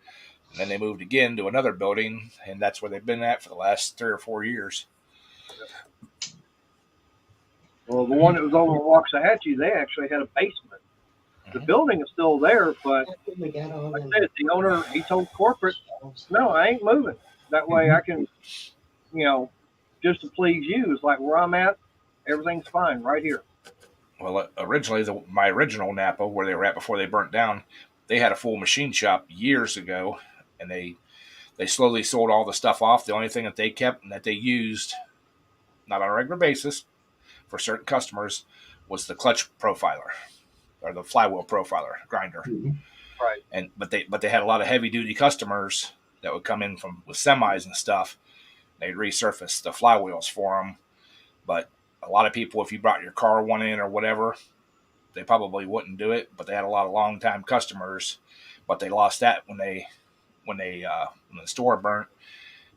[SPEAKER 9] And then they moved again to another building, and that's where they've been at for the last 3 or 4 years.
[SPEAKER 4] Well, the one that was over in Waxahachie, they actually had a basement. The building is still there, but
[SPEAKER 2] We got all
[SPEAKER 4] like
[SPEAKER 2] them.
[SPEAKER 4] I said, the owner, he told corporate, no, I ain't moving. That way I can, you know, just to please you. It's like where I'm at, everything's fine right here.
[SPEAKER 9] Well, originally, my original Napa, where they were at before they burnt down, they had a full machine shop years ago, and they slowly sold all the stuff off. The only thing that they kept and that they used, not on a regular basis, for certain customers, was the clutch profiler or the flywheel profiler grinder.
[SPEAKER 1] Mhm.
[SPEAKER 4] Right.
[SPEAKER 9] But they had a lot of heavy duty customers that would come in from with semis and stuff. They'd resurface the flywheels for them, but a lot of people, if you brought your car one in or whatever, they probably wouldn't do it. But they had a lot of long time customers, but they lost that when the store burnt,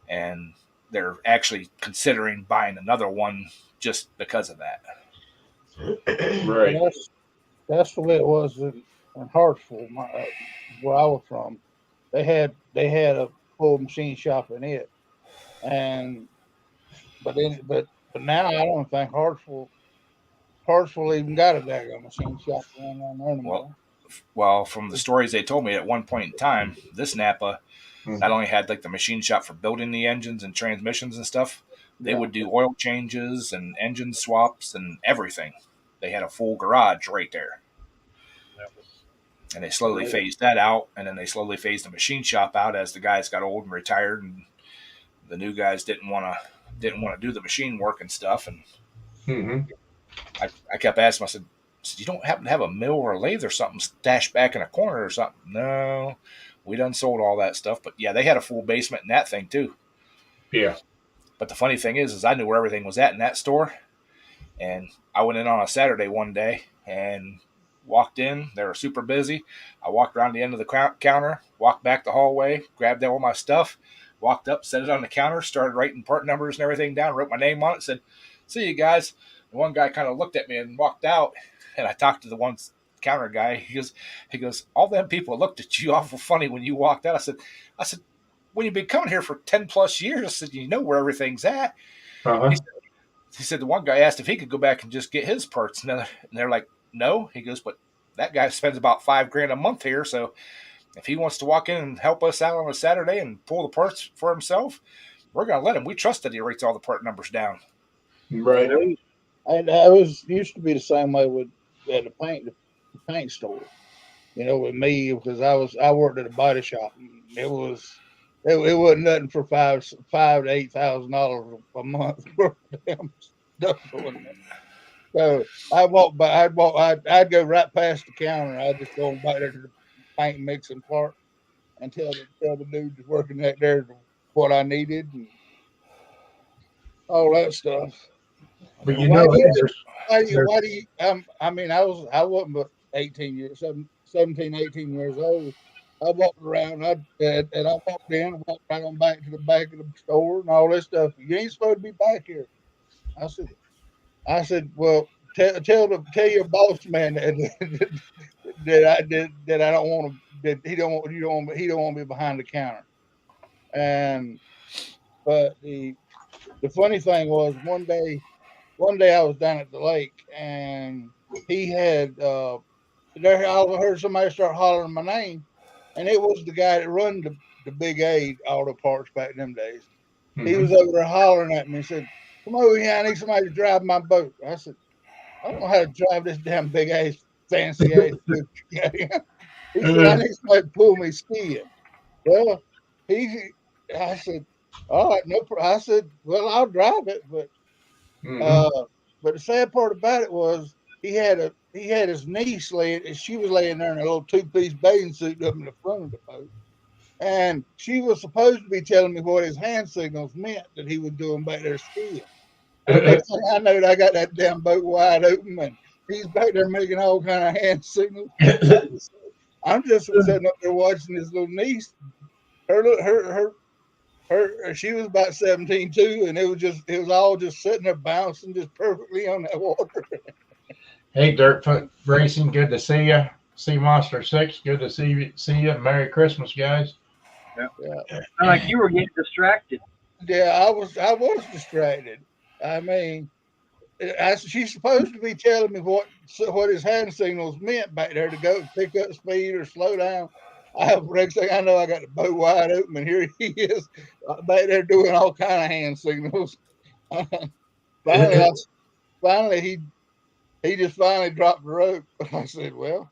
[SPEAKER 9] and they're actually considering buying another one just because of that.
[SPEAKER 1] Right.
[SPEAKER 5] And that's the way it was in Hartsville, where I was from. They had a full machine shop in it, and but now I don't think Hartsville even got a daggone machine shop around there anymore.
[SPEAKER 9] Well, from the stories they told me, at one point in time, this Napa not only had like the machine shop for building the engines and transmissions and stuff, they would do oil changes and engine swaps and everything. They had a full garage right there. And they slowly phased that out, and then they slowly phased the machine shop out as the guys got old and retired, and the new guys didn't want to do the machine work and stuff. And
[SPEAKER 1] Mhm.
[SPEAKER 9] I kept asking, I said, you don't happen to have a mill or a lathe or something stashed back in a corner or something? No, we done sold all that stuff. But yeah, they had a full basement in that thing too.
[SPEAKER 1] Yeah.
[SPEAKER 9] But the funny thing is I knew where everything was at in that store. And I went in on a Saturday one day and walked in. They were super busy. I walked around the end of the counter, walked back the hallway, grabbed all my stuff, walked up, set it on the counter, started writing part numbers and everything down, wrote my name on it, said, see you guys. The one guy kind of looked at me and walked out. And I talked to the one counter guy. He goes, all them people looked at you awful funny when you walked out. I said, when you've been coming here for 10 plus years, I said, you know where everything's at.
[SPEAKER 1] Uh-huh.
[SPEAKER 9] He said the one guy asked if he could go back and just get his parts. And they're like, no. He goes, but that guy spends about $5,000 a month here. So if he wants to walk in and help us out on a Saturday and pull the parts for himself, we're going to let him. We trust that he writes all the part numbers down.
[SPEAKER 1] Right.
[SPEAKER 5] And I used to be the same way at the paint store, with me, because I worked at a body shop. It wasn't nothing for $5,000 to $8,000 a month for damn stuff going there. So I'd go right past the counter. I'd just go back there to the paint mixing part and tell the dude that's working right there to what I needed and all that stuff.
[SPEAKER 1] But you
[SPEAKER 5] Why
[SPEAKER 1] know,
[SPEAKER 5] do you-
[SPEAKER 1] there's,
[SPEAKER 5] Why do you, I mean, I wasn't but 18 years, 17, 18 years old. I walked around, and I walked in, and walked right on back to the back of the store and all this stuff. You ain't supposed to be back here. I said, well, tell your boss man that I don't want to, that he don't want to be behind the counter. And but the funny thing was one day I was down at the lake and he had there I heard somebody start hollering my name, and it was the guy that run the Big A auto parts back in them days. He was over there hollering at me and said, "Come over here, I need somebody to drive my boat." I said, "I don't know how to drive this damn big ass fancy ass boat." He said, "I need somebody to pull me skiing." Well, I said, "All right, no problem." I said, "Well, I'll drive it, but the sad part about it was he had his niece laying. She was laying there in a little 2-piece bathing suit up in the front of the boat, and she was supposed to be telling me what his hand signals meant that he was doing back there skiing. The next thing I know, I got that damn boat wide open, and he's back there making all kind of hand signals. I'm just sitting up there watching his little niece. She was about 17 too, and it was all just sitting there bouncing just perfectly on that water.
[SPEAKER 1] Hey, Dirtfoot Racing, good to see you. See Monster 6, good to see you. Merry Christmas, guys.
[SPEAKER 4] Yeah. Like you were getting distracted.
[SPEAKER 5] Yeah, I was distracted. I mean, she's supposed to be telling me what his hand signals meant back there to go pick up speed or slow down. Next thing I know, I got the boat wide open, and here he is back there doing all kind of hand signals. Finally, he just dropped the rope. I said, "Well,"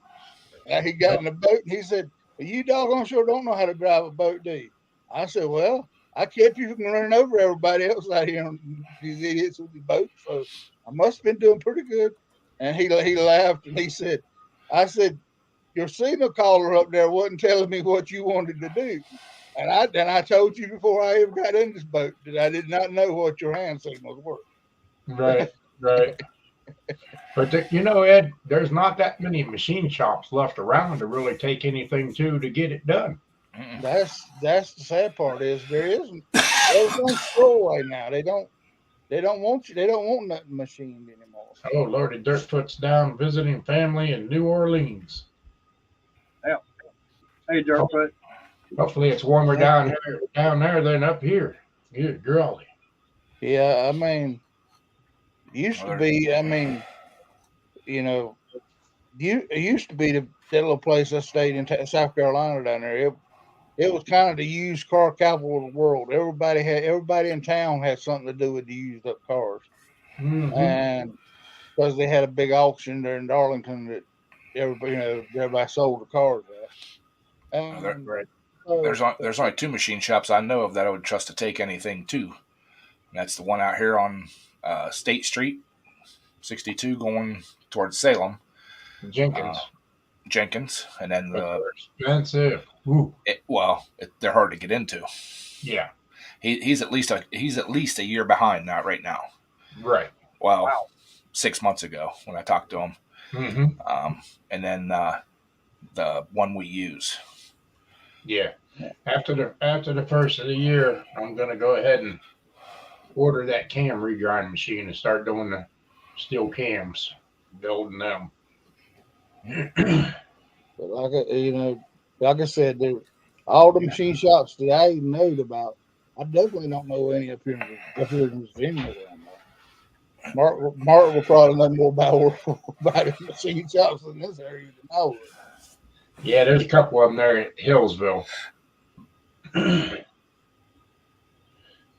[SPEAKER 5] he got in the boat, and he said, "You doggone sure don't know how to drive a boat, do you?" I said, "Well, I kept you from running over everybody else out here on these idiots with the boat, so I must have been doing pretty good." And he laughed, and he said, "I said, your signal caller up there wasn't telling me what you wanted to do. And I told you before I ever got in this boat that I did not know what your hand signals were."
[SPEAKER 1] Right. But Ed, there's not that many machine shops left around to really take anything to get it done.
[SPEAKER 5] That's the sad part is there isn't. Everything's throwaway now. They don't want you. They don't want nothing machined anymore.
[SPEAKER 1] Oh Lordy, Dirtfoot's down visiting family in New Orleans.
[SPEAKER 4] Yeah. Hey, Dirtfoot.
[SPEAKER 1] Hopefully it's warmer down there than up here. Good golly.
[SPEAKER 5] Yeah, I mean, used to be. I mean, it used to be that little place I stayed in South Carolina down there. It was kind of the used car capital of the world. Everybody in town had something to do with the used up cars, and because they had a big auction there in Darlington that everybody sold the cars at.
[SPEAKER 9] There's only 2 machine shops I know of that I would trust to take anything to. And that's the one out here on State Street, 62, going towards Salem. Jenkins, and then
[SPEAKER 1] expensive.
[SPEAKER 9] They're hard to get into.
[SPEAKER 1] Yeah,
[SPEAKER 9] he's at least a year behind that right now.
[SPEAKER 1] Right.
[SPEAKER 9] Well, wow. 6 months ago when I talked to him. And then the one we use.
[SPEAKER 1] Yeah. After the first of the year, I'm gonna go ahead and order that cam regrind machine and start doing the steel cams, building them.
[SPEAKER 5] But like I said, all the machine shops that I even know about, I definitely don't know any up here in Virginia. Mark will probably know more about the machine shops in this area than I would.
[SPEAKER 1] Yeah, there's a couple of them there at Hillsville.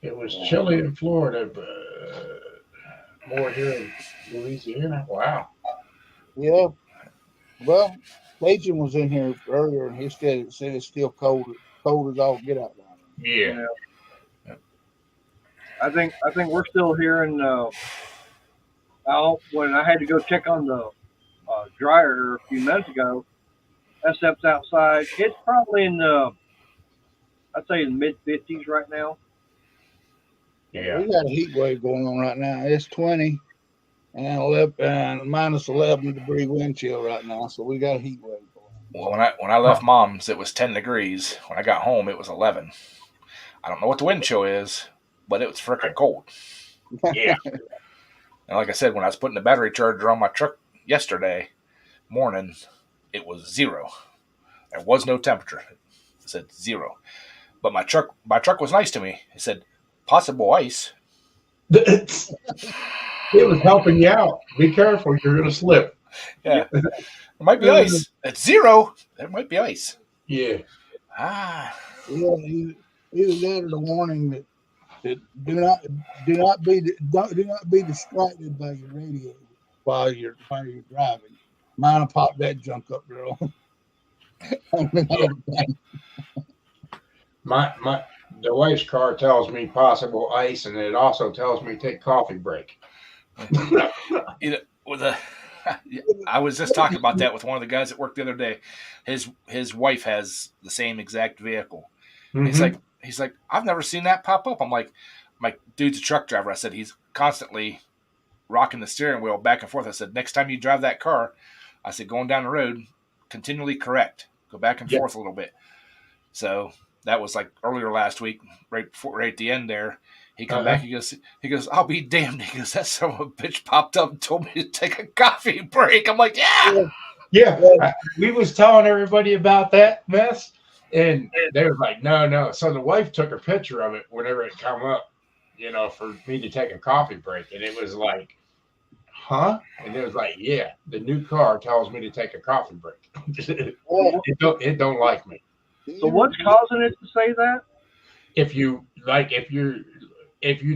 [SPEAKER 1] It was chilly in Florida, but more here in Louisiana. Wow.
[SPEAKER 5] Yeah. Well, Cajun was in here earlier, and he said it's still cold as all get out down there.
[SPEAKER 1] Yeah.
[SPEAKER 4] I think we're still here in. When I had to go check on the dryer a few minutes ago, I stepped outside. It's probably in the I'd say in mid 50s right now.
[SPEAKER 1] Yeah.
[SPEAKER 5] We got a heat wave going on right now. It's 20 and 11 and minus 11-degree wind chill right now. So we got a heat wave going on.
[SPEAKER 9] Well, when I left Mom's, it was 10 degrees. When I got home, it was 11. I don't know what the wind chill is, but it was freaking cold.
[SPEAKER 1] Yeah.
[SPEAKER 9] And like I said, when I was putting the battery charger on my truck yesterday morning, it was 0. There was no temperature. It said 0. But my truck was nice to me. It said possible ice.
[SPEAKER 1] It was helping you out. Be careful, you're gonna slip.
[SPEAKER 9] Yeah, there might be ice. At 0, there might be ice.
[SPEAKER 1] Yeah.
[SPEAKER 5] Yeah, either that or the warning that do not be distracted by your radio while you're driving. Mine will pop that junk up, girl.
[SPEAKER 1] The wife's car tells me possible ice, and it also tells me take coffee break.
[SPEAKER 9] I was just talking about that with one of the guys at work the other day. His wife has the same exact vehicle.
[SPEAKER 1] Mm-hmm.
[SPEAKER 9] He's like, I've never seen that pop up. I'm like, my dude's a truck driver. I said, he's constantly rocking the steering wheel back and forth. I said, next time you drive that car, I said, going down the road, continually correct. Go back and forth a little bit. So that was like earlier last week, right at the end there. He come back, he goes, I'll be damned. He goes, that son of a bitch popped up and told me to take a coffee break. I'm like, yeah.
[SPEAKER 1] We was telling everybody about that mess, and they were like, no. So the wife took a picture of it whenever it come up, for me to take a coffee break, and it was like, huh? And it was like, yeah, the new car tells me to take a coffee break. It don't like me.
[SPEAKER 4] So what's causing it to say that?
[SPEAKER 1] If you're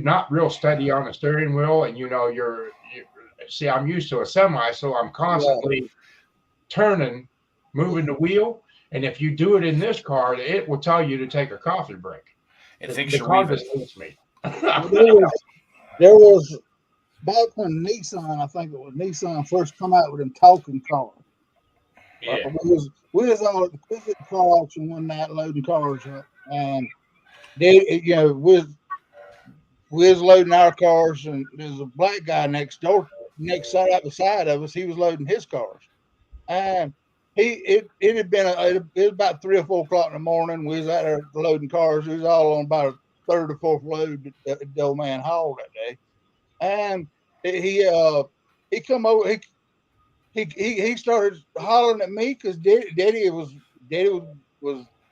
[SPEAKER 1] not real steady on the steering wheel, and see, I'm used to a semi, so I'm constantly turning, moving the wheel. And if you do it in this car, it will tell you to take a coffee break.
[SPEAKER 9] The
[SPEAKER 1] car just hates me.
[SPEAKER 5] There was back when Nissan, I think it was Nissan, first come out with them talking cars.
[SPEAKER 1] Yeah.
[SPEAKER 5] We was on the Quick car auction one night loading cars up, and we was loading our cars, and there's a black guy next side out the side of us. He was loading his cars, and it was about 3 or 4 o'clock in the morning. We was out there loading cars. We was all on about a third or fourth load that the old man hauled that day, and he come over. He started hollering at me because Daddy was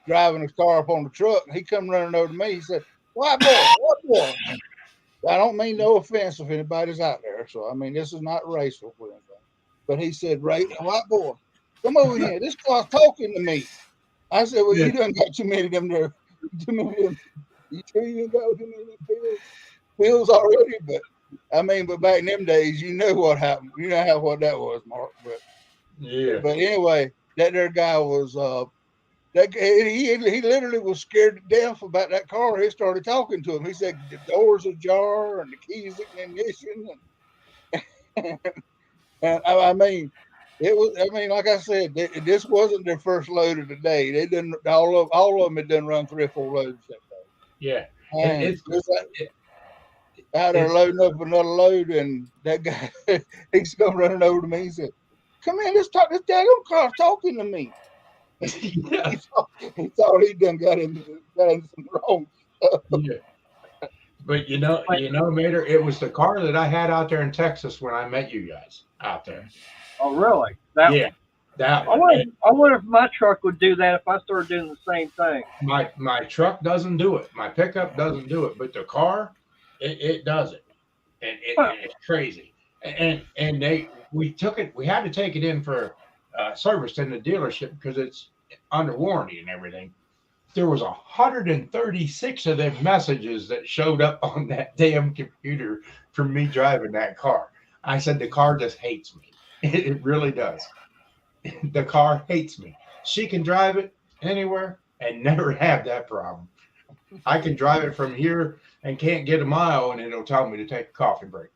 [SPEAKER 5] driving his car up on the truck. He come running over to me. He said, "White boy." I don't mean no offense if anybody's out there. So I mean this is not racial for anything. But he said, "White boy, come over here. This car's talking to me." I said, "Well, you done got too many of them there. You sure you ain't got too many of them pills already?" But back in them days, you know what happened. You know what that was, Mark. But anyway, that there guy was he literally was scared to death about that car. He started talking to him. He said the door's ajar and the keys ignition, and I mean, it was. I mean, like I said, this wasn't their first load of the day. They didn't. All of them had done run 3 or 4 loads that day.
[SPEAKER 1] Yeah,
[SPEAKER 5] and out there loading up another load, and that guy he's come running over to me. He said, "Come in, this daggone car's talking to me." He thought he done got into some wrong stuff.
[SPEAKER 1] Yeah. But Mater, it was the car that I had out there in Texas when I met you guys out there.
[SPEAKER 4] Oh, really?
[SPEAKER 1] That
[SPEAKER 4] I wonder if my truck would do that if I started doing the same thing.
[SPEAKER 1] My truck doesn't do it. My pickup doesn't do it, but the car, it does it, and it's crazy. And we had to take it in for service in the dealership because it's under warranty and everything. There was 136 of them messages that showed up on that damn computer from me driving that car. I said, the car just hates me. It really does. The car hates me. She can drive it anywhere and never have that problem. I can drive it from here and can't get a mile, and it'll tell me to take a coffee break.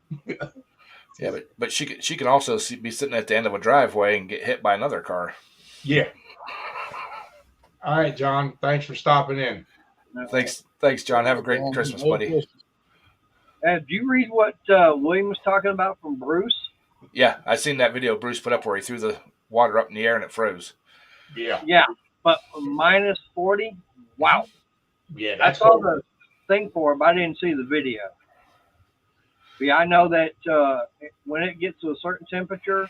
[SPEAKER 9] Yeah, but she can also be sitting at the end of a driveway and get hit by another car.
[SPEAKER 1] Yeah. All right, John. Thanks for stopping in.
[SPEAKER 9] Thanks, John. Have a great Christmas, buddy.
[SPEAKER 4] And do you read what William was talking about from Bruce?
[SPEAKER 9] Yeah, I seen that video Bruce put up where he threw the water up in the air and it froze.
[SPEAKER 1] Yeah.
[SPEAKER 4] Yeah, but minus 40. Wow.
[SPEAKER 1] Yeah,
[SPEAKER 4] I saw the thing for him. I didn't see the video. But yeah, I know that when it gets to a certain temperature,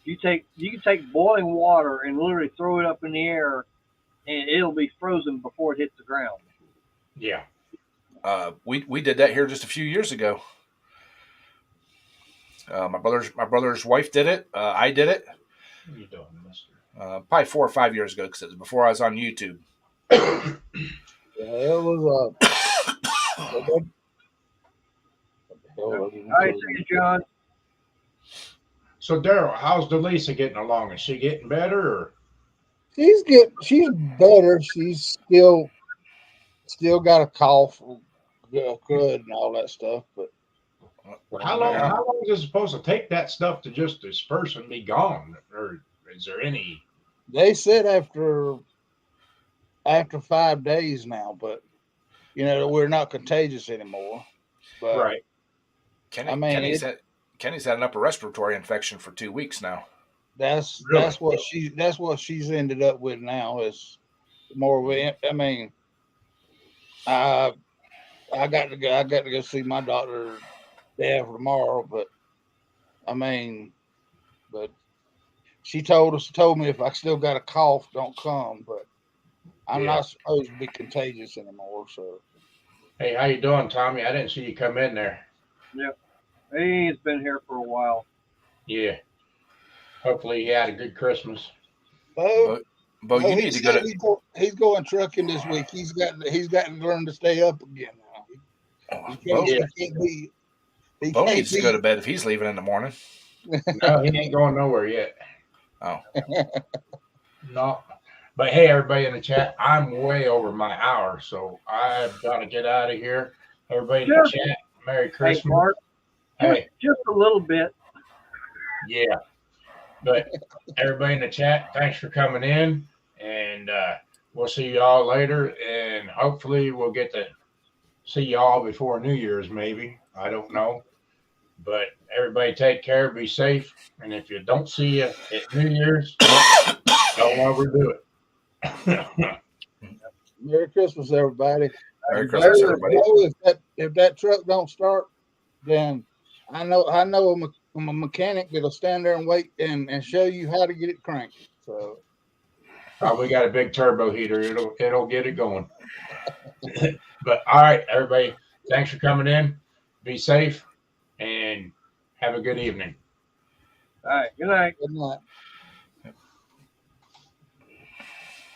[SPEAKER 4] you can take boiling water and literally throw it up in the air, and it'll be frozen before it hits the ground.
[SPEAKER 1] Yeah.
[SPEAKER 9] We did that here just a few years ago. My brother's wife did it. I did it.
[SPEAKER 1] What are you doing, mister?
[SPEAKER 9] Probably 4 or 5 years ago, because it was before I was on YouTube.
[SPEAKER 5] Yeah, it was
[SPEAKER 4] I see you, John.
[SPEAKER 1] So Daryl, how's Delisa getting along? Is she getting better? Or?
[SPEAKER 5] She's better. She's still got a cough, crud, and all that stuff. But
[SPEAKER 1] How long is it supposed to take that stuff to just disperse and be gone? Or is there any?
[SPEAKER 5] they said after 5 days now, but we're not contagious anymore. But
[SPEAKER 1] Right.
[SPEAKER 9] Kenny's had an upper respiratory infection for 2 weeks now.
[SPEAKER 5] that's what she's ended up with now is more of it. I mean, I got to go see my doctor day after tomorrow, but she told me if I still got a cough, don't come. But I'm not supposed to be contagious anymore. So
[SPEAKER 1] Hey, how you doing, Tommy? I didn't see you come in there.
[SPEAKER 4] Yep. He's been here for a while.
[SPEAKER 1] Yeah. Hopefully he had a good Christmas.
[SPEAKER 5] Bo,
[SPEAKER 9] Bo, you need to go to.
[SPEAKER 5] he's going trucking this week. He's got to learn to stay up again now.
[SPEAKER 9] Bo
[SPEAKER 5] He
[SPEAKER 9] needs to go to bed if he's leaving in the morning.
[SPEAKER 1] No, he ain't going nowhere yet.
[SPEAKER 9] Oh.
[SPEAKER 1] No. But hey, everybody in the chat, I'm way over my hour, so I've got to get out of here. Everybody in the chat, Merry Christmas.
[SPEAKER 4] Hey, Mark,
[SPEAKER 1] Hey,
[SPEAKER 4] just a little bit.
[SPEAKER 1] yeah. But everybody in the chat, thanks for coming in, and we'll see you all later, and hopefully we'll get to see you all before New Year's, maybe. I don't know. But everybody take care, be safe, and if you don't see you at New Year's, don't overdo it.
[SPEAKER 5] Merry Christmas, everybody.
[SPEAKER 9] Merry Christmas, everybody.
[SPEAKER 5] If that truck don't start, then I know a mechanic that'll stand there and wait and show you how to get it cranked. So
[SPEAKER 1] We got a big turbo heater. It'll get it going. But all right, everybody, thanks for coming in. Be safe and have a good evening.
[SPEAKER 4] All right. Good night.
[SPEAKER 5] good night.